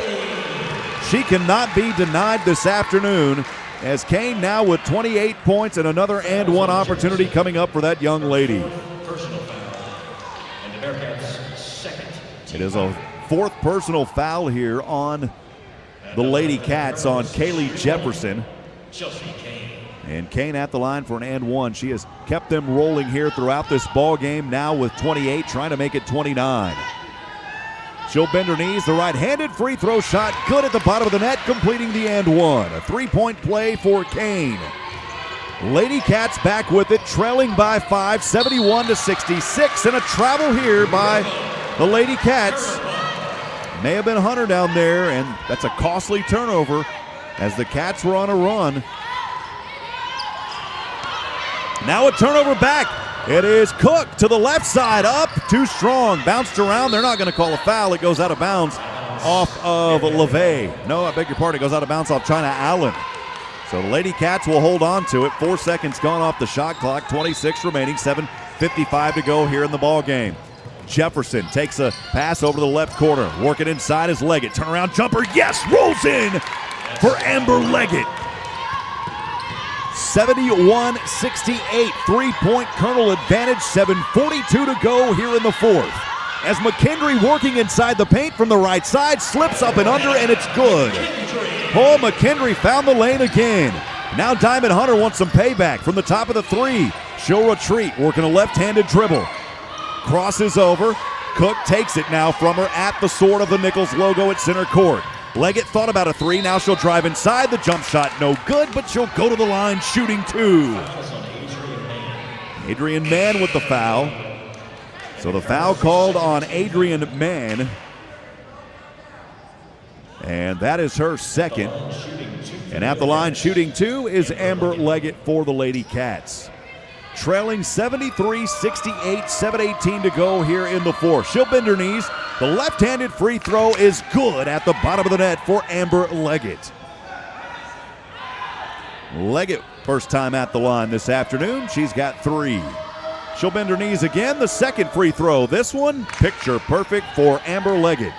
She cannot be denied this afternoon, as Kane now with 28 points and another and one opportunity coming up for that young lady. It is a fourth personal foul here on the Lady Cats on Kaylee Jefferson. And Kane at the line for an and one. She has kept them rolling here throughout this ball game, now with 28, trying to make it 29. She'll bend her knees. The right-handed free throw shot good at the bottom of the net, completing the and one. A three-point play for Kane. Lady Cats back with it, trailing by 5, 71-66, and a travel here by the Lady Cats. May have been Hunter down there, and that's a costly turnover as the Cats were on a run. Now a turnover back. It is Cook to the left side, up, too strong, bounced around. They're not going to call a foul. It goes out of bounds off of LeVay. No, I beg your pardon. It goes out of bounds off China Allen. So the Lady Cats will hold on to it. 4 seconds gone off the shot clock, 26 remaining, 7:55 to go here in the ball game. Jefferson takes a pass over to the left corner, working inside his Leggett. Turnaround jumper, yes, rolls in for Amber Leggett. 71-68, three-point Colonel advantage, 7:42 to go here in the fourth. As McKendry working inside the paint from the right side, slips up and under, and it's good. Oh, McKendry found the lane again. Now Diamond Hunter wants some payback from the top of the three. She'll retreat, working a left-handed dribble. Crosses over. Cook takes it now from her at the sword of the Nicholls logo at center court. Leggett thought about a three. Now she'll drive inside. The jump shot no good, but she'll go to the line shooting two. Adrian Mann with the foul. So the foul called on Adrian Mann. And that is her second. And at the line shooting two is Amber Leggett for the Lady Cats. Trailing 73-68, 7:18 to go here in the fourth. She'll bend her knees. The left-handed free throw is good at the bottom of the net for Amber Leggett. Leggett, first time at the line this afternoon. She's got three. She'll bend her knees again. The second free throw. This one, picture perfect for Amber Leggett.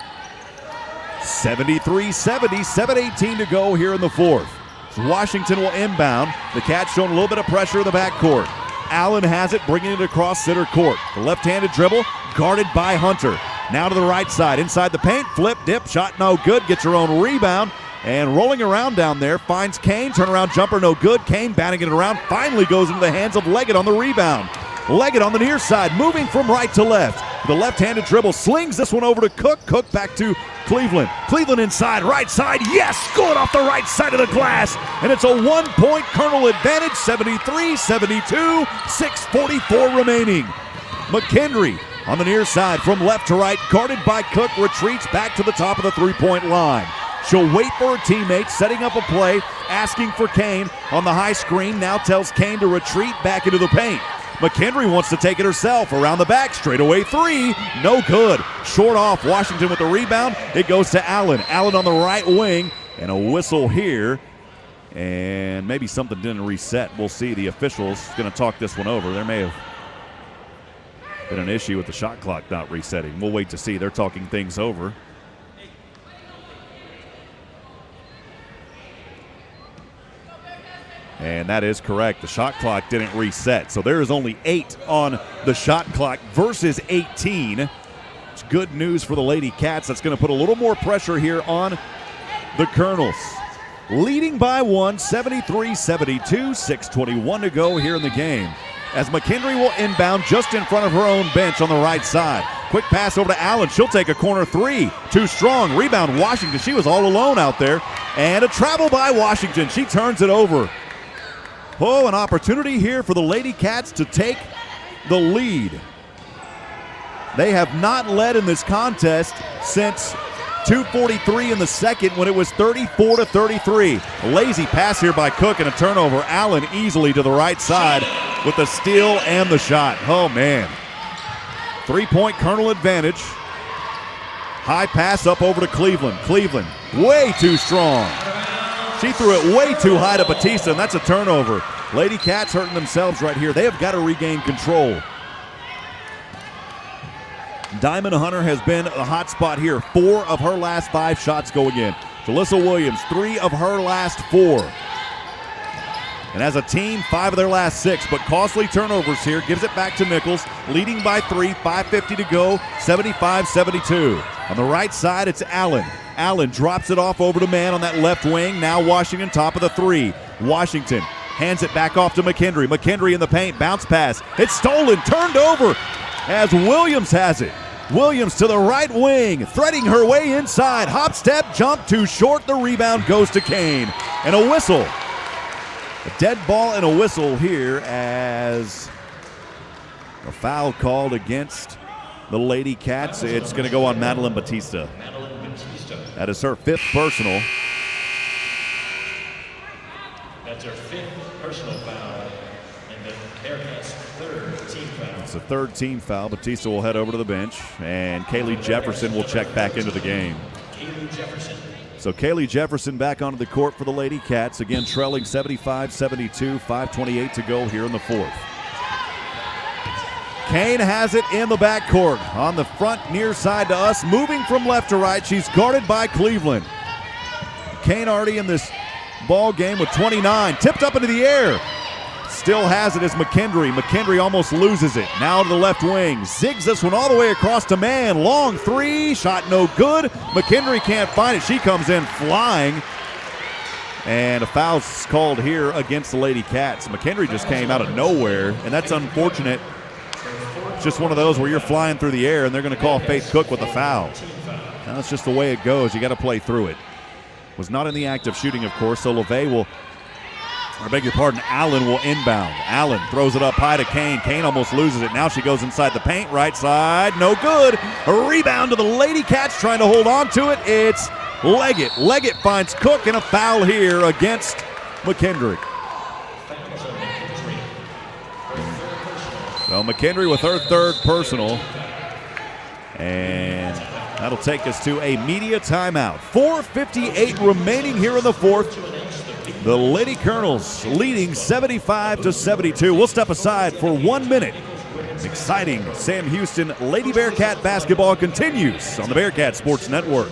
73-70, 7:18 to go here in the fourth. So Washington will inbound. The Cats showing a little bit of pressure in the backcourt. Allen has it, bringing it across center court. The left-handed dribble, guarded by Hunter. Now to the right side, inside the paint, flip, dip, shot no good, gets her own rebound, and rolling around down there, finds Kane, turnaround jumper no good. Kane batting it around, finally goes into the hands of Leggett on the rebound. Leggett on the near side, moving from right to left. The left-handed dribble slings this one over to Cook. Cook back to Cleveland. Cleveland inside, right side, yes, good off the right side of the glass. And it's a one-point Colonel advantage, 73-72, 6:44 remaining. McKendry on the near side from left to right, guarded by Cook, retreats back to the top of the three-point line. She'll wait for her teammates, setting up a play, asking for Kane on the high screen, now tells Kane to retreat back into the paint. McKendry wants to take it herself. Around the back, straightaway three. No good. Short off. Washington with the rebound. It goes to Allen. Allen on the right wing. And a whistle here. And maybe something didn't reset. We'll see. The officials going to talk this one over. There may have been an issue with the shot clock not resetting. We'll wait to see. They're talking things over. And that is correct. The shot clock didn't reset. So there is only 8 on the shot clock versus 18. It's good news for the Lady Cats. That's going to put a little more pressure here on the Colonels. Leading by 1, 73-72, 6:21 to go here in the game. As McKendry will inbound just in front of her own bench on the right side. Quick pass over to Allen. She'll take a corner three. Too strong. Rebound Washington. She was all alone out there. And a travel by Washington. She turns it over. Oh, an opportunity here for the Lady Cats to take the lead. They have not led in this contest since 2:43 in the second when it was 34-33. A lazy pass here by Cook and a turnover. Allen easily to the right side with the steal and the shot. Oh, man. 3-point Colonel advantage. High pass up over to Cleveland. Cleveland way too strong. She threw it way too high to Batista, and that's a turnover. Lady Cats hurting themselves right here. They have got to regain control. Diamond Hunter has been a hot spot here. 4 of her last 5 shots going in. Jalissa Williams, 3 of her last 4. And as a team, 5 of their last 6. But costly turnovers here. Gives it back to Nicholls. Leading by 3, 5:50 to go, 75-72. On the right side, it's Allen. Allen drops it off over to man on that left wing. Now Washington top of the 3. Washington hands it back off to McKendry. McKendry in the paint. Bounce pass. It's stolen. Turned over as Williams has it. Williams to the right wing, threading her way inside. Hop, step, jump, too short. The rebound goes to Kane. And a whistle. A dead ball and a whistle here as a foul called against the Lady Cats. It's going to go on Madeline Batista. That is her 5th personal. That's her 5th personal foul, and the Bearkats' 3rd team foul. It's the 3rd team foul. Batista will head over to the bench, and Kaylee Jefferson will check back into the game. Kaylee Jefferson. So Kaylee Jefferson back onto the court for the Lady Cats, again trailing 75-72, 5:28 to go here in the 4th. Kane has it in the backcourt. On the front near side to us, moving from left to right. She's guarded by Cleveland. Kane already in this ball game with 29. Tipped up into the air. Still has it as McKendry. McKendry almost loses it. Now to the left wing. Zigs this one all the way across to man. Long 3. Shot no good. McKendry can't find it. She comes in flying. And a foul's called here against the Lady Cats. McKendry just came out of nowhere, and that's unfortunate. It's just one of those where you're flying through the air, and they're going to call Faith Cook with a foul. And that's just the way it goes. You got to play through it. Was not in the act of shooting, of course, so LeVay will, I beg your pardon, Allen will inbound. Allen throws it up high to Kane. Kane almost loses it. Now she goes inside the paint, right side. No good. A rebound to the Lady Cats trying to hold on to it. It's Leggett. Leggett finds Cook, and a foul here against McKendry. So McKendry with her 3rd personal. And that'll take us to a media timeout. 4:58 remaining here in the 4th. The Lady Colonels leading 75-72. We'll step aside for 1 minute. Exciting Sam Houston Lady Bearcat basketball continues on the Bearcat Sports Network.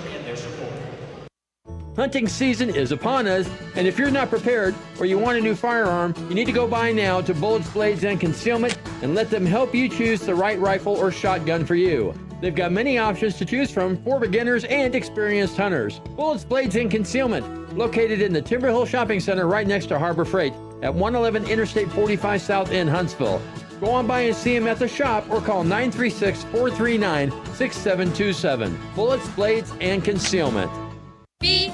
Hunting season is upon us, and if you're not prepared or you want a new firearm, you need to go by now to Bullets, Blades, and Concealment and let them help you choose the right rifle or shotgun for you. They've got many options to choose from for beginners and experienced hunters. Bullets, Blades, and Concealment, located in the Timber Hill Shopping Center right next to Harbor Freight at 111 Interstate 45 South in Huntsville. Go on by and see them at the shop or call 936-439-6727. Bullets, Blades, and Concealment. BILCO.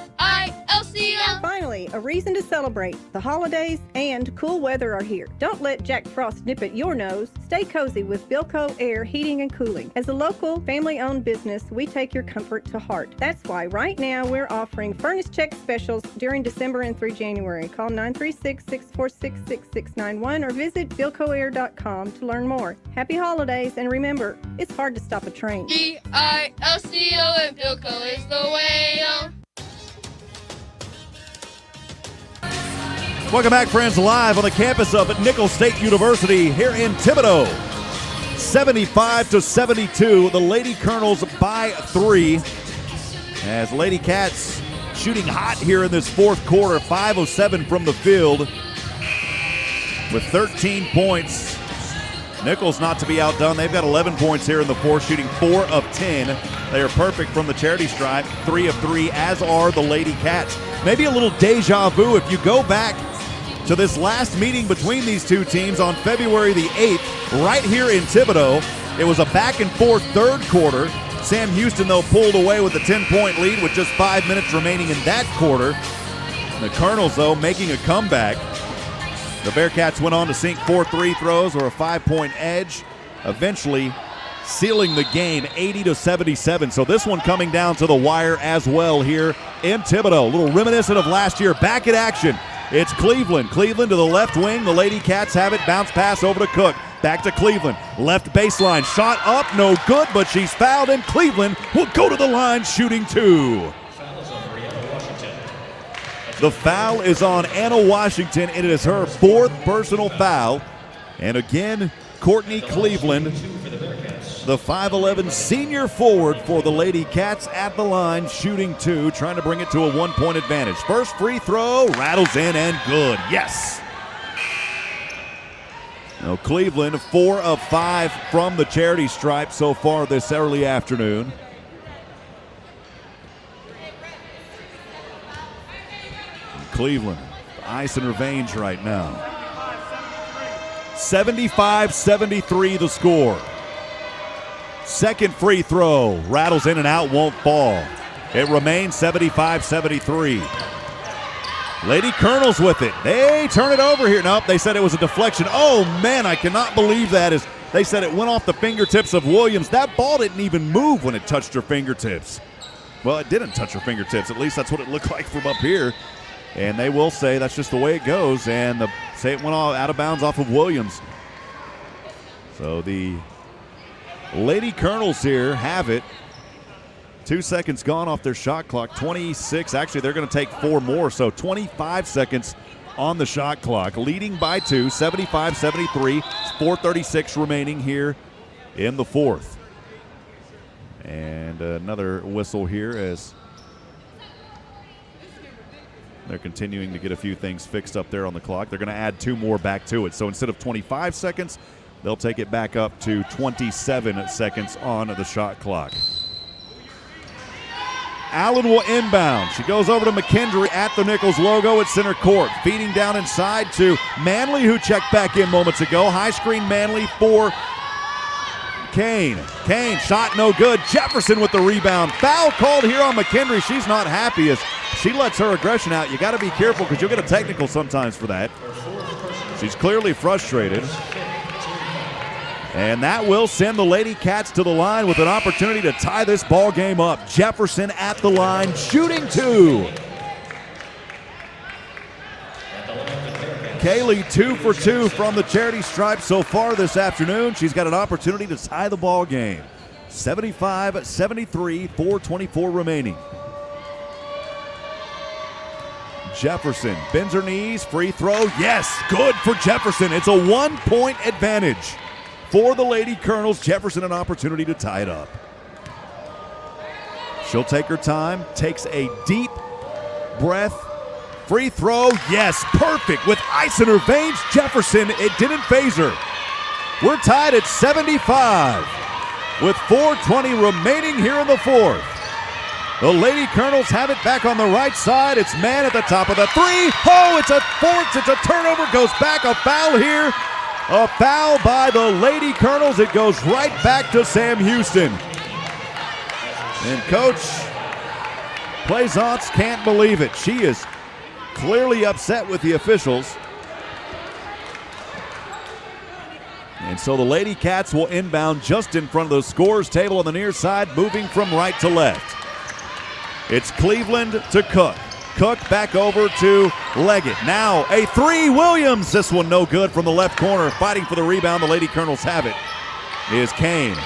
Finally, a reason to celebrate. The holidays and cool weather are here. Don't let Jack Frost nip at your nose. Stay cozy with Bilco Air Heating and Cooling. As a local, family-owned business, we take your comfort to heart. That's why right now we're offering furnace check specials during December and through January. Call 936-646-6691 or visit bilcoair.com to learn more. Happy holidays, and remember, it's hard to stop a train. BILCO and Bilco is the way. Welcome back, friends, live on the campus of Nicholls State University here in Thibodaux. 75-72, the Lady Colonels by 3. As Lady Cats shooting hot here in this 4th quarter, 5 of 7 from the field with 13 points. Nicholls not to be outdone. They've got 11 points here in the 4th, shooting 4 of 10. They are perfect from the charity stripe, 3 of 3, as are the Lady Cats. Maybe a little deja vu if you go back to this last meeting between these two teams on February the 8th, right here in Thibodaux. It was a back-and-forth 3rd quarter. Sam Houston, though, pulled away with a 10-point lead with just 5 minutes remaining in that quarter. The Colonels, though, making a comeback. The Bearcats went on to sink 4 free throws or a 5-point edge. Eventually sealing the game 80-77. So this one coming down to the wire as well here in Thibodaux. A little reminiscent of last year. Back in action. It's Cleveland. Cleveland to the left wing. The Lady Cats have it. Bounce pass over to Cook. Back to Cleveland. Left baseline. Shot up. No good, but she's fouled, and Cleveland will go to the line shooting 2. The foul is on Anna Washington. It is her 4th personal foul. And again, Courtney Cleveland, the 5'11 senior forward for the Lady Cats, at the line shooting 2, trying to bring it to a 1-point advantage. First free throw, rattles in and good. Yes. Now Cleveland 4 of 5 from the charity stripe so far this early afternoon. And Cleveland, ice in her veins right now. 75-73 the score. Second free throw, rattles in and out, won't fall. It remains 75-73. Lady Colonels with it. They turn it over here. Nope, they said it was a deflection. Oh, man, I cannot believe that. As they said it went off the fingertips of Williams. That ball didn't even move when it touched her fingertips. Well, it didn't touch her fingertips. At least that's what it looked like from up here. And they will say that's just the way it goes. And say it went all out of bounds off of Williams. So the Lady Colonels here have it. 2 seconds gone off their shot clock. 26. Actually, they're going to take 4 more. So 25 seconds on the shot clock. Leading by 2, 75-73. 4:36 remaining here in the 4th. And another whistle here as they're continuing to get a few things fixed up there on the clock. They're going to add 2 more back to it. So instead of 25 seconds, they'll take it back up to 27 seconds on the shot clock. Allen will inbound. She goes over to McKendry at the Nicholls logo at center court. Feeding down inside to Manley, who checked back in moments ago. High screen Manley for Kane. Kane, shot no good. Jefferson with the rebound. Foul called here on McKendry. She's not happy as she lets her aggression out. You got to be careful because you'll get a technical sometimes for that. She's clearly frustrated. And that will send the Lady Cats to the line with an opportunity to tie this ball game up. Jefferson at the line, shooting 2. Kaylee 2 for 2 from the charity stripe so far this afternoon. She's got an opportunity to tie the ball game. 75-73, 4:24 remaining. Jefferson bends her knees, free throw, yes, good for Jefferson. It's a 1-point advantage. For the Lady Colonels, Jefferson an opportunity to tie it up. She'll take her time, takes a deep breath. Free throw, yes, perfect. With ice in her veins, Jefferson, it didn't phase her. We're tied at 75 with 4:20 remaining here in the 4th. The Lady Colonels have it back on the right side. It's man at the top of the 3. Oh, it's a force, it's a turnover, goes back, a foul here. A foul by the Lady Colonels. It goes right back to Sam Houston. And Coach Plaisance can't believe it. She is clearly upset with the officials. And so the Lady Cats will inbound just in front of the scorers table on the near side, moving from right to left. It's Cleveland to Cook. Cook back over to Leggett. Now a 3, Williams. This one no good from the left corner. Fighting for the rebound, the Lady Colonels have it, is Kane.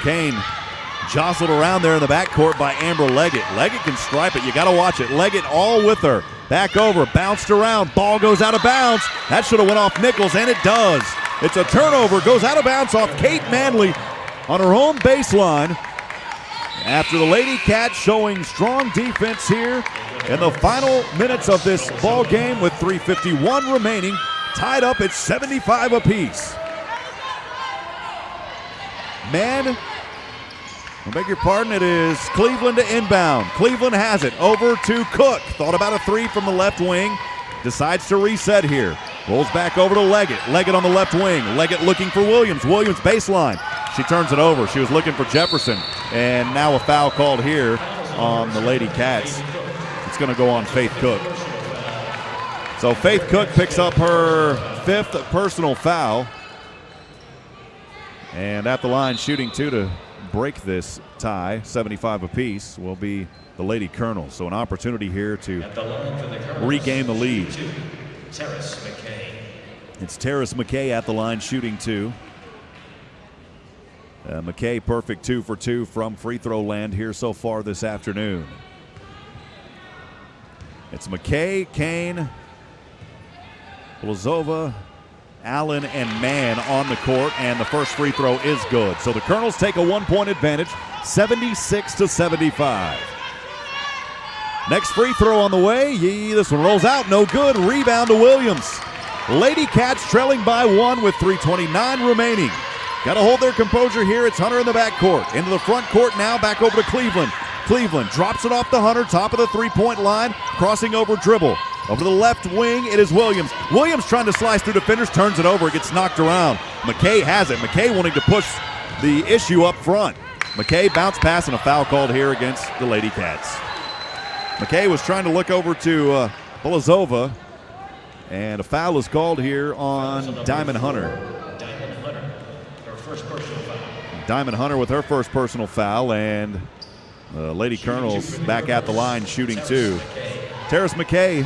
Kane jostled around there in the backcourt by Amber Leggett. Leggett can stripe it. You got to watch it. Leggett all with her. Back over, bounced around. Ball goes out of bounds. That should have went off Nicholls, and it does. It's a turnover. Goes out of bounds off Kate Manley on her own baseline. After the Lady Cats showing strong defense here in the final minutes of this ball game with 3:51 remaining, tied up at 75 apiece. Man, I beg your pardon, it is Cleveland to inbound. Cleveland has it over to Cook. Thought about a 3 from the left wing. Decides to reset here. Rolls back over to Leggett. Leggett on the left wing. Leggett looking for Williams. Williams baseline. She turns it over. She was looking for Jefferson. And now a foul called here on the Lady Cats. It's going to go on Faith Cook. So Faith Cook picks up her 5th personal foul. And at the line shooting 2 to break this tie, 75 apiece, will be the Lady Colonels. So an opportunity here to regain the lead. Terrace McKay. It's Terrace McKay at the line shooting 2. McKay perfect 2 for 2 from free throw land here so far this afternoon. It's McKay, Kane, Blazova, Allen, and Mann on the court, and the first free throw is good. So the Colonels take a 1-point advantage, 76-75. Next free throw on the way. This one rolls out, no good. Rebound to Williams. Lady Cats trailing by 1 with 3:29 remaining. Got to hold their composure here. It's Hunter in the backcourt. Into the front court now, back over to Cleveland. Cleveland drops it off to Hunter, top of the three-point line, crossing over dribble. Over to the left wing, it is Williams. Williams trying to slice through defenders, turns it over, it gets knocked around. McKay has it. McKay wanting to push the issue up front. McKay bounce pass and a foul called here against the Lady Cats. McKay was trying to look over to Blazova, and a foul is called here on Diamond Hunter. Diamond Hunter with her first personal foul, and Lady Colonels back at the line shooting 2. Terrace McKay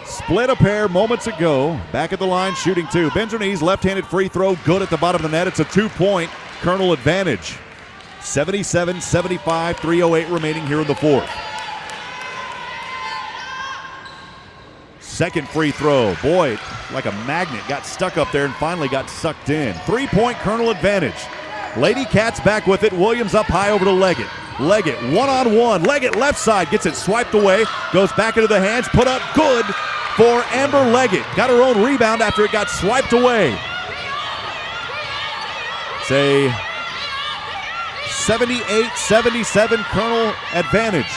split a pair moments ago, back at the line shooting 2. Bends her knees, left-handed free throw, good at the bottom of the net. It's a 2-point Colonel advantage. 77-75, 3:08 remaining here in the fourth. Second free throw, boy, like a magnet, got stuck up there and finally got sucked in. 3-point Colonel advantage. Lady Cats back with it. Williams up high over to Leggett. Leggett one-on-one. Leggett left side gets it swiped away. Goes back into the hands. Put up good for Amber Leggett. Got her own rebound after it got swiped away. It's a 78-77 Colonel advantage.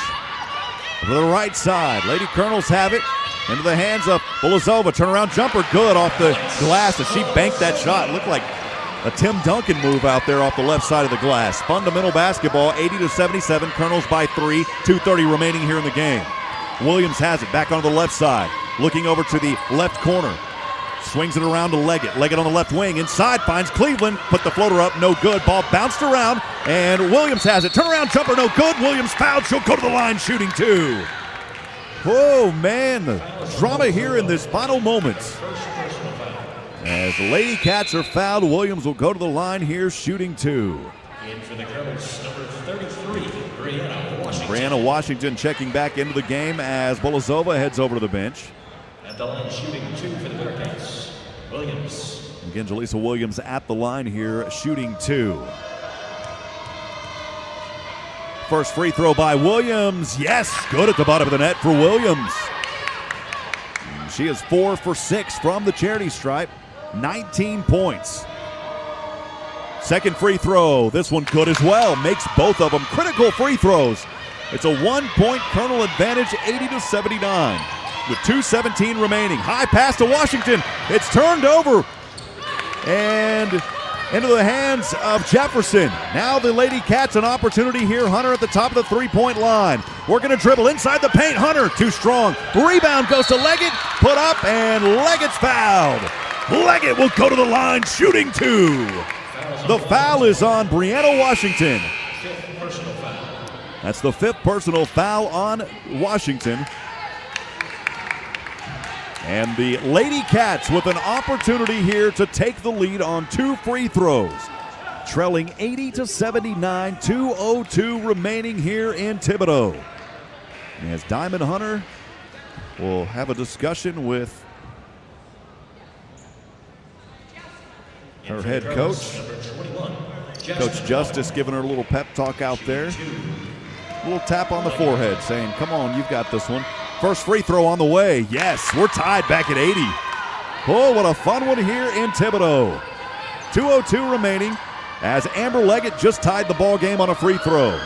To the right side. Lady Colonels have it. Into the hands of Blazova. Turnaround jumper good off the glass as she banked that shot. Looked like a Tim Duncan move out there off the left side of the glass. Fundamental basketball, 80-77. Colonels by 3. 2:30 remaining here in the game. Williams has it back onto the left side. Looking over to the left corner. Swings it around to Leggett. Leggett on the left wing. Inside finds Cleveland. Put the floater up. No good. Ball bounced around. And Williams has it. Turnaround jumper. No good. Williams fouled. She'll go to the line shooting 2. Oh, man. The drama here in this final moments. As the Lady Cats are fouled, Williams will go to the line here shooting 2. In for the Colonels, number 33, Brianna Washington. Brianna Washington checking back into the game as Blazova heads over to the bench. At the line shooting 2 for the Bearkats, Williams. Again, Jaleesa Williams at the line here shooting 2. First free throw by Williams. Yes, good at the bottom of the net for Williams. She is 4 for 6 from the charity stripe. 19 points. Second free throw. This one good as well. Makes both of them critical free throws. It's a 1-point Colonel advantage, 80-79. With 2:17 remaining. High pass to Washington. It's turned over. And into the hands of Jefferson. Now the Lady Cats an opportunity here. Hunter at the top of the three-point line. Working a dribble inside the paint. Hunter too strong. Rebound goes to Leggett. Put up and Leggett's fouled. Leggett will go to the line shooting 2. The foul is on Brianna Washington. That's the 5th personal foul on Washington. And the Lady Cats with an opportunity here to take the lead on 2 free throws. Trailing 80-79, 2:02 remaining here in Thibodaux. As Diamond Hunter will have a discussion with her head coach. Coach Justice giving her a little pep talk out there. A little tap on the forehead saying, come on, you've got this one. First free throw on the way. Yes, we're tied back at 80. Oh, what a fun one here in Thibodaux. 2:02 remaining as Amber Leggett just tied the ball game on a free throw.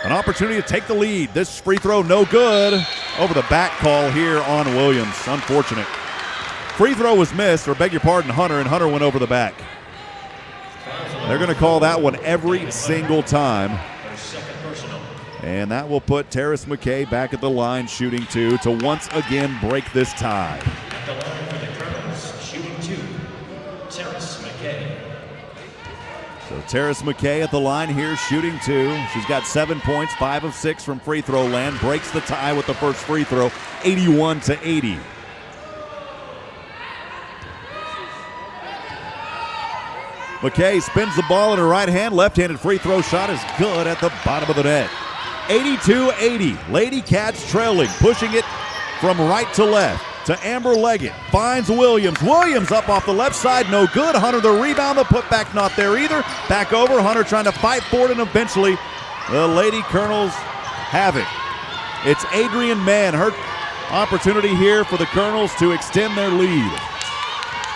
An opportunity to take the lead. This free throw no good. Over the back call here on Williams. Unfortunate. Free throw was missed, or beg your pardon, Hunter, and Hunter went over the back. They're going to call that one every single time. And that will put Terrace McKay back at the line shooting 2 to once again break this tie. At the line for the Colonels, shooting 2, Terrace McKay. So Terrace McKay at the line here, shooting 2. She's got 7 points, 5 of 6 from free throw land. Breaks the tie with the first free throw, 81-80. McKay spins the ball in her right hand. Left-handed free throw shot is good at the bottom of the net. 82-80. Lady Cats trailing, pushing it from right to left to Amber Leggett. Finds Williams. Williams up off the left side, no good. Hunter the rebound, the putback not there either. Back over, Hunter trying to fight for it, and eventually the Lady Colonels have it. It's Adrian Mann. Her opportunity here for the Colonels to extend their lead.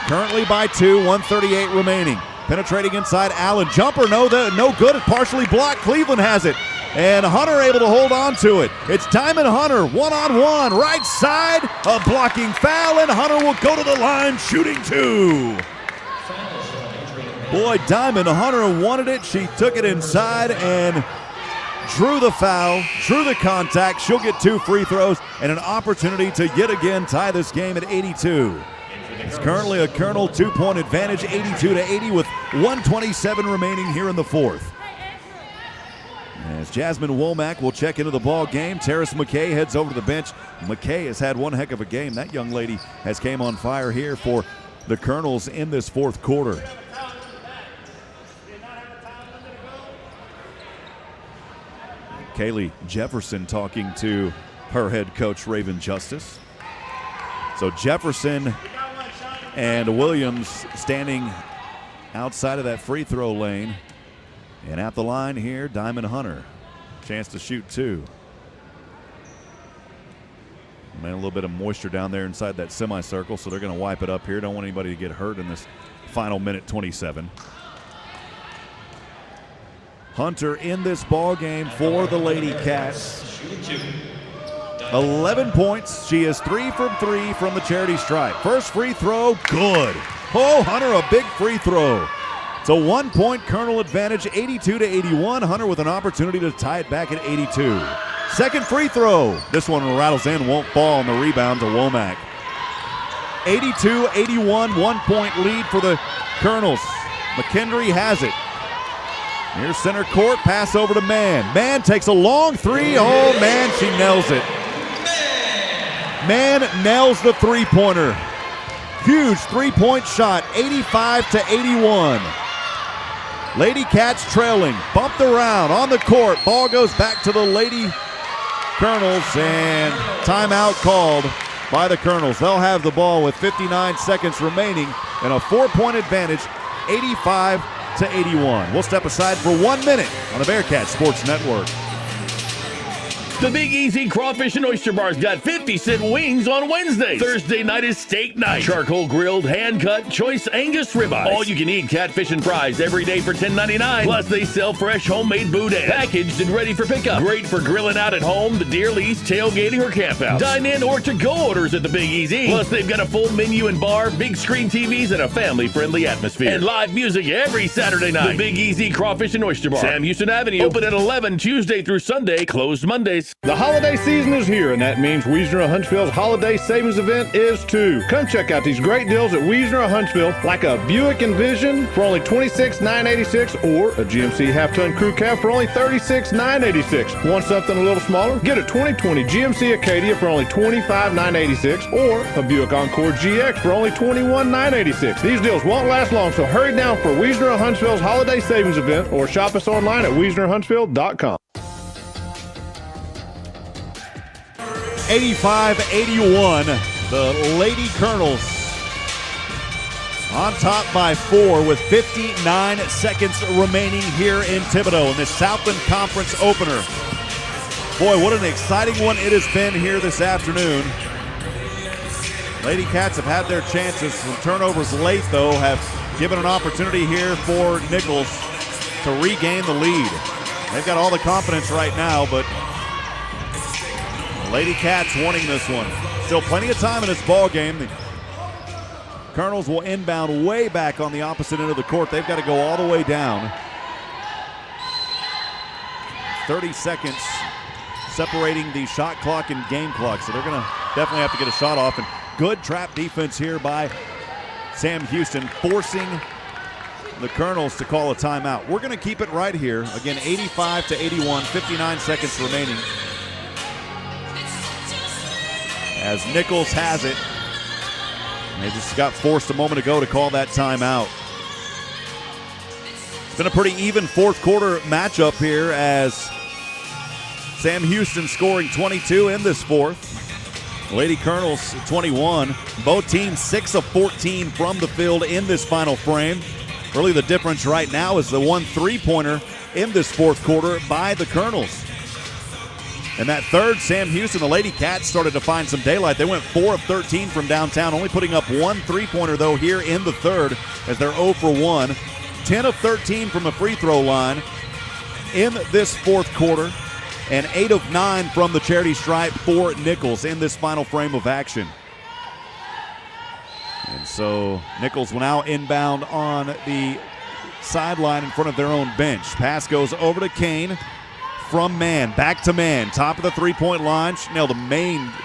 Currently by 2, 1:38 remaining. Penetrating inside Allen. Jumper, no good. Partially blocked. Cleveland has it. And Hunter able to hold on to it. It's Diamond Hunter, one-on-one, right side. A blocking foul, and Hunter will go to the line, shooting 2. Boy, Diamond Hunter wanted it. She took it inside and drew the foul, drew the contact. She'll get 2 free throws and an opportunity to yet again tie this game at 82. It's currently a Colonel 2-point advantage, 82-80, with 1:27 remaining here in the fourth. As Jasmine Womack will check into the ball game, Terrace McKay heads over to the bench. McKay has had one heck of a game. That young lady has came on fire here for the Colonels in this fourth quarter. Kaylee Jefferson talking to her head coach, Raven Justice. So Jefferson and Williams standing outside of that free throw lane. And at the line here, Diamond Hunter. Chance to shoot 2. Man, a little bit of moisture down there inside that semicircle, so they're going to wipe it up here. Don't want anybody to get hurt in this final minute 27. Hunter in this ball game for the Lady Cats. 11 points. She is 3 from 3 from the charity stripe. First free throw, good. Oh, Hunter, a big free throw. It's a 1-point Colonel advantage, 82-81. Hunter with an opportunity to tie it back at 82. Second free throw. This one rattles in, won't fall on the rebound to Womack. 82-81, 1-point lead for the Colonels. McKendry has it. Near center court, pass over to Mann. Mann takes a long 3. Oh, man, she nails it. Mann nails the three-pointer. Huge three-point shot, 85-81. Lady Cats trailing, bumped around on the court. Ball goes back to the Lady Colonels, and timeout called by the Colonels. They'll have the ball with 59 seconds remaining and a 4-point advantage, 85-81. We'll step aside for 1 minute on the Bearkats Sports Network. The Big Easy Crawfish and Oyster Bar's got 50-cent wings on Wednesday. Thursday night is steak night. Charcoal grilled, hand-cut, choice Angus ribeyes. All-you-can-eat catfish and fries every day for $10.99. Plus, they sell fresh homemade boudin, packaged and ready for pickup. Great for grilling out at home, the deer lease, tailgating, or camphouse. Dine-in or to-go orders at the Big Easy. Plus, they've got a full menu and bar, big screen TVs, and a family-friendly atmosphere. And live music every Saturday night. The Big Easy Crawfish and Oyster Bar. Sam Houston Avenue. Open at 11 Tuesday through Sunday. Closed Mondays. The holiday season is here, and that means Wiesner of Huntsville's holiday savings event is too. Come check out these great deals at Wiesner of Huntsville, like a Buick Envision for only $26,986 or a GMC half-ton crew cab for only $36,986. Want something a little smaller? Get a 2020 GMC Acadia for only $25,986 or a Buick Encore GX for only $21,986. These deals won't last long, so hurry down for Wiesner of Huntsville's holiday savings event or shop us online at WiesnerHuntsville.com. 85-81, the Lady Colonels on top by 4 with 59 seconds remaining here in Thibodaux in this Southland Conference opener. Boy, what an exciting one it has been here this afternoon. Lady Cats have had their chances. Some turnovers late, though, have given an opportunity here for Nicholls to regain the lead. They've got all the confidence right now, but Lady Cats wanting this one. Still plenty of time in this ball game. The Colonels will inbound way back on the opposite end of the court. They've got to go all the way down. 30 seconds separating the shot clock and game clock, so they're going to definitely have to get a shot off. And good trap defense here by Sam Houston, forcing the Colonels to call a timeout. We're going to keep it right here. Again, 85-81, 59 seconds remaining. As Nicholls has it. They just got forced a moment ago to call that timeout. It's been a pretty even fourth quarter matchup here as Sam Houston scoring 22 in this fourth. Lady Colonels 21. Both teams 6 of 14 from the field in this final frame. Really the difference right now is the one three-pointer in this fourth quarter by the Colonels. And that third, Sam Houston, the Lady Cats started to find some daylight. They went 4 of 13 from downtown, only putting up one three-pointer, though, here in the third as they're 0 for 1. 10 of 13 from the free throw line in this fourth quarter, and 8 of 9 from the charity stripe for Nicholls in this final frame of action. And so Nicholls will now inbound on the sideline in front of their own bench. Pass goes over to Kane. From man, back to man, top of the three-point line. She nailed a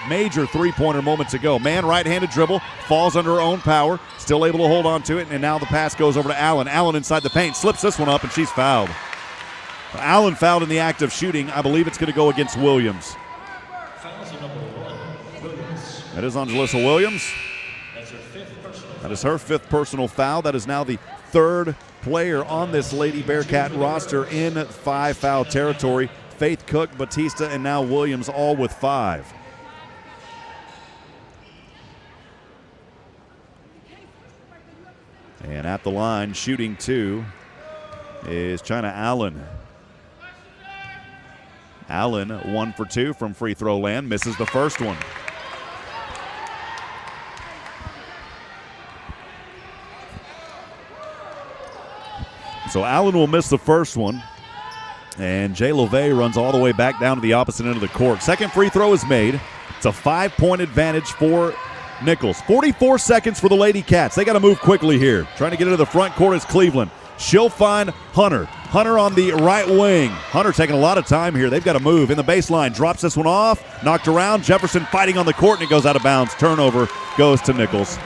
major three-pointer moments ago. Man, right-handed dribble, falls under her own power, still able to hold on to it, and now the pass goes over to Allen. Allen inside the paint, slips this one up, and she's fouled. Allen fouled in the act of shooting. I believe it's going to go against Williams. That is on Jalissa Williams. That is her fifth personal foul. That is now the third player on this Lady Bearcat roster in 5-foul territory. Faith Cook, Batista, and now Williams all with 5. And at the line, shooting 2 is China Allen. Allen 1 for 2 from free throw land, misses the first one. So Allen will miss the first one, and Jay LeVay runs all the way back down to the opposite end of the court. Second free throw is made. It's a 5-point advantage for Nicholls. 44 seconds for the Lady Cats. They got to move quickly here. Trying to get into the front court is Cleveland. She'll find Hunter. Hunter on the right wing. Hunter taking a lot of time here. They've got to move in the baseline. Drops this one off. Knocked around. Jefferson fighting on the court, and it goes out of bounds. Turnover goes to Nicholls.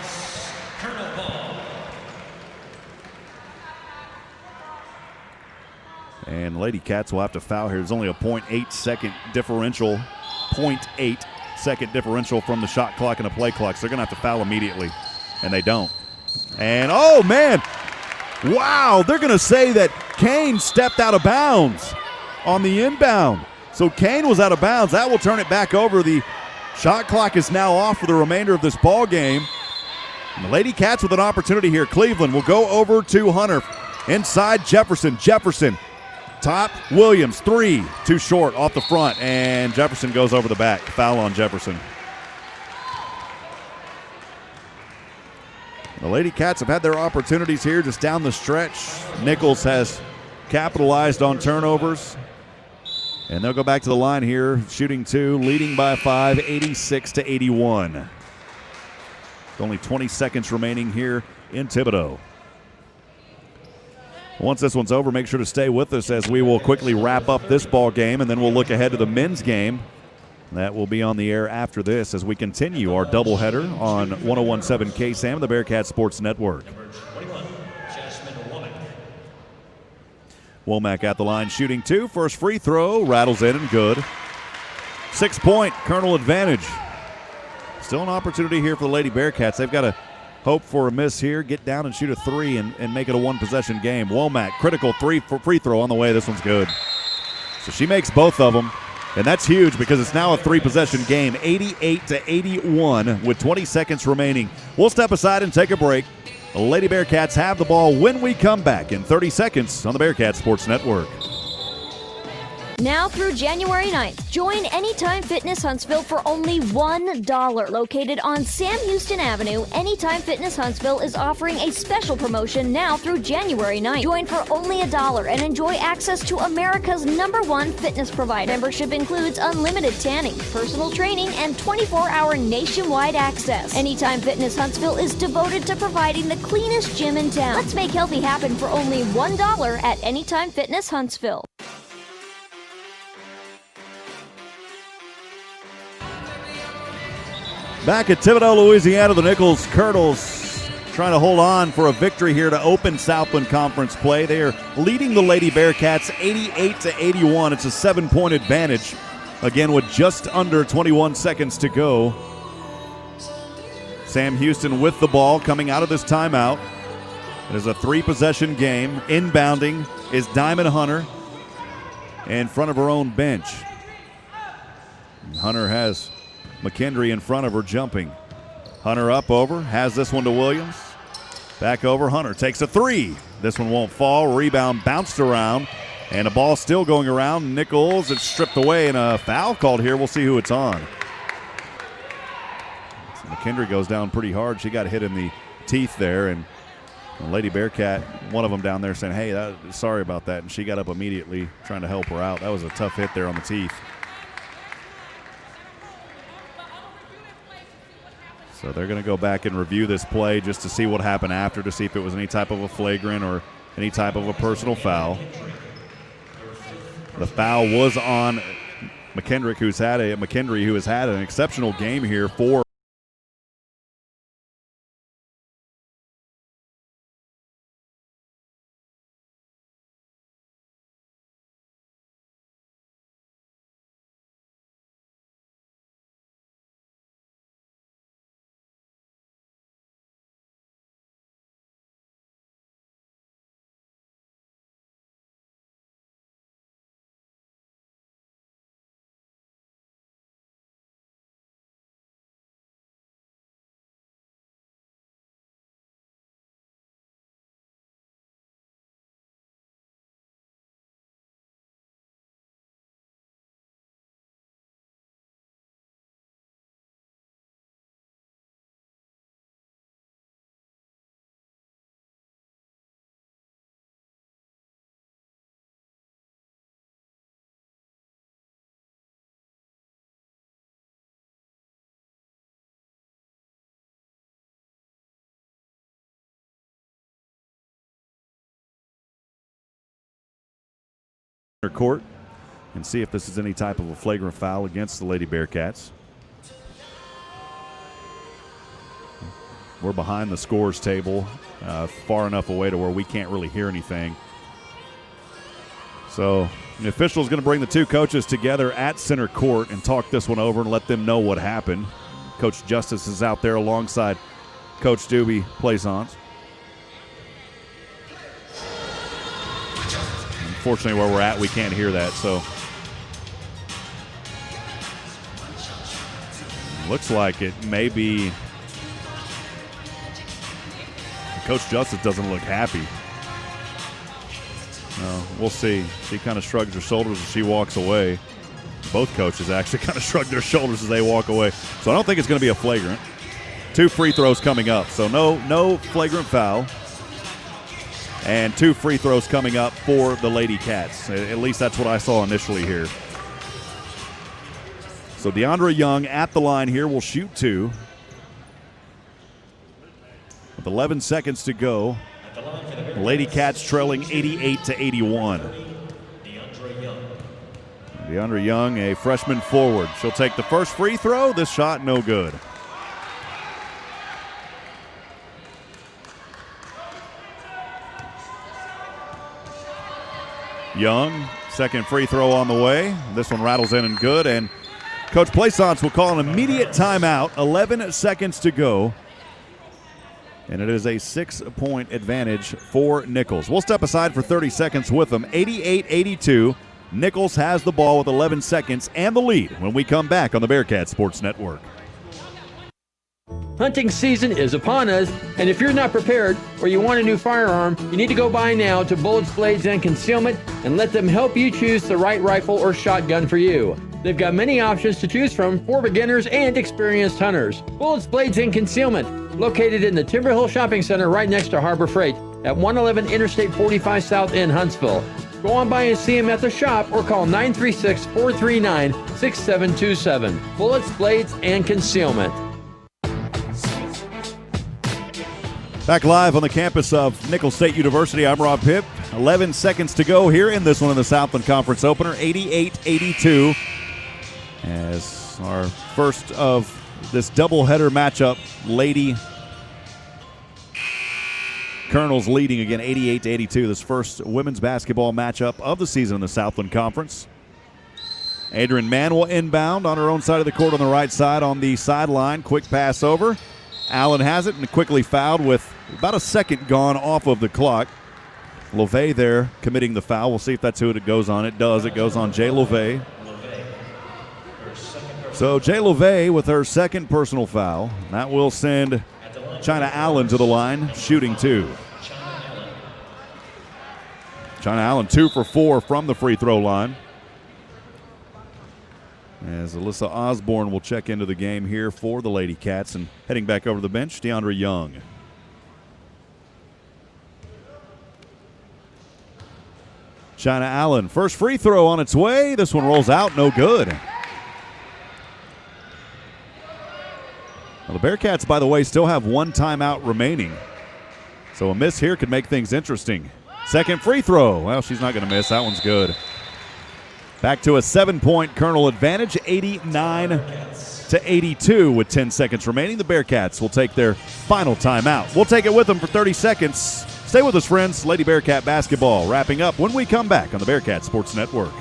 And Lady Cats will have to foul here. There's only a 0.8 second differential. 0.8 second differential from the shot clock and the play clock. So they're going to have to foul immediately. And they don't. And, oh, man. Wow. They're going to say that Kane stepped out of bounds on the inbound. So Kane was out of bounds. That will turn it back over. The shot clock is now off for the remainder of this ball game. And the Lady Cats with an opportunity here. Cleveland will go over to Hunter. Inside Jefferson. Jefferson. Top, Williams, 3, too short off the front, and Jefferson goes over the back. Foul on Jefferson. The Lady Cats have had their opportunities here just down the stretch. Nicholls has capitalized on turnovers, and they'll go back to the line here, shooting 2, leading by 5, 86-81. Only 20 seconds remaining here in Thibodaux. Once this one's over, make sure to stay with us as we will quickly wrap up this ball game, and then we'll look ahead to the men's game. That will be on the air after this as we continue our doubleheader on 101.7 KSAM, the Bearcat Sports Network. Womack at the line, shooting 2. First free throw, rattles in and good. 6-point Colonel advantage. Still an opportunity here for the Lady Bearcats. They've got to hope for a miss here, get down and shoot a 3 and make it a one-possession game. Womack, critical free throw on the way. This one's good. So she makes both of them, and that's huge because it's now a 3-possession game, 88-81 with 20 seconds remaining. We'll step aside and take a break. The Lady Bearcats have the ball when we come back in 30 seconds on the Bearcat Sports Network. Now through January 9th, join Anytime Fitness Huntsville for only $1. Located on Sam Houston Avenue, Anytime Fitness Huntsville is offering a special promotion now through January 9th. Join for only $1 and enjoy access to America's #1 fitness provider. Membership includes unlimited tanning, personal training, and 24-hour nationwide access. Anytime Fitness Huntsville is devoted to providing the cleanest gym in town. Let's make healthy happen for only $1 at Anytime Fitness Huntsville. Back at Thibodaux, Louisiana, the Nicholls Colonels trying to hold on for a victory here to open Southland Conference play. They are leading the Lady Bearcats 88-81. It's a 7-point advantage. Again, with just under 21 seconds to go. Sam Houston with the ball coming out of this timeout. It is a 3-possession game. Inbounding is Diamond Hunter in front of her own bench. Hunter has McKendry in front of her jumping. Hunter up over, has this one to Williams. Back over, Hunter takes a 3. This one won't fall. Rebound bounced around, and the ball still going around. Nicholls, it's stripped away, and a foul called here. We'll see who it's on. So McKendry goes down pretty hard. She got hit in the teeth there, and Lady Bearcat, one of them down there saying, hey, sorry about that, and she got up immediately trying to help her out. That was a tough hit there on the teeth. So they're going to go back and review this play just to see what happened after, to see if it was any type of a flagrant or any type of a personal foul. The foul was on McKendry, who has had an exceptional game here for court and see if this is any type of a flagrant foul against the Lady Bearcats. We're behind the scores table, far enough away to where we can't really hear anything. So the official is going to bring the two coaches together at center court and talk this one over and let them know what happened. Coach Justice is out there alongside Coach Doobie Plaisance. Unfortunately, where we're at, we can't hear that. So looks like it may be. Coach Justice doesn't look happy. No, we'll see. She kind of shrugs her shoulders as she walks away. Both coaches actually kind of shrug their shoulders as they walk away. So I don't think it's going to be a flagrant. 2 free throws coming up. So no flagrant foul. And 2 free throws coming up for the Lady Cats. At least that's what I saw initially here. So Deandra Young at the line here will shoot 2. With 11 seconds to go, the Lady Cats trailing 88-81. Deandra Young, a freshman forward. She'll take the first free throw. This shot no good. Young, second free throw on the way. This one rattles in and good. And Coach Plaisance will call an immediate timeout. 11 seconds to go. And it is a 6-point advantage for Nicholls. We'll step aside for 30 seconds with them. 88-82. Nicholls has the ball with 11 seconds and the lead when we come back on the Bearcat Sports Network. Hunting season is upon us, and if you're not prepared or you want a new firearm, you need to go by now to Bullets, Blades, and Concealment and let them help you choose the right rifle or shotgun for you. They've got many options to choose from for beginners and experienced hunters. Bullets, Blades, and Concealment, located in the Timber Hill Shopping Center right next to Harbor Freight at 111 Interstate 45 South in Huntsville. Go on by and see them at the shop or call 936-439-6727. Bullets, Blades, and Concealment. Back live on the campus of Nicholls State University, I'm Rob Pipp. 11 seconds to go here in this one in the Southland Conference opener, 88-82. As our first of this doubleheader matchup, Lady Colonels leading again 88-82. This first women's basketball matchup of the season in the Southland Conference. Adrian Mann will inbound on her own side of the court on the right side on the sideline. Quick pass over. Allen has it and quickly fouled with about a second gone off of the clock. LeVay there committing the foul. We'll see if that's who it goes on. It does. It goes on Jay LeVay. So Jay LeVay with her second personal foul. That will send China Allen to the line, shooting 2. China Allen 2 for 4 from the free throw line. As Alyssa Osborne will check into the game here for the Lady Cats, and heading back over to the bench, DeAndre Young. China Allen, first free throw on its way. This one rolls out, no good. Well, the Bearcats, by the way, still have 1 timeout remaining. So a miss here could make things interesting. Second free throw. Well, she's not going to miss. That one's good. Back to a 7-point Colonel advantage, 89-82 with 10 seconds remaining. The Bearcats will take their final timeout. We'll take it with them for 30 seconds. Stay with us, friends. Lady Bearcat basketball wrapping up when we come back on the Bearcat Sports Network.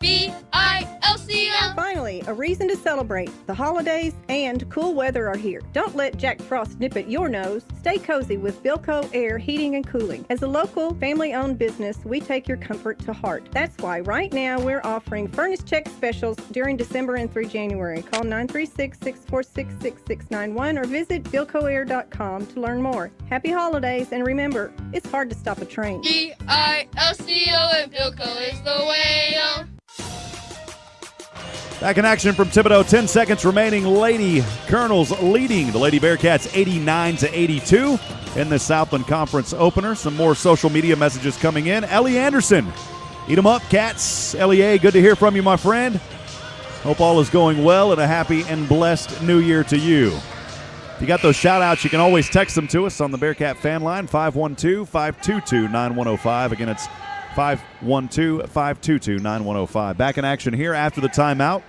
BILCL. Finally, a reason to celebrate. The holidays and cool weather are here. Don't let Jack Frost nip at your nose. Stay cozy with Bilco Air Heating and Cooling. As a local, family-owned business, we take your comfort to heart. That's why right now we're offering furnace check specials during December and through January. Call 936-646-6691 or visit bilcoair.com to learn more. Happy holidays, and remember, it's hard to stop a train. BILCO and Bilco is the way. Back in action from Thibodaux, 10 seconds remaining. Lady Colonels leading the Lady Bearcats 89-82 in the Southland Conference opener. Some more social media messages coming in. Ellie Anderson, eat 'em up, Cats. Ellie, good to hear from you, my friend. Hope all is going well and a happy and blessed new year to you. If you got those shout-outs, you can always text them to us on the Bearcat fan line, 512-522-9105. Again, it's 512-522-9105. Back in action here after the timeout,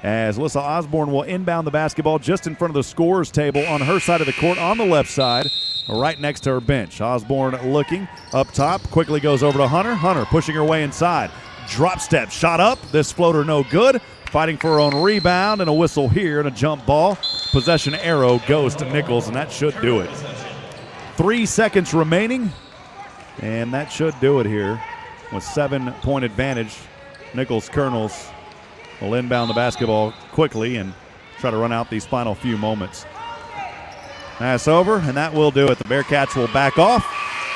as Alyssa Osborne will inbound the basketball just in front of the scorer's table on her side of the court on the left side, right next to her bench. Osborne looking up top, quickly goes over to Hunter. Hunter pushing her way inside. Drop step, shot up. This floater no good. Fighting for her own rebound, and a whistle here and a jump ball. Possession arrow goes to Nicholls, and that should do it. 3 seconds remaining, and that should do it here with 7-point advantage. Nicholls Colonels will inbound the basketball quickly and try to run out these final few moments. Pass over, and that will do it. The Bearcats will back off,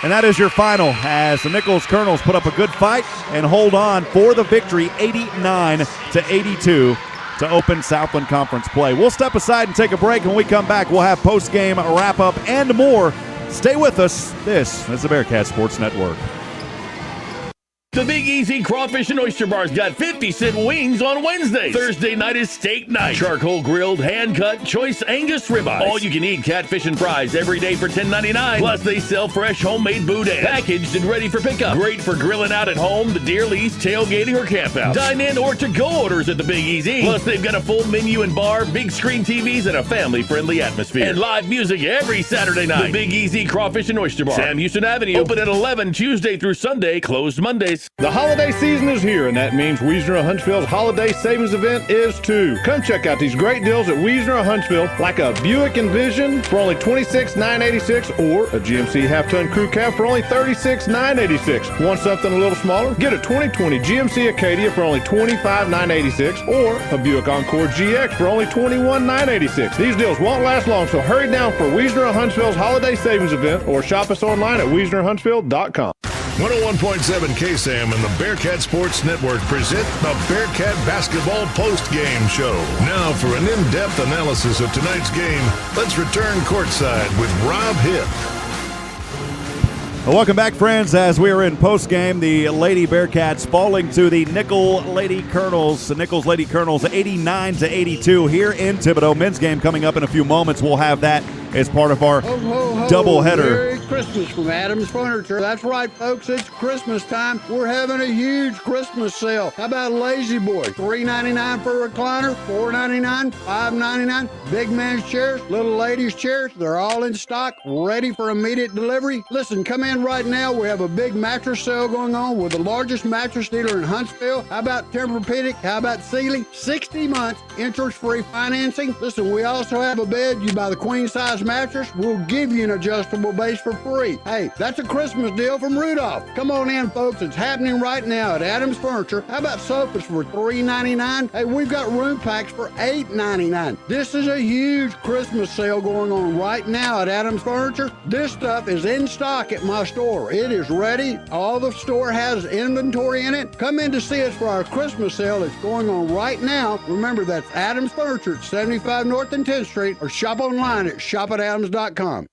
and that is your final as the Nicholls Colonels put up a good fight and hold on for the victory, 89-82 to open Southland Conference play. We'll step aside and take a break. When we come back, we'll have post-game wrap-up and more. Stay with us. This is the Bearcat Sports Network. The Big Easy Crawfish and Oyster Bar's got 50-cent wings on Wednesday. Thursday night is steak night. Charcoal grilled, hand-cut, choice Angus ribeyes. All-you-can-eat catfish and fries every day for $10.99. Plus, they sell fresh homemade boudin, packaged and ready for pickup. Great for grilling out at home, the deer lease, tailgating, or campouts. Dine-in or to-go orders at the Big Easy. Plus, they've got a full menu and bar, big screen TVs, and a family-friendly atmosphere. And live music every Saturday night. The Big Easy Crawfish and Oyster Bar. Sam Houston Avenue. Open at 11 Tuesday through Sunday. Closed Mondays. The holiday season is here, and that means Wiesner of Huntsville's holiday savings event is too. Come check out these great deals at Wiesner of Huntsville, like a Buick Envision for only $26,986 or a GMC half-ton crew cab for only $36,986. Want something a little smaller? Get a 2020 GMC Acadia for only $25,986 or a Buick Encore GX for only $21,986. These deals won't last long, so hurry down for Wiesner of Huntsville's holiday savings event or shop us online at WiesnerHuntsville.com. 101.7 KSAM and the Bearcat Sports Network present the Bearcat Basketball Post-Game Show. Now for an in-depth analysis of tonight's game, let's return courtside with Rob Hipp. Well, welcome back, friends, as we are in post-game. The Lady Bearcats falling to the Nicholls Lady Colonels. The Nicholls Lady Colonels 89-82 here in Thibodaux. Men's game coming up in a few moments. We'll have that as part of our Ho, ho, ho. doubleheader. Merry Christmas from Adams Furniture. That's right, folks. It's Christmas time. We're having a huge Christmas sale. How about Lazy Boy? $3.99 for a recliner, $4.99, $5.99. Big man's chairs, little ladies' chairs. They're all in stock, ready for immediate delivery. Listen, come in right now. We have a big mattress sale going on with the largest mattress dealer in Huntsville. How about Tempur-Pedic? How about Sealy? 60 months interest-free financing. Listen, we also have a bed. You buy the queen-size mattress, we'll give you an adjustable base for free. Hey, that's a Christmas deal from Rudolph. Come on in, folks. It's happening right now at Adams Furniture. How about sofas for $3.99? Hey, we've got room packs for $8.99. This is a huge Christmas sale going on right now at Adams Furniture. This stuff is in stock at my store. It is ready. All the store has inventory in it. Come in to see us for our Christmas sale. It's going on right now. Remember, that's Adams Furniture at 75 North and 10th Street, or shop online at shopadams.com.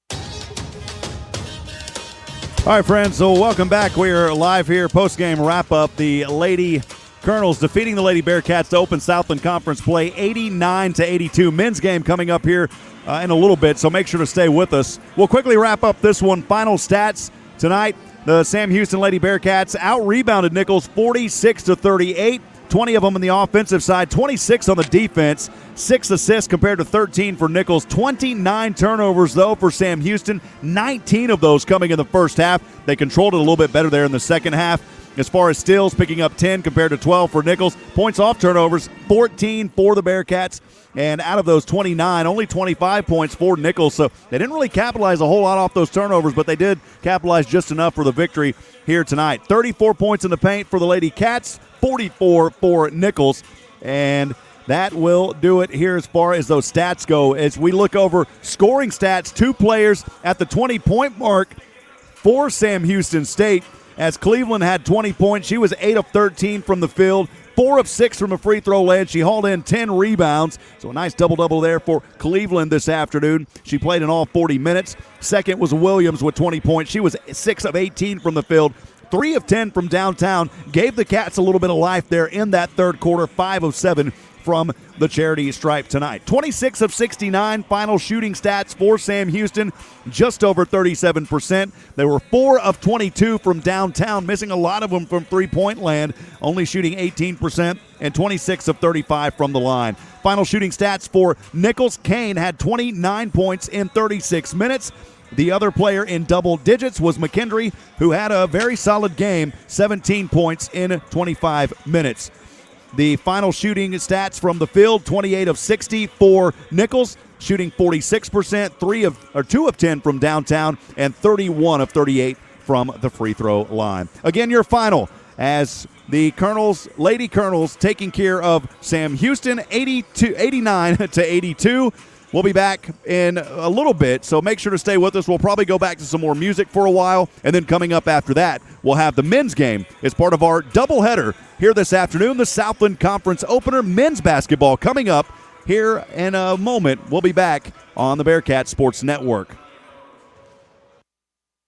All right, friends, so welcome back. We are live here, post-game wrap-up. The Lady Colonels defeating the Lady Bearkats to open Southland Conference play 89-82. Men's game coming up here in a little bit, so make sure to stay with us. We'll quickly wrap up this one. Final stats tonight. The Sam Houston Lady Bearkats out-rebounded Nicholls 46-38. 20 of them on the offensive side, 26 on the defense, 6 assists compared to 13 for Nicholls. 29 turnovers, though, for Sam Houston, 19 of those coming in the first half. They controlled it a little bit better there in the second half. As far as steals, picking up 10 compared to 12 for Nicholls. Points off turnovers, 14 for the Bearkats. And out of those 29, only 25 points for Nicholls. So they didn't really capitalize a whole lot off those turnovers, but they did capitalize just enough for the victory here tonight. 34 points in the paint for the Lady Cats, 44 for Nicholls. And that will do it here as far as those stats go. As we look over scoring stats, 2 players at the 20-point mark for Sam Houston State. As Cleveland had 20 points, she was 8 of 13 from the field, 4 of 6 from a free throw land. She hauled in 10 rebounds, so a nice double-double there for Cleveland this afternoon. She played in all 40 minutes. Second was Williams with 20 points. She was 6 of 18 from the field, 3 of 10 from downtown. Gave the Cats a little bit of life there in that third quarter, 5 of 7 from the charity stripe tonight. 26 of 69 final shooting stats for Sam Houston, just over 37%. They were 4 of 22 from downtown, missing a lot of them from three-point land, only shooting 18%, and 26 of 35 from the line. Final shooting stats for Nicholls. Kane had 29 points in 36 minutes. The other player in double digits was McKendry, who had a very solid game, 17 points in 25 minutes. The final shooting stats from the field, 28 of 60 for Nicholls, shooting 46%, 2 of 10 from downtown, and 31 of 38 from the free throw line. Again, your final as the Colonels, Lady Colonels, taking care of Sam Houston, 89-82. We'll be back in a little bit, so make sure to stay with us. We'll probably go back to some more music for a while, and then coming up after that, we'll have the men's game as part of our doubleheader here this afternoon, the Southland Conference opener men's basketball coming up here in a moment. We'll be back on the Bearcat Sports Network.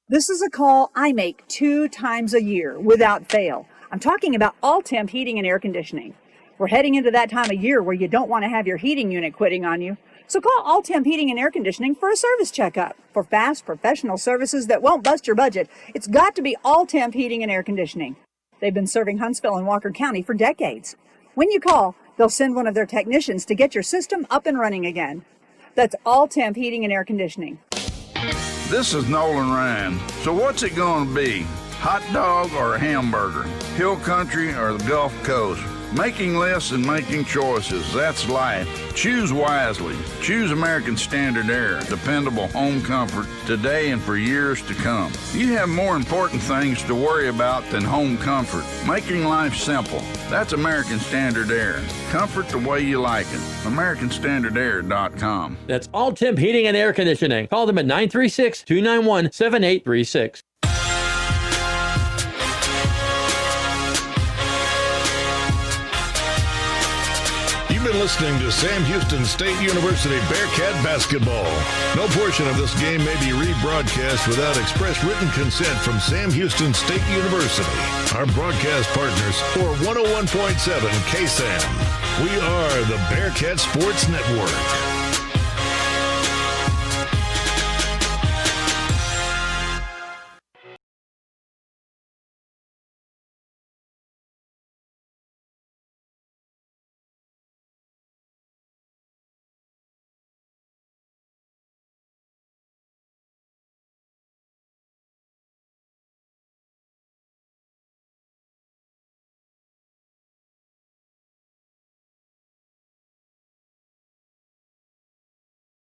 This is a call I make 2 times a year without fail. I'm talking about all-temp heating and air conditioning. We're heading into that time of year where you don't want to have your heating unit quitting on you. So call All Temp Heating and Air Conditioning for a service checkup. For fast, professional services that won't bust your budget, it's got to be All Temp Heating and Air Conditioning. They've been serving Huntsville and Walker County for decades. When you call, they'll send one of their technicians to get your system up and running again. That's All Temp Heating and Air Conditioning. This is Nolan Ryan. So what's it going to be? Hot dog or a hamburger? Hill country or the Gulf Coast? Making lists and making choices, that's life. Choose wisely. Choose American Standard Air. Dependable home comfort today and for years to come. You have more important things to worry about than home comfort. Making life simple. That's American Standard Air. Comfort the way you like it. AmericanStandardAir.com. That's All Temp Heating and Air Conditioning. Call them at 936-291-7836. You've been listening to Sam Houston State University Bearcat basketball. No portion of this game may be rebroadcast without express written consent from Sam Houston State University. Our broadcast partners for 101.7 KSAM. We are the Bearcat Sports Network.